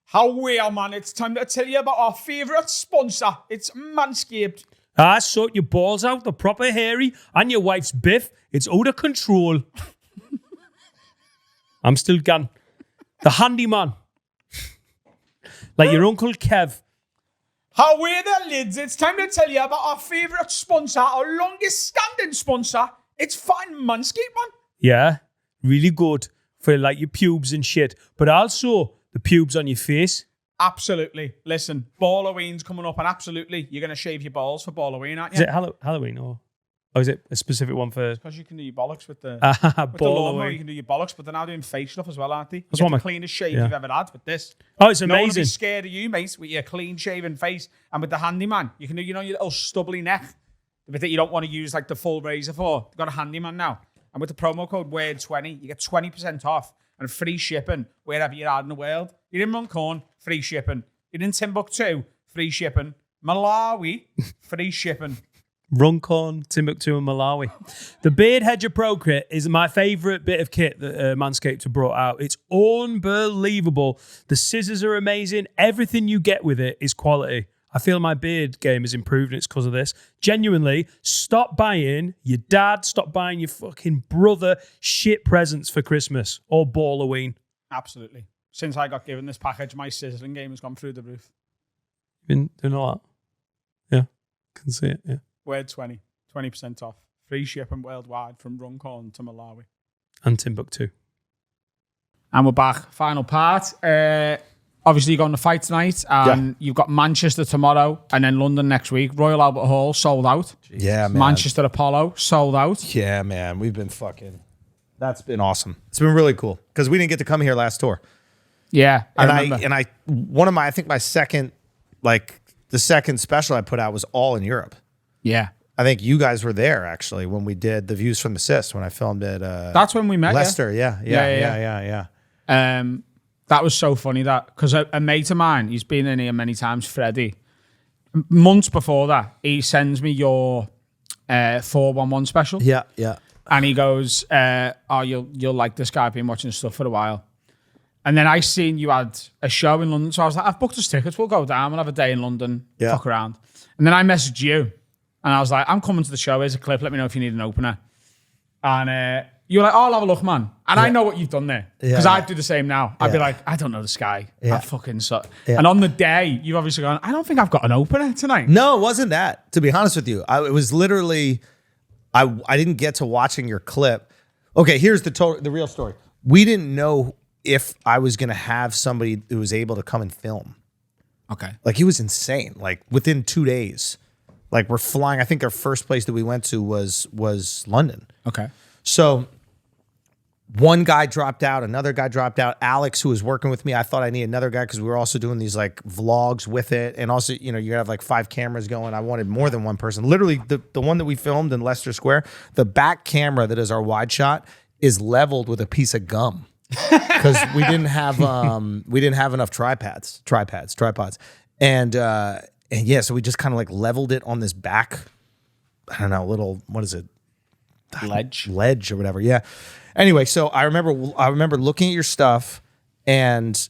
However, man, it's time to tell you about our favourite sponsor. It's Manscaped. Sort your balls out, the proper hairy, and your wife's biff. It's out of control. I'm still gone. The handyman. Like your Uncle Kev. However, lids, it's time to tell you about our favourite sponsor, our longest standing sponsor. It's fucking Manscaped, man. Yeah, really good for like your pubes and shit, but also the pubes on your face. Absolutely. Listen, Halloween's coming up, and absolutely, you're going to shave your balls for Halloween, aren't Is you? it Halloween or is it a specific one for Because you can do your bollocks with the lawnmower, you Halloween? can do your bollocks, but they're now doing face stuff as well, aren't they? That's You what get my- the cleanest shave yeah. you've ever had with this. Oh, it's No one will be amazing. scared of you, mate, with your clean-shaven face. And with the handyman, you can do, your little stubbly neck, the bit that you don't want to use like the full razor for. You've got a handyman now. And with the promo code WORD20, you get 20% off and free shipping wherever you are in the world. You're in Runcorn, free shipping. You're in Timbuktu, free shipping. Malawi, free shipping. Runcorn, Timbuktu, and Malawi. The Beard Hedger Pro Kit is my favourite bit of kit that Manscaped have brought out. It's unbelievable. The scissors are amazing. Everything you get with it is quality. I feel my beard game has improved and it's because of this. Genuinely, stop buying your dad, stop buying your fucking brother shit presents for Christmas or Balloween. Absolutely. Since I got given this package, my sizzling game has gone through the roof. Been doing a lot. Yeah, can see it, yeah. WORD20, 20% off. Free shipping worldwide from Runcorn to Malawi. And Timbuktu. And we're back. Final part. Obviously, you're going to fight tonight, and you've got Manchester tomorrow, and then London next week. Royal Albert Hall, sold out. Yeah, man. Manchester Apollo, sold out. Yeah, man. We've been fucking... That's been awesome. It's been really cool because we didn't get to come here last tour. Yeah, I think my second, like the second special I put out was all in Europe. Yeah. I think you guys were there actually when we did the Views from the Cyst when I filmed at that's when we met Leicester. Yeah. That was so funny that because a mate of mine, he's been in here many times, Freddie. Months before that, he sends me your 411 special. Yeah. And he goes, "Oh, you'll like this guy. I've been watching his stuff for a while." And then I seen you had a show in London, so I was like, "I've booked us tickets. We'll go down. We'll have a day in London, fuck around." And then I messaged you, and I was like, "I'm coming to the show. Here's a clip. Let me know if you need an opener." And you were like, "Oh, I'll have a look, man." And I know what you've done there because I'd do the same now. I'd be like, "I don't know this guy. I fucking suck." And on the day, you've obviously gone, "I don't think I've got an opener tonight." No, it wasn't that. To be honest with you, it was literally, I didn't get to watching your clip. Okay, here's the real story. We didn't know if I was going to have somebody who was able to come and film. Okay. Like, he was insane. Like, within 2 days, like, we're flying. I think our first place that we went to was London. Okay. So one guy dropped out, another guy dropped out. Alex, who was working with me, I thought I need another guy because we were also doing these like vlogs with it. And also, you have like 5 cameras going. I wanted more than one person. Literally, the one that we filmed in Leicester Square, the back camera that is our wide shot is leveled with a piece of gum. Because we didn't have enough tripods. And yeah, so we just kind of like leveled it on this back, I don't know, little, what is it? Ledge or whatever. Yeah. Anyway, so I remember looking at your stuff and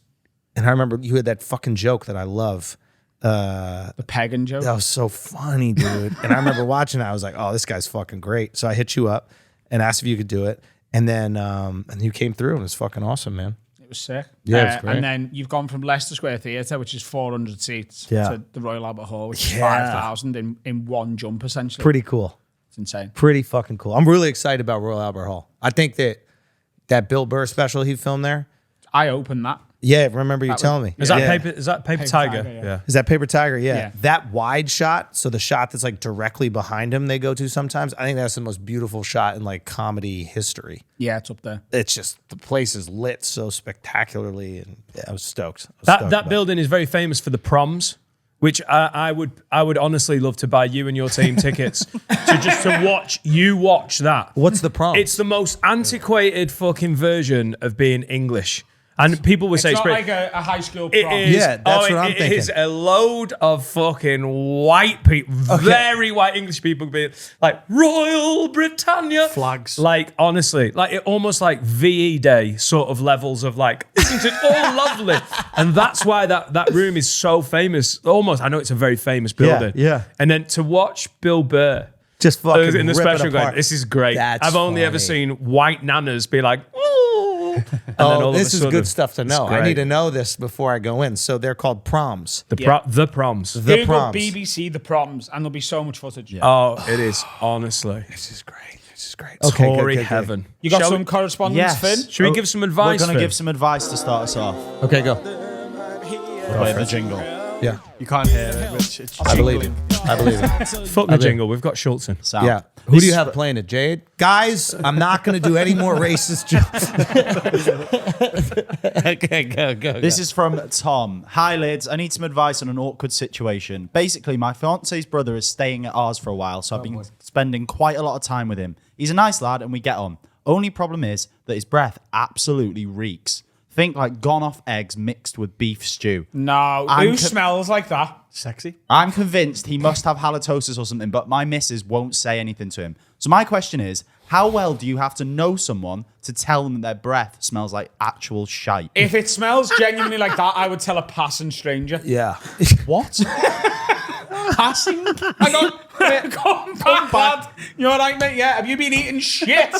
I remember you had that fucking joke that I love. The pagan joke. That was so funny, dude. And I remember watching it. I was like, "Oh, this guy's fucking great." So I hit you up and asked if you could do it. And then and you came through and it was fucking awesome, man. It was sick. Yeah, it was great. And then you've gone from Leicester Square Theatre, which is 400 seats, Yeah. to the Royal Albert Hall, which is 5,000 in one jump, essentially. Pretty cool. It's insane. Pretty fucking cool. I'm really excited about Royal Albert Hall. I think that Bill Burr special he filmed there. I opened that. Yeah, remember you telling me. Is that Paper Tiger? Yeah. Is that Paper Tiger? Yeah. Yeah. That wide shot, so the shot that's like directly behind him they go to sometimes, I think that's the most beautiful shot in like comedy history. Yeah, it's up there. It's just, the place is lit so spectacularly, and yeah, I was stoked. That building is very famous for the proms, which I would honestly love to buy you and your team tickets to watch that. What's the prom? It's the most antiquated fucking version of being English. And people would say It's not great. like a high school It prom. is. Yeah, that's what I'm It thinking. is a load of fucking white people, very white English people being like Royal Britannia Flags. Like, honestly, like it almost like VE Day sort of levels of like, isn't it all lovely? And that's why that room is so famous. Almost, I know it's a very famous building. yeah. And then to watch Bill Burr just fucking in the rip it special going, apart. this is great. That's I've only ever funny. seen white nanas be like, ooh. And then all of a This is sudden, good stuff to know. it's I great. need to know this before I go in. So they're called proms. The proms. The Google proms. BBC, the proms, and there'll be so much footage. Oh, it is, honestly. This is great. This is great. Tory heaven. You got Shall some we- correspondence, Yes. Finn? Should we give some We're advice? going to Finn? give some advice to start us off. Okay, go. Play the jingle. Yeah. You can't hear it, Rich. It's I believe it. I believe it. Fuck the jingle. We've got Schulz in. Sound. Yeah. Who do you have playing it, Jade? Guys, I'm not going to do any more racist jokes. Okay, go. This is from Tom. Hi, lads. I need some advice on an awkward situation. Basically, my fiance's brother is staying at ours for a while, so I've been spending quite a lot of time with him. He's a nice lad and we get on. Only problem is that his breath absolutely reeks. Think like gone off eggs mixed with beef stew. No, who smells like that? Sexy. I'm convinced he must have halitosis or something, but my missus won't say anything to him. So my question is, how well do you have to know someone to tell them that their breath smells like actual shite? If it smells genuinely like that, I would tell a passing stranger. Yeah. What? Passing? I come bad. You're all right, mate? Yeah. Have you been eating shit?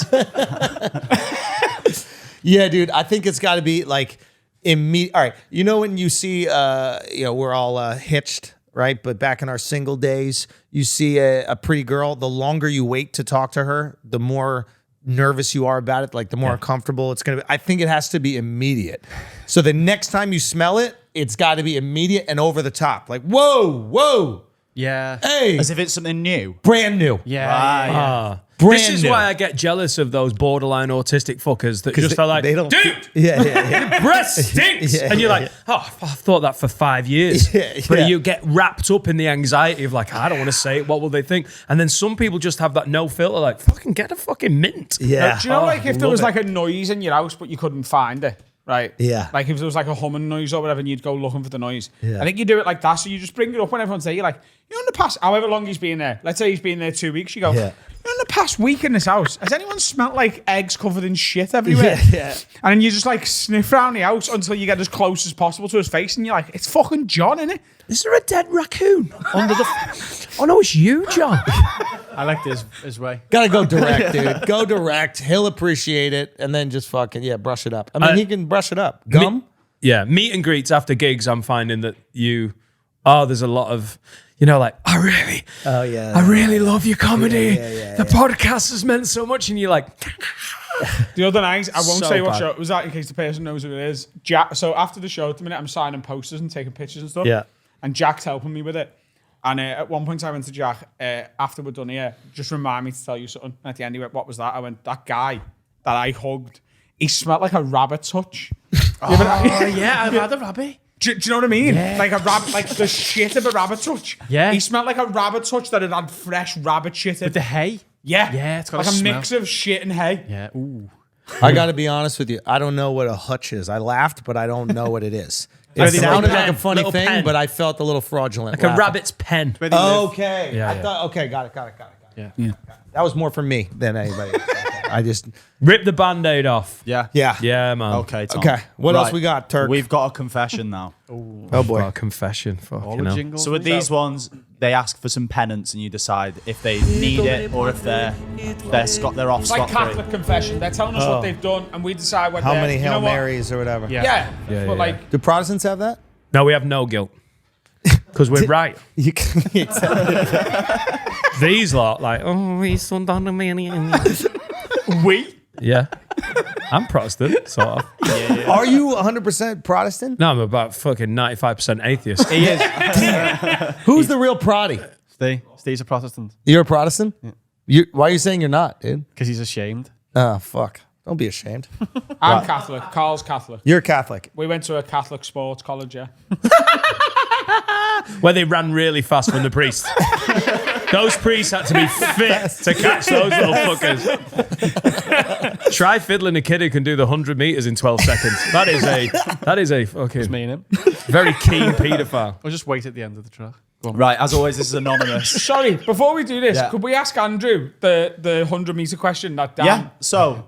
Yeah, dude. I think it's got to be like immediate. All right. You know when you see, we're all hitched, right? But back in our single days, you see a pretty girl. The longer you wait to talk to her, the more nervous you are about it. Like the more uncomfortable it's gonna be. I think it has to be immediate. So the next time you smell it, it's got to be immediate and over the top. Like whoa. Yeah. Hey, As if it's something new. brand new. Yeah. This is new. why I get jealous of those borderline autistic fuckers that just are like, they don't- dude, Yeah. breath stinks. Yeah, and you're yeah, like, I've thought that for 5 years. Yeah, But yeah. you get wrapped up in the anxiety of like, I don't want to say it. What will they think? And then some people just have that no filter, like, fucking get a fucking mint. Yeah. Do you know, like, if there love was it. like a noise in your house, but you couldn't find it, right? Yeah. Like if there was like a humming noise or whatever, and you'd go looking for the noise. Yeah. I think you do it like that. So you just bring it up when everyone's there. You're like, in the past, however long he's been there, let's say he's been there 2 weeks, you go, Yeah. in the past week in this house, has anyone smelt like eggs covered in shit everywhere? Yeah. And then you just like sniff around the house until you get as close as possible to his face, and you're like, it's fucking John, innit? Is there a dead raccoon under the... Oh, no, it's you, John. I like this his way. Gotta go direct, dude. Go direct. He'll appreciate it, and then just fucking brush it up. I mean, he can brush it up. Gum. Yeah, meet and greets after gigs, I'm finding that there's a lot of, like, I really love your comedy. The podcast has meant so much. And you're like, The other night, I won't So say what bad. show it was at in case the person knows who it is. Jack. So after the show, at the minute, I'm signing posters and taking pictures and stuff. Yeah. And Jack's helping me with it. And at one point, I went to Jack after we're done here. Just remind me to tell you something. And at the end, he went, "What was that?" I went, "That guy that I hugged. He smelled like a rabbit touch." Yeah, I've had a rabbit. Do you know what I mean? Like a rabbit, like the shit of a rabbit touch. Yeah. He smelled like a rabbit touch that had fresh rabbit shit in. With the hay. Yeah, it's got like a a mix of shit and hay. Yeah. Ooh. I got to be honest with you. I don't know what a hutch is. I laughed, but I don't know what it is. It Little sounded like a pen, funny little thing, pen. but I felt a little fraudulent. like a laughing. rabbit's pen. Okay. Yeah, I yeah. thought. Okay, got it. Yeah. That was more for me than anybody else. I just. Rip the Band-Aid off. Yeah. Yeah. Yeah, man. Okay, Tom. Okay. What else Right. we got, Turk? We've got a confession now. Oh boy. Oh, confession. Fucking All the hell. jingles. So with these ones, they ask for some penance, and you decide if they need it or if they're off It's like scot Catholic free. confession. They're telling us what they've done, and we decide what. How they're- many you know Hail what? Marys or whatever? Yeah, Yeah, but yeah. like, Do Protestants have that? No, we have no guilt. Because we're right. You can't tell. These lot, like, oh, he's son done to me. we. Yeah. I'm Protestant, sort of. Are you 100% Protestant? No, I'm about fucking 95% atheist. He is. Who's the real Protty? Steve's a Protestant. You're a Protestant? Why are you saying you're not, dude? Because he's ashamed. Oh, fuck. Don't be ashamed. I'm Catholic. Carl's Catholic. You're Catholic. We went to a Catholic sports college, yeah. Where they ran really fast from the priest. Those priests had to be fit to catch those little fuckers. Try fiddling a kid who can do the 100 meters in 12 seconds. That is a fucking Me and him. very keen paedophile. I'll just wait at the end of the track. Go on. Right, as always, this is anonymous. Sorry, before we do this, Yeah. could we ask Andrew the 100-meter question that Dan... Yeah. So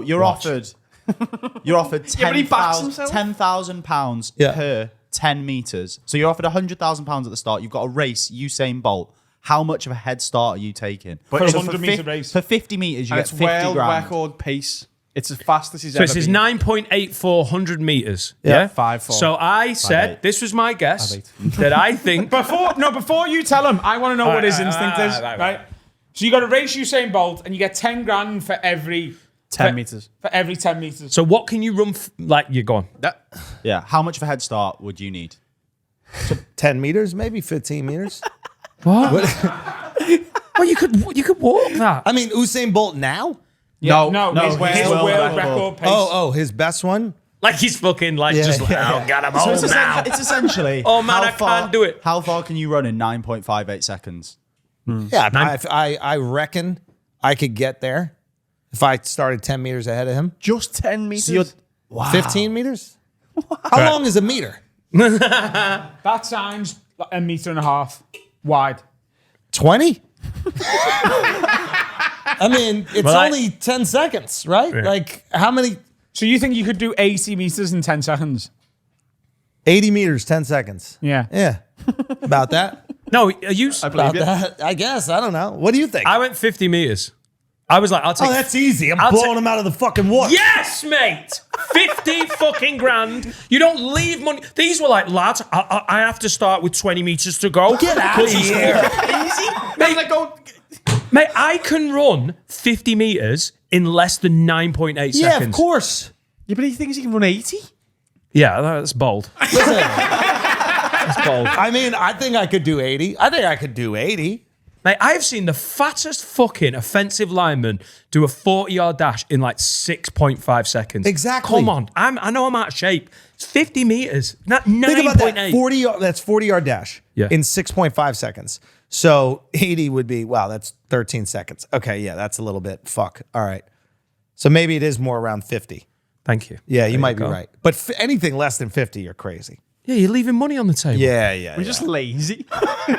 you're offered but he backs himself. £10,000 Yeah. per 10 meters. So you're offered £100,000 at the start. You've got a race, Usain Bolt. How much of a head start are you taking? For a So 100-meter race. For 50 meters, you And get it's 50 world grand. record pace. It's as fast as he's So ever this is been. 9.84 100 meters. Yeah. Yeah. 5'4". So I said, this was my guess, that I think. Before you tell him, I want to know what his right, instinct right, is, right, right? So you got to race Usain Bolt, and you get 10 grand for every 10 meters. For every 10 meters. So what can you run? Like you're gone. Yeah. How much of a head start would you need? 10 meters, maybe 15 meters. What? Well, you could walk that. I mean, Usain Bolt now? No, his his world world record. record pace. Oh, his best one? Like he's fucking like Yeah, just like, yeah, oh, yeah. got him So home it's, now. it's essentially. Oh, man, how I can't do it. How far can you run in 9.58 seconds? Yeah, I reckon I could get there. If I started 10 meters ahead of him. Just 10 meters. So wow. 15 meters? How long is a meter? That sounds like 1.5 meters wide. 20? I mean, it's only 10 seconds, right? Like, how many? So you think you could do 80 meters in 10 seconds? 80 meters, 10 seconds. Yeah. Yeah. About that? No, you. About that? I guess. I don't know. What do you think? I went 50 meters. I was like, I'll take. Oh, that's easy. I'm I'll blowing them out of the fucking water. Yes, mate. 50 fucking grand. You don't leave money. These were like, lads, I have to start with 20 meters to go. Get out of here. Mate, I can run 50 meters in less than 9.8 seconds. Yeah, of course. Yeah, but he thinks he can run 80? Yeah, that's bold. Listen, That's bold. I mean, I think I could do 80. I think I could do 80. Mate, I've seen the fattest fucking offensive lineman do a 40-yard dash in like 6.5 seconds. Exactly. Come on. I know I'm out of shape. It's 50 meters. Not 9.8. Think about that. That's 40-yard dash Yeah. in 6.5 seconds. So 80 would be, wow, that's 13 seconds. Okay, yeah, that's a little bit. Fuck. All right. So maybe it is more around 50. Thank you. Yeah, you There might be go. right. But anything less than 50, you're crazy. Yeah, you're leaving money on the table. Yeah. We're just lazy. Me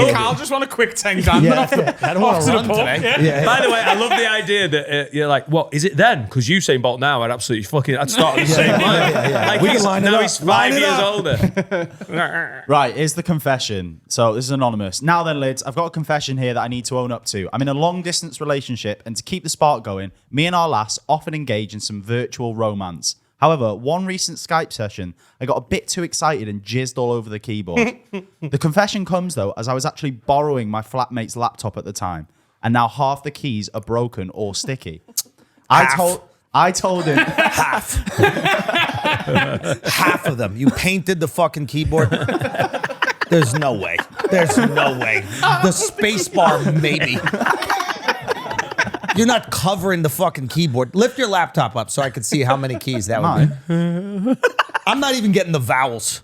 and Carl just want a quick 10 grand. I don't want to run today. Yeah. By the way, I love the idea that you're like, what is it then? Because Usain Bolt now, I'd start at the same line. Like We can line it now up. he's Line 5 it years up. older. Right, here's the confession. So this is anonymous. Now then, Lids, I've got a confession here that I need to own up to. I'm in a long-distance relationship, and to keep the spark going, me and our lass often engage in some virtual romance. However, one recent Skype session, I got a bit too excited and jizzed all over the keyboard. The confession comes, though, as I was actually borrowing my flatmate's laptop at the time, and now half the keys are broken or sticky. I told him Half of them. You painted the fucking keyboard. There's no way. There's no way. The space bar, maybe. You're not covering the fucking keyboard. Lift your laptop up so I can see how many keys that would be. I'm not even getting the vowels.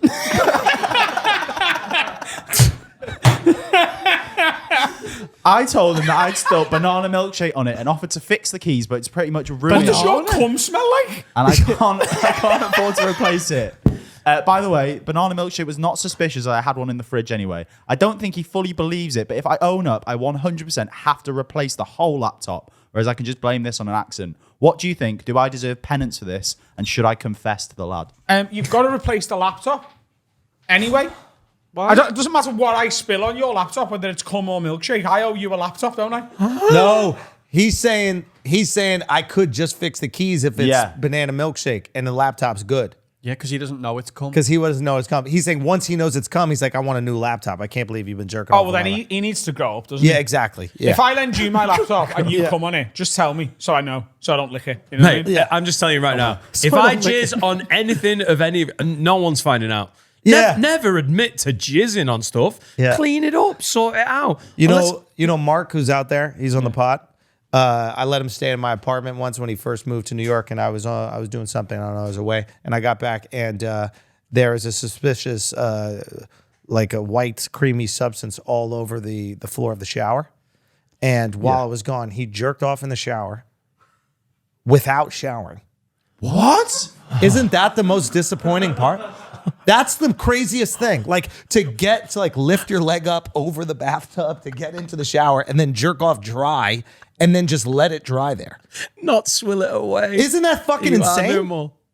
I told him that I'd spilt banana milkshake on it and offered to fix the keys, but it's pretty much What ruined does it. your cum smell like? And I can't afford to replace it. By the way, banana milkshake was not suspicious. I had one in the fridge anyway. I don't think he fully believes it, but if I own up, I 100% have to replace the whole laptop, whereas I can just blame this on an accident. What do you think? Do I deserve penance for this? And should I confess to the lad? You've got to replace the laptop. Anyway. It doesn't matter what I spill on your laptop, whether it's cum or milkshake. I owe you a laptop, don't I? No, he's saying I could just fix the keys if it's banana milkshake and the laptop's good. Yeah, because he doesn't know it's come. Because he doesn't know it's come. He's saying once he knows it's come, he's like, I want a new laptop. I can't believe you've been jerking off. Oh, well, then he needs to grow up, doesn't Yeah, he? exactly. Yeah. If I lend you my laptop and you come on it, just tell me so I know, so I don't lick it. You know what I Mate, mean? I'm just telling you right now. So If I don't lick jizz on anything of any, no one's finding out. Yeah. Never admit to jizzing on stuff. Yeah. Clean it up, sort it out. You know Mark, who's out there? He's on the pod. I let him stay in my apartment once when he first moved to New York, and I was doing something. I don't know. I was away, and I got back, and there is a suspicious, like a white creamy substance all over the floor of the shower. And while I was gone, he jerked off in the shower without showering. What? Isn't that the most disappointing part? That's the craziest thing. Like to lift your leg up over the bathtub to get into the shower and then jerk off dry and then just let it dry there. Not swill it away. Isn't that fucking insane?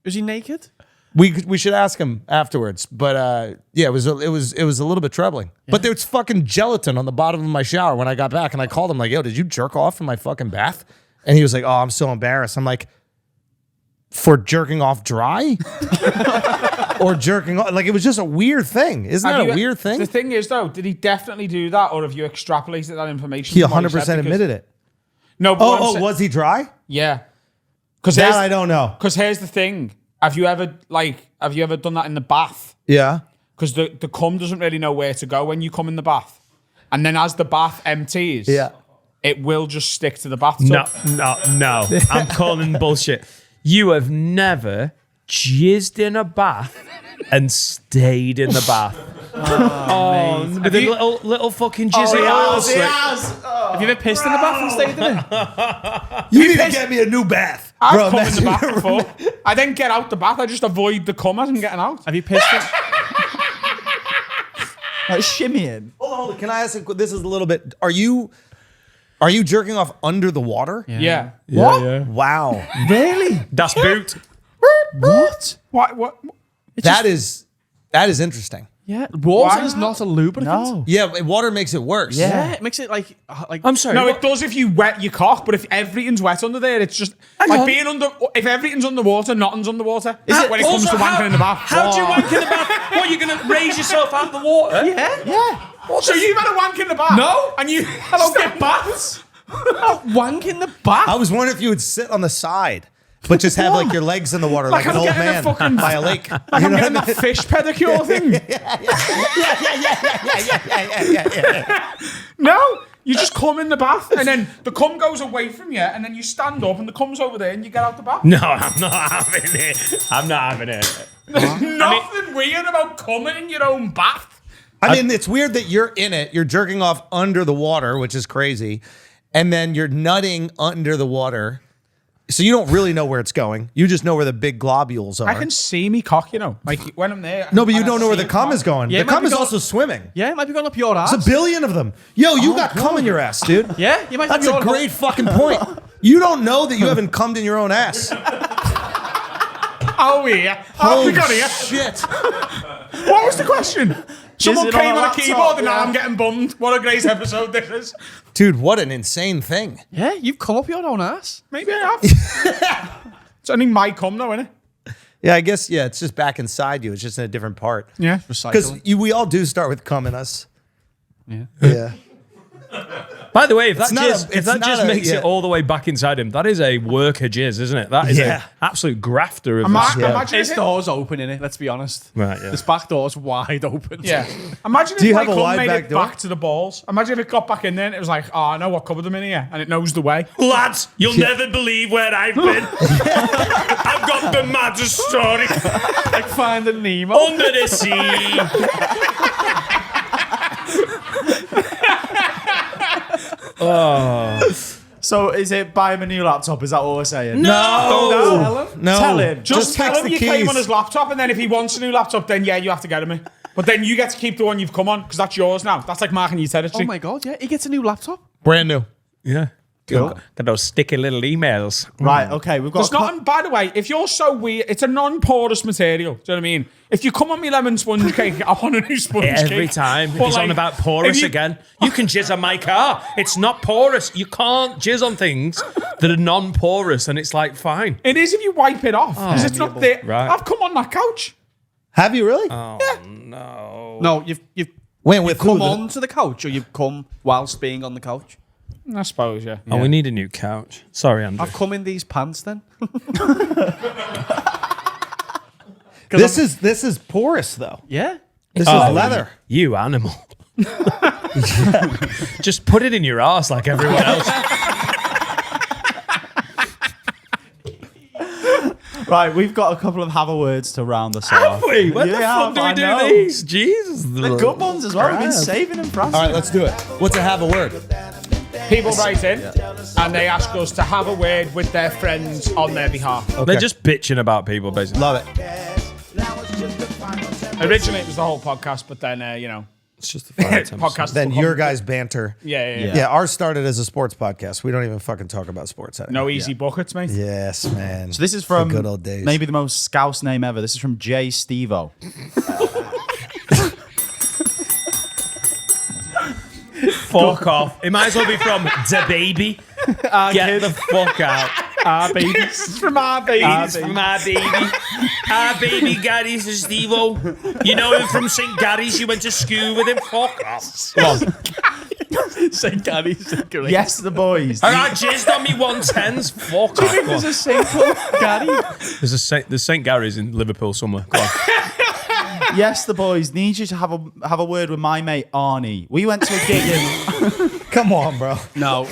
Was he naked? We should ask him afterwards. But yeah, it was a little bit troubling. Yeah. But there was fucking gelatin on the bottom of my shower when I got back, and I called him like, "Yo, did you jerk off in my fucking bath?" And he was like, "Oh, I'm so embarrassed." I'm like, "For jerking off dry?" Or jerking off, like it was just a weird thing. Isn't that a weird thing? The thing is, though, did he definitely do that, or have you extrapolated that information? He 100% admitted it. No. But was he dry? Yeah. Because that I don't know. Because here's the thing: have you ever done that in the bath? Yeah. Because the cum doesn't really know where to go when you come in the bath, and then as the bath empties, it will just stick to the bathtub. No. I'm calling bullshit. You have never jizzed in a bath and stayed in the bath. With a little fucking jizzy He has. Have you ever pissed in the bath and stayed in it? You need to get me a new bath. I've come in the bath before. I then get out the bath. I just avoid the cum as I'm getting out. Have you pissed in? Like shimmying. Hold on. Can I ask? This is a little bit. Are you jerking off under the water? Yeah. What? Yeah. Wow. Really? Das Boot. What? What? That is interesting. Yeah. Water Why is not a lubricant. No. Yeah, water makes it worse. Yeah, it makes it like I'm sorry. No, what? it does if you wet your cock, but if everything's wet under there, it's just like being under. If everything's underwater, nothing's underwater. Is it when it comes to wanking in the bath? How do you wank in the bath? What, you're going to raise yourself out of the water? Yeah. So you've had a wank in the bath? No. And you don't get baths? wank in the bath. I was wondering if you would sit on the side, but just have like your legs in the water, like Like an I'm old getting a man fucking- by a lake. Like I'm getting that fish pedicure thing. Yeah. No, you just come in the bath, and then the cum goes away from you, and then you stand up, and the cum's over there, and you get out the bath. No, I'm not having it. I'm not having it. There's nothing weird about coming in your own bath. I mean, it's weird that you're in it. You're jerking off under the water, which is crazy, and then you're nutting under the water. So you don't really know where it's going. You just know where the big globules are. I can see me cock, you know, like when I'm there. No, but you and I don't know where see the it cum come. is going. Yeah, The it might cum be is going- also swimming. Yeah, it might be going up your ass. There's a billion of them. Yo, you got cum in your ass, dude. Yeah, you might That's have a your great fucking point. You don't know that you haven't cummed in your own ass. Oh yeah. Oh, we got here. Shit. What was the question? Someone it on came a on a laptop? keyboard and now Yeah. I'm getting bummed. What a great episode this is. Dude, what an insane thing. Yeah, you've come up your own ass. Maybe I have. It's only my cum though, isn't it? Yeah, I guess, yeah, it's just back inside you. It's just in a different part. Yeah. Because we all do start with cum in us. Yeah. Yeah. By the way, if that not a- jizz, if it's that not jizz a- makes yeah. it all the way back inside him, that is a worker jizz, isn't it? That is Yeah. an absolute grafter of Imagine This if it, door's open in it. Let's be honest. Right, yeah. This back door's wide open. yeah. Imagine Do you if my have a cum wide made back it door? back to the balls. Imagine if it got back in there and it was like, oh, I know what cupboard I'm in here, and it knows the way. Lads, you'll never believe where I've been. I've got the maddest story. Like Finding Nemo. Under the sea. So is it buy him a new laptop? Is that what we're saying? No. No. Tell him. Just tell text him the you came keys. on his laptop, and then if he wants a new laptop, then yeah, you have to get him it. But then you get to keep the one you've come on, because that's yours now. That's like marking your territory. Oh my god, yeah. He gets a new laptop. Brand new. Yeah. Got those sticky little emails. Right, okay, we've got There's nothing, by the way, if you're so weird, it's a non-porous material. Do you know what I mean? If you come on me lemon sponge cake, I want a new sponge cake. Every time. But He's like, on about porous if you- again. You can jizz on my car. It's not porous. You can't jizz on things that are non-porous, and it's like, fine. It is if you wipe it off, because it's not there. Right. I've come on that couch. Have you really? No, you've Went with come who? onto the couch, or you've come whilst being on the couch. I suppose, yeah. Oh, we need a new couch. Sorry, Andrew. I've come in these pants then. This is porous though. Yeah. This is leather. You animal. Just put it in your ass like everyone else. Right, we've got a couple of have a words to round us off. Wait, when the Yeah, fuck do I we do know. these? Jesus. The good ones as well. We've been saving them for us. All right, let's do it. What's a have a word? People write in, and they ask us to have a word with their friends on their behalf. They're just bitching about people, basically. Love it. Originally, it was the whole podcast, but then, It's just a fun podcast. Then your guys' banter. Yeah. Yeah, ours started as a sports podcast. We don't even fucking talk about sports anymore. No easy buckets, mate. Yes, man. So this is from the good old days. maybe the most scouse name ever. This is from Jay Stevo. Fuck off. It might as well be from Da Baby. Get the fuck out. Our babies. It's from our babies. It's from our baby. Our baby Gary's and Steve-O. You know him from St. Gary's. You went to school with him. Fuck off. Come on. St. Gary's. Yes, the boys. And I jizzed on me 110s. Fuck off. There's a St. Gary. There's St. Gary's in Liverpool somewhere. Go on. Yes, the boys. Need you to have a word with my mate Arnie. We went to a gig in. Come on, bro. No.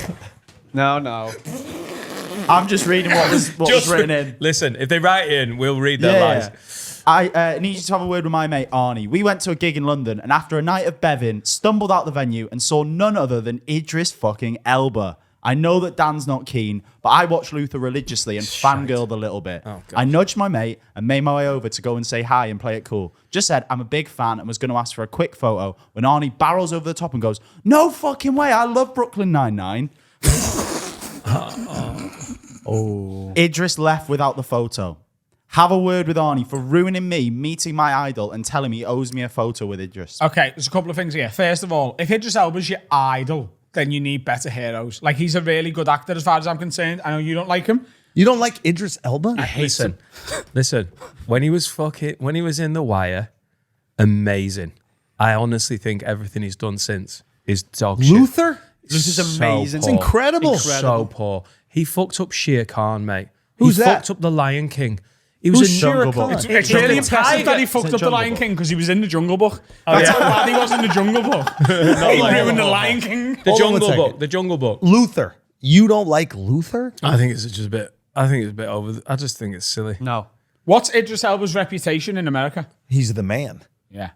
I'm just reading what was written in. Listen, if they write in, we'll read their Yeah. lies. I need you to have a word with my mate Arnie. We went to a gig in London, and after a night of bevin, stumbled out the venue and saw none other than Idris fucking Elba. I know that Dan's not keen, but I watched Luther religiously and fangirled a little bit. I nudged my mate and made my way over to go and say hi and play it cool. Just said I'm a big fan and was going to ask for a quick photo when Arnie barrels over the top and goes, "No fucking way, I love Brooklyn Nine-Nine." Idris left without the photo. Have a word with Arnie for ruining me meeting my idol and telling me he owes me a photo with Idris. Okay, there's a couple of things here. First of all, if Idris Elba's your idol, then you need better heroes. Like, he's a really good actor as far as I'm concerned. I know you don't like him. You don't like Idris Elba? I hate him. Listen, when he was in The Wire, amazing. I honestly think everything he's done since is dog shit. Luther? This is amazing. It's incredible. So poor. He fucked up Shere Khan, mate. Who's he that? fucked up the Lion King. He was Who's in Shere Jungle Khan? Book. It's really impressive that he fucked up the Lion King because he was in the Jungle Book. That's how bad he was in the Jungle Book. He ruined the Lion King. The Hold on Jungle 1 Book. second. The Jungle Book. Luther. You don't like Luther? I think it's just a bit. I think it's a bit over. I just think it's silly. No. What's Idris Elba's reputation in America? He's the man. Yeah.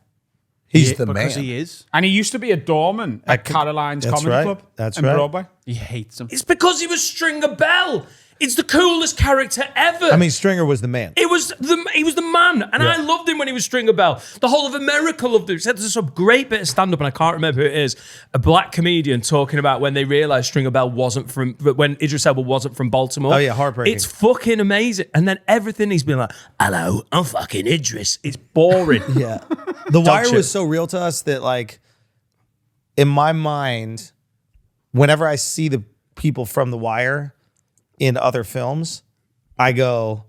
He's the man. Because he is. And he used to be a doorman at Caroline's That's Comedy right. Club That's in right. Broadway. He hates him. It's because he was Stringer Bell. It's the coolest character ever. I mean, Stringer was the man. He was the man, and I loved him when he was Stringer Bell. The whole of America loved him. He said there's some great bit of stand-up, and I can't remember who it is. A black comedian talking about when they realized Stringer Bell wasn't from, when Idris Elba wasn't from Baltimore. Oh, yeah, heartbreaking. It's fucking amazing. And then everything he's been like, "Hello, I'm fucking Idris." It's boring. Yeah. The Wire shit. was so real to us that, like, in my mind, whenever I see the people from The Wire in other films, I go,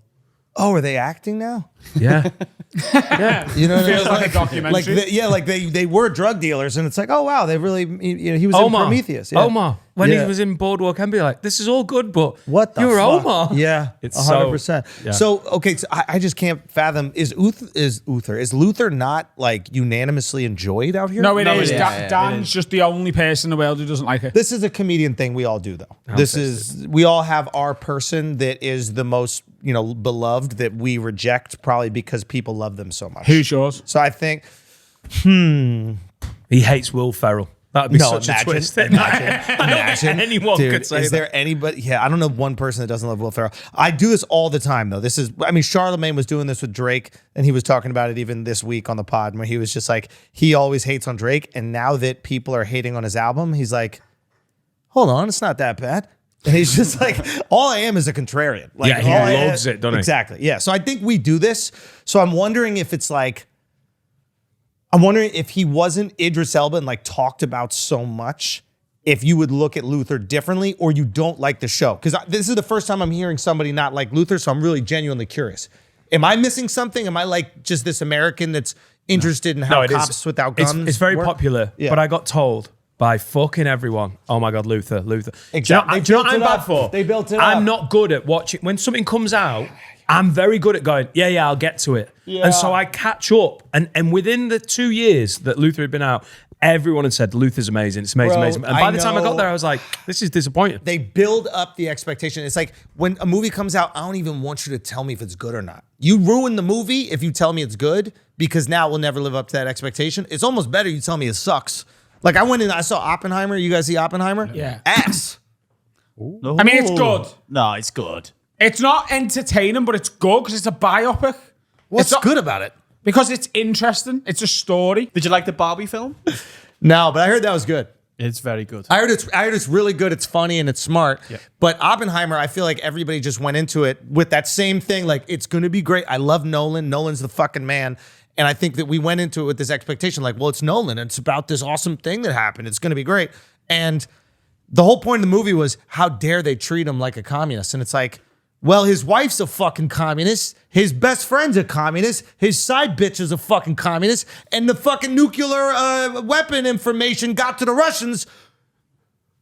"Oh, are they acting now?" Yeah. You know, what Feels I like a mean? documentary. Like they were drug dealers, and it's like, oh wow, they really, he was in Prometheus. Yeah. Omar. When Yeah. he was in Boardwalk Empire, like, this is all good, but What the you're fuck? Omar. Yeah, It's 100%. yeah. So okay, so I just can't fathom. Is Luther not like unanimously enjoyed out here? No, it is. is. Dan's just the only person in the world who doesn't like it. This is a comedian thing we all do, though. We all have our person that is the most, beloved that we reject probably because people love them so much. Who's yours? So I think, He hates Will Ferrell. That would be such a twist. Imagine. Anyone Dude, could say is there anybody? Yeah, I don't know one person that doesn't love Will Ferrell. I do this all the time, though. Charlemagne was doing this with Drake, and he was talking about it even this week on the pod, where he was just like, he always hates on Drake, and now that people are hating on his album, he's like, hold on, it's not that bad. And he's just like, all I am is a contrarian. Like, Yeah, he all I loves it, doesn't he? Exactly. Yeah. So I think we do this. So I'm wondering if it's like, I'm wondering if he wasn't Idris Elba and like talked about so much, if you would look at Luther differently, or you don't like the show. Because this is the first time I'm hearing somebody not like Luther, so I'm really genuinely curious. Am I missing something? Am I like just this American that's interested in how cops without guns It's very work? popular, Yeah. but I got told by fucking everyone, oh my God, Luther. Exactly. Do you know what They I'm built it bad up. for? They built it I'm up. not good at watching. When something comes out, I'm very good at going, yeah, I'll get to it. And so I catch up. And within the 2 years that Luther had been out, everyone had said, Luther's amazing. It's amazing, Bro, amazing. And by the time I know- got there, I was like, this is disappointing. They build up the expectation. It's like when a movie comes out, I don't even want you to tell me if it's good or not. You ruin the movie if you tell me it's good, because now we'll never live up to that expectation. It's almost better you tell me it sucks. Like I went in, I saw Oppenheimer. You guys see Oppenheimer? Yeah. Ass. I mean, it's good. No, it's good. It's not entertaining, but it's good because it's a biopic. What's It's not- good about it? Because it's interesting. It's a story. Did you like the Barbie film? No, but I heard that was good. It's very good. I heard it's really good. It's funny and it's smart. Yeah. But Oppenheimer, I feel like everybody just went into it with that same thing. Like, it's going to be great. I love Nolan. Nolan's the fucking man. And I think that we went into it with this expectation, like, well, it's Nolan. And it's about this awesome thing that happened. It's going to be great. And the whole point of the movie was, how dare they treat him like a communist? And it's like, well, his wife's a fucking communist. His best friend's a communist. His side bitch is a fucking communist. And the fucking nuclear weapon information got to the Russians.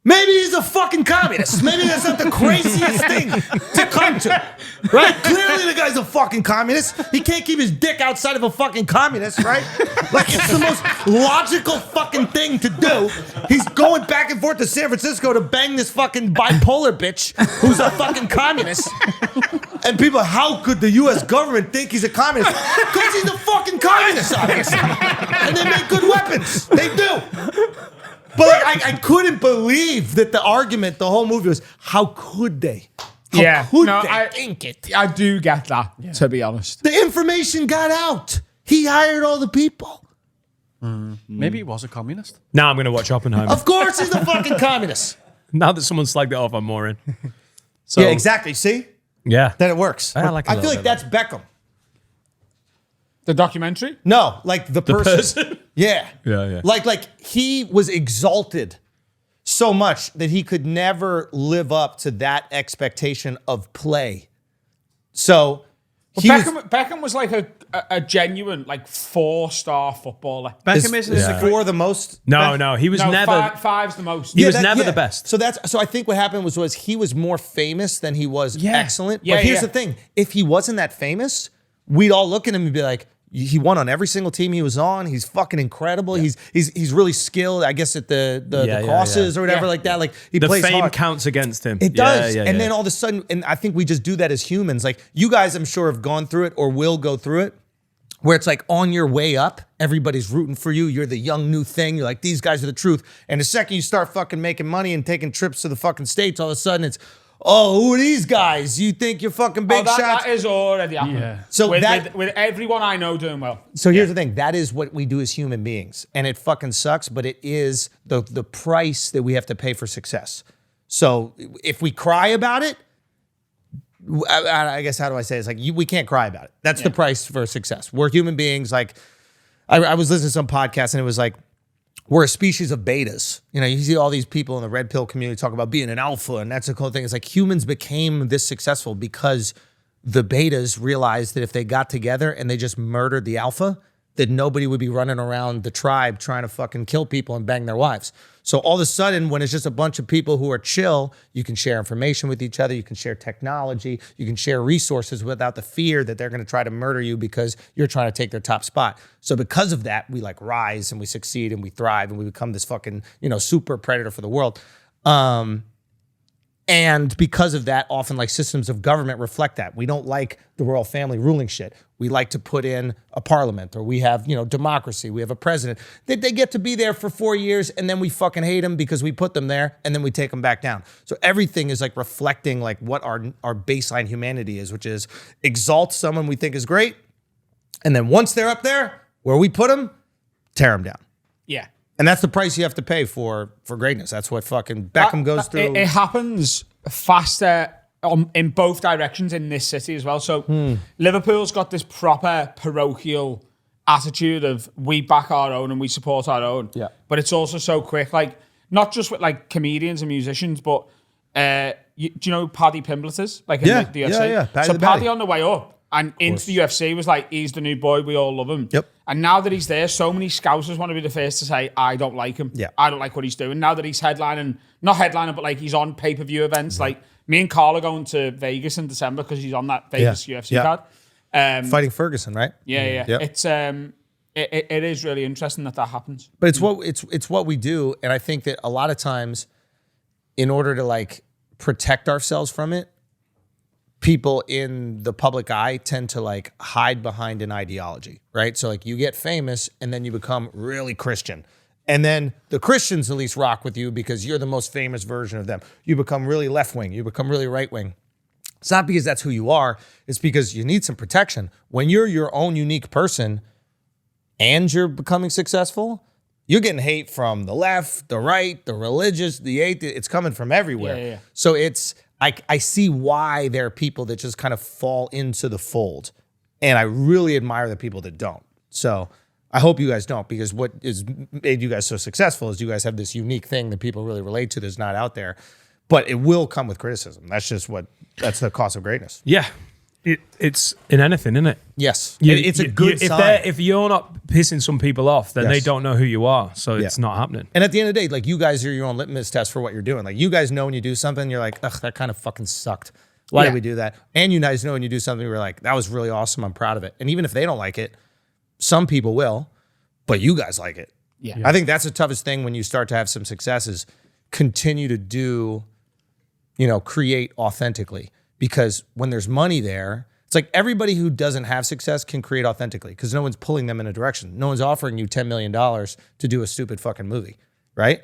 Maybe he's a fucking communist. Maybe that's not the craziest thing to come to. Right? Clearly the guy's a fucking communist. He can't keep his dick outside of a fucking communist, right? Like, it's the most logical fucking thing to do. He's going back and forth to San Francisco to bang this fucking bipolar bitch who's a fucking communist. And people, how could the U.S. government think he's a communist? Because he's a fucking communist, obviously. And they make good weapons. They do. But like, I couldn't believe that the argument, the whole movie was, how could they? How could they think it? I do get that, to be honest. The information got out. He hired all the people. Maybe he was a communist. Now I'm going to watch Oppenheimer. Of course he's a fucking communist. Now that someone slagged it off, I'm more in. So, Yeah, exactly. See? Yeah. Then it works. I like a I feel little like bit that's Beckham. The documentary? No, like the person. Yeah. Yeah. Like he was exalted so much that he could never live up to that expectation of play. So Beckham was like a genuine, like 4-star footballer. Beckham isn't for the most. No, he was never. Five's the most. He was never the best. So I think what happened was he was more famous than he was excellent. Yeah, but here's the thing: if he wasn't that famous, we'd all look at him and be like, he won on every single team he was on. He's fucking incredible. Yeah. He's really skilled, I guess, at the crosses or whatever like that. Like he plays fame hard. counts against him. It does. And then all of a sudden, and I think we just do that as humans. Like you guys, I'm sure, have gone through it or will go through it, where it's like on your way up, everybody's rooting for you. You're the young new thing. You're like, these guys are the truth. And the second you start fucking making money and taking trips to the fucking States, all of a sudden it's, oh, who are these guys? You think you're fucking big shots? That is already happening. Yeah. So with everyone I know doing well. So here's the thing. That is what we do as human beings. And it fucking sucks, but it is the price that we have to pay for success. So if we cry about it, I guess, how do I say it? It's like, we can't cry about it. That's the price for success. We're human beings. Like, I was listening to some podcast and it was like, we're a species of betas. You know, you see all these people in the red pill community talk about being an alpha, and that's the cool thing. It's like humans became this successful because the betas realized that if they got together and they just murdered the alpha, that nobody would be running around the tribe trying to fucking kill people and bang their wives. So all of a sudden, when it's just a bunch of people who are chill, you can share information with each other, you can share technology, you can share resources without the fear that they're going to try to murder you because you're trying to take their top spot. So because of that, we like rise and we succeed and we thrive and we become this fucking, super predator for the world. And because of that, often like systems of government reflect that. We don't like the royal family ruling shit. We like to put in a parliament, or we have, democracy. We have a president. They get to be there for 4 years and then we fucking hate them because we put them there and then we take them back down. So everything is like reflecting like what our baseline humanity is, which is exalt someone we think is great. And then once they're up there where we put them, tear them down. Yeah. And that's the price you have to pay for greatness. That's what fucking Beckham goes through. It happens faster in both directions in this city as well. So Liverpool's got this proper parochial attitude of we back our own and we support our own. Yeah. But it's also so quick. Like, not just with like comedians and musicians, but do you know who Paddy Pimblett is? Like in the UFC? Yeah. So Paddy on the way up and into the UFC was like, he's the new boy, we all love him. Yep. And now that he's there, so many Scousers want to be the first to say, I don't like him. Yeah. I don't like what he's doing. Now that he's not headlining, but like he's on pay-per-view events. Like me and Carl are going to Vegas in December because he's on that Vegas UFC card. Fighting Ferguson, right? Yeah. Yep. It's it is really interesting that happens. But it's what we do, and I think that a lot of times, in order to like protect ourselves from it, people in the public eye tend to like hide behind an ideology, right? So like you get famous and then you become really Christian. And then the Christians at least rock with you because you're the most famous version of them. You become really left-wing. You become really right-wing. It's not because that's who you are. It's because you need some protection. When you're your own unique person and you're becoming successful, you're getting hate from the left, the right, the religious, the atheist. It's coming from everywhere. Yeah. So I see why there are people that just kind of fall into the fold. And I really admire the people that don't. So I hope you guys don't, because what has made you guys so successful is you guys have this unique thing that people really relate to that's not out there. But it will come with criticism. That's the cost of greatness. Yeah. It's in anything, isn't it? Yes. It's a good sign. If you're not pissing some people off, then they Yes. don't know who you are. So it's not happening. And at the end of the day, like, you guys are your own litmus test for what you're doing. Like, you guys know when you do something, you're like, ugh, that kind of fucking sucked. Why did we do that? And you guys know when you do something, you're like, that was really awesome. I'm proud of it. And even if they don't like it, some people will, but you guys like it. Yeah. I think that's the toughest thing when you start to have some successes. Continue to do, create authentically. Because when there's money there, it's like everybody who doesn't have success can create authentically because no one's pulling them in a direction. No one's offering you $10 million to do a stupid fucking movie, right?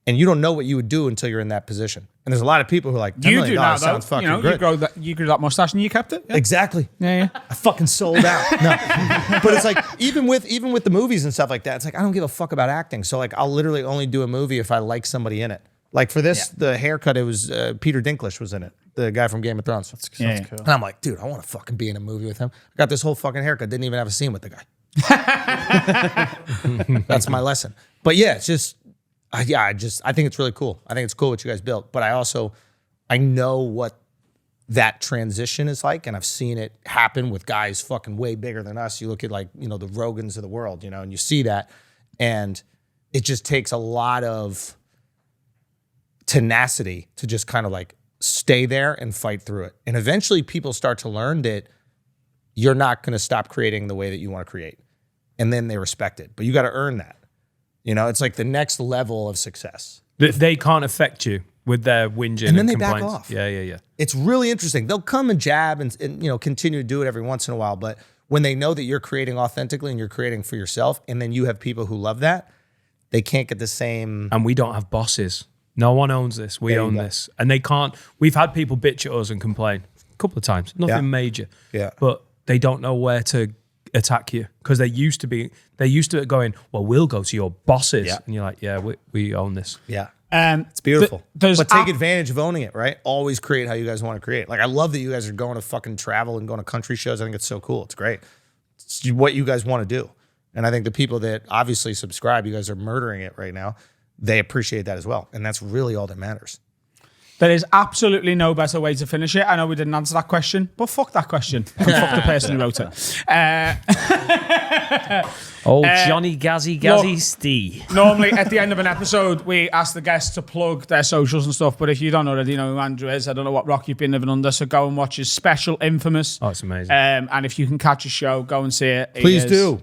And you don't know what you would do until you're in that position. And there's a lot of people who are like, $10 million sounds fucking good. You grew that mustache and you kept it. Yeah. Exactly. Yeah. I fucking sold out. No, but it's like even with the movies and stuff like that, it's like I don't give a fuck about acting. So like I'll literally only do a movie if I like somebody in it. Like for this, the haircut, it was Peter Dinklage was in it, the guy from Game of Thrones. That's cool. And I'm like, dude, I want to fucking be in a movie with him. I got this whole fucking haircut. Didn't even have a scene with the guy. That's my lesson. But yeah, it's just, I think it's really cool. I think it's cool what you guys built. But I know what that transition is like, and I've seen it happen with guys fucking way bigger than us. You look at like, the Rogans of the world, and you see that, and it just takes a lot of tenacity to just kind of like stay there and fight through it. And eventually people start to learn that you're not going to stop creating the way that you want to create. And then they respect it. But you got to earn that. It's like the next level of success. They can't affect you with their whinging and then they back complaints. off. Yeah. It's really interesting. They'll come and jab and continue to do it every once in a while. But when they know that you're creating authentically and you're creating for yourself, and then you have people who love that, they can't get the same. And we don't have bosses. No one owns this. We own this. And they can't. We've had people bitch at us and complain a couple of times. Nothing major. Yeah. But they don't know where to attack you because they used to going, well, we'll go to your bosses. Yeah. And you're like, yeah, we own this. Yeah. It's Beautiful. But take advantage of owning it, right? Always create how you guys want to create. Like, I love that you guys are going to fucking travel and going to country shows. I think it's so cool. It's great. It's what you guys want to do. And I think the people that obviously subscribe, you guys are murdering it right now. They appreciate that as well. And that's really all that matters. There is absolutely no better way to finish it. I know we didn't answer that question, but fuck that question. And fuck the person who wrote it. Johnny Gazzy Stee. Normally, at the end of an episode, we ask the guests to plug their socials and stuff. But if you don't already know who Andrew is, I don't know what rock you've been living under. So go and watch his special, Infamous. Oh, it's amazing. And if you can catch a show, go and see it. Please do.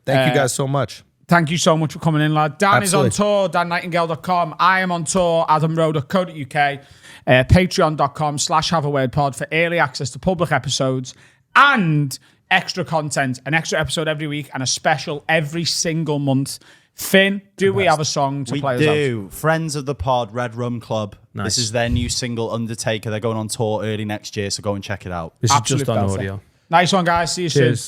Thank you guys so much. Thank you so much for coming in, lad. Dan Absolutely. is on tour, dannightingale.com. I am on tour, adamrowe.co.uk. Patreon.com/haveawordpod for early access to public episodes and extra content, an extra episode every week and a special every single month. Finn, do we have a song to play us out? We do. Friends of the pod, Red Rum Club. Nice. This is their new single, Undertaker. They're going on tour early next year, so go and check it out. This is Absolute just on belter. audio. Nice one, guys. See you soon. Cheers.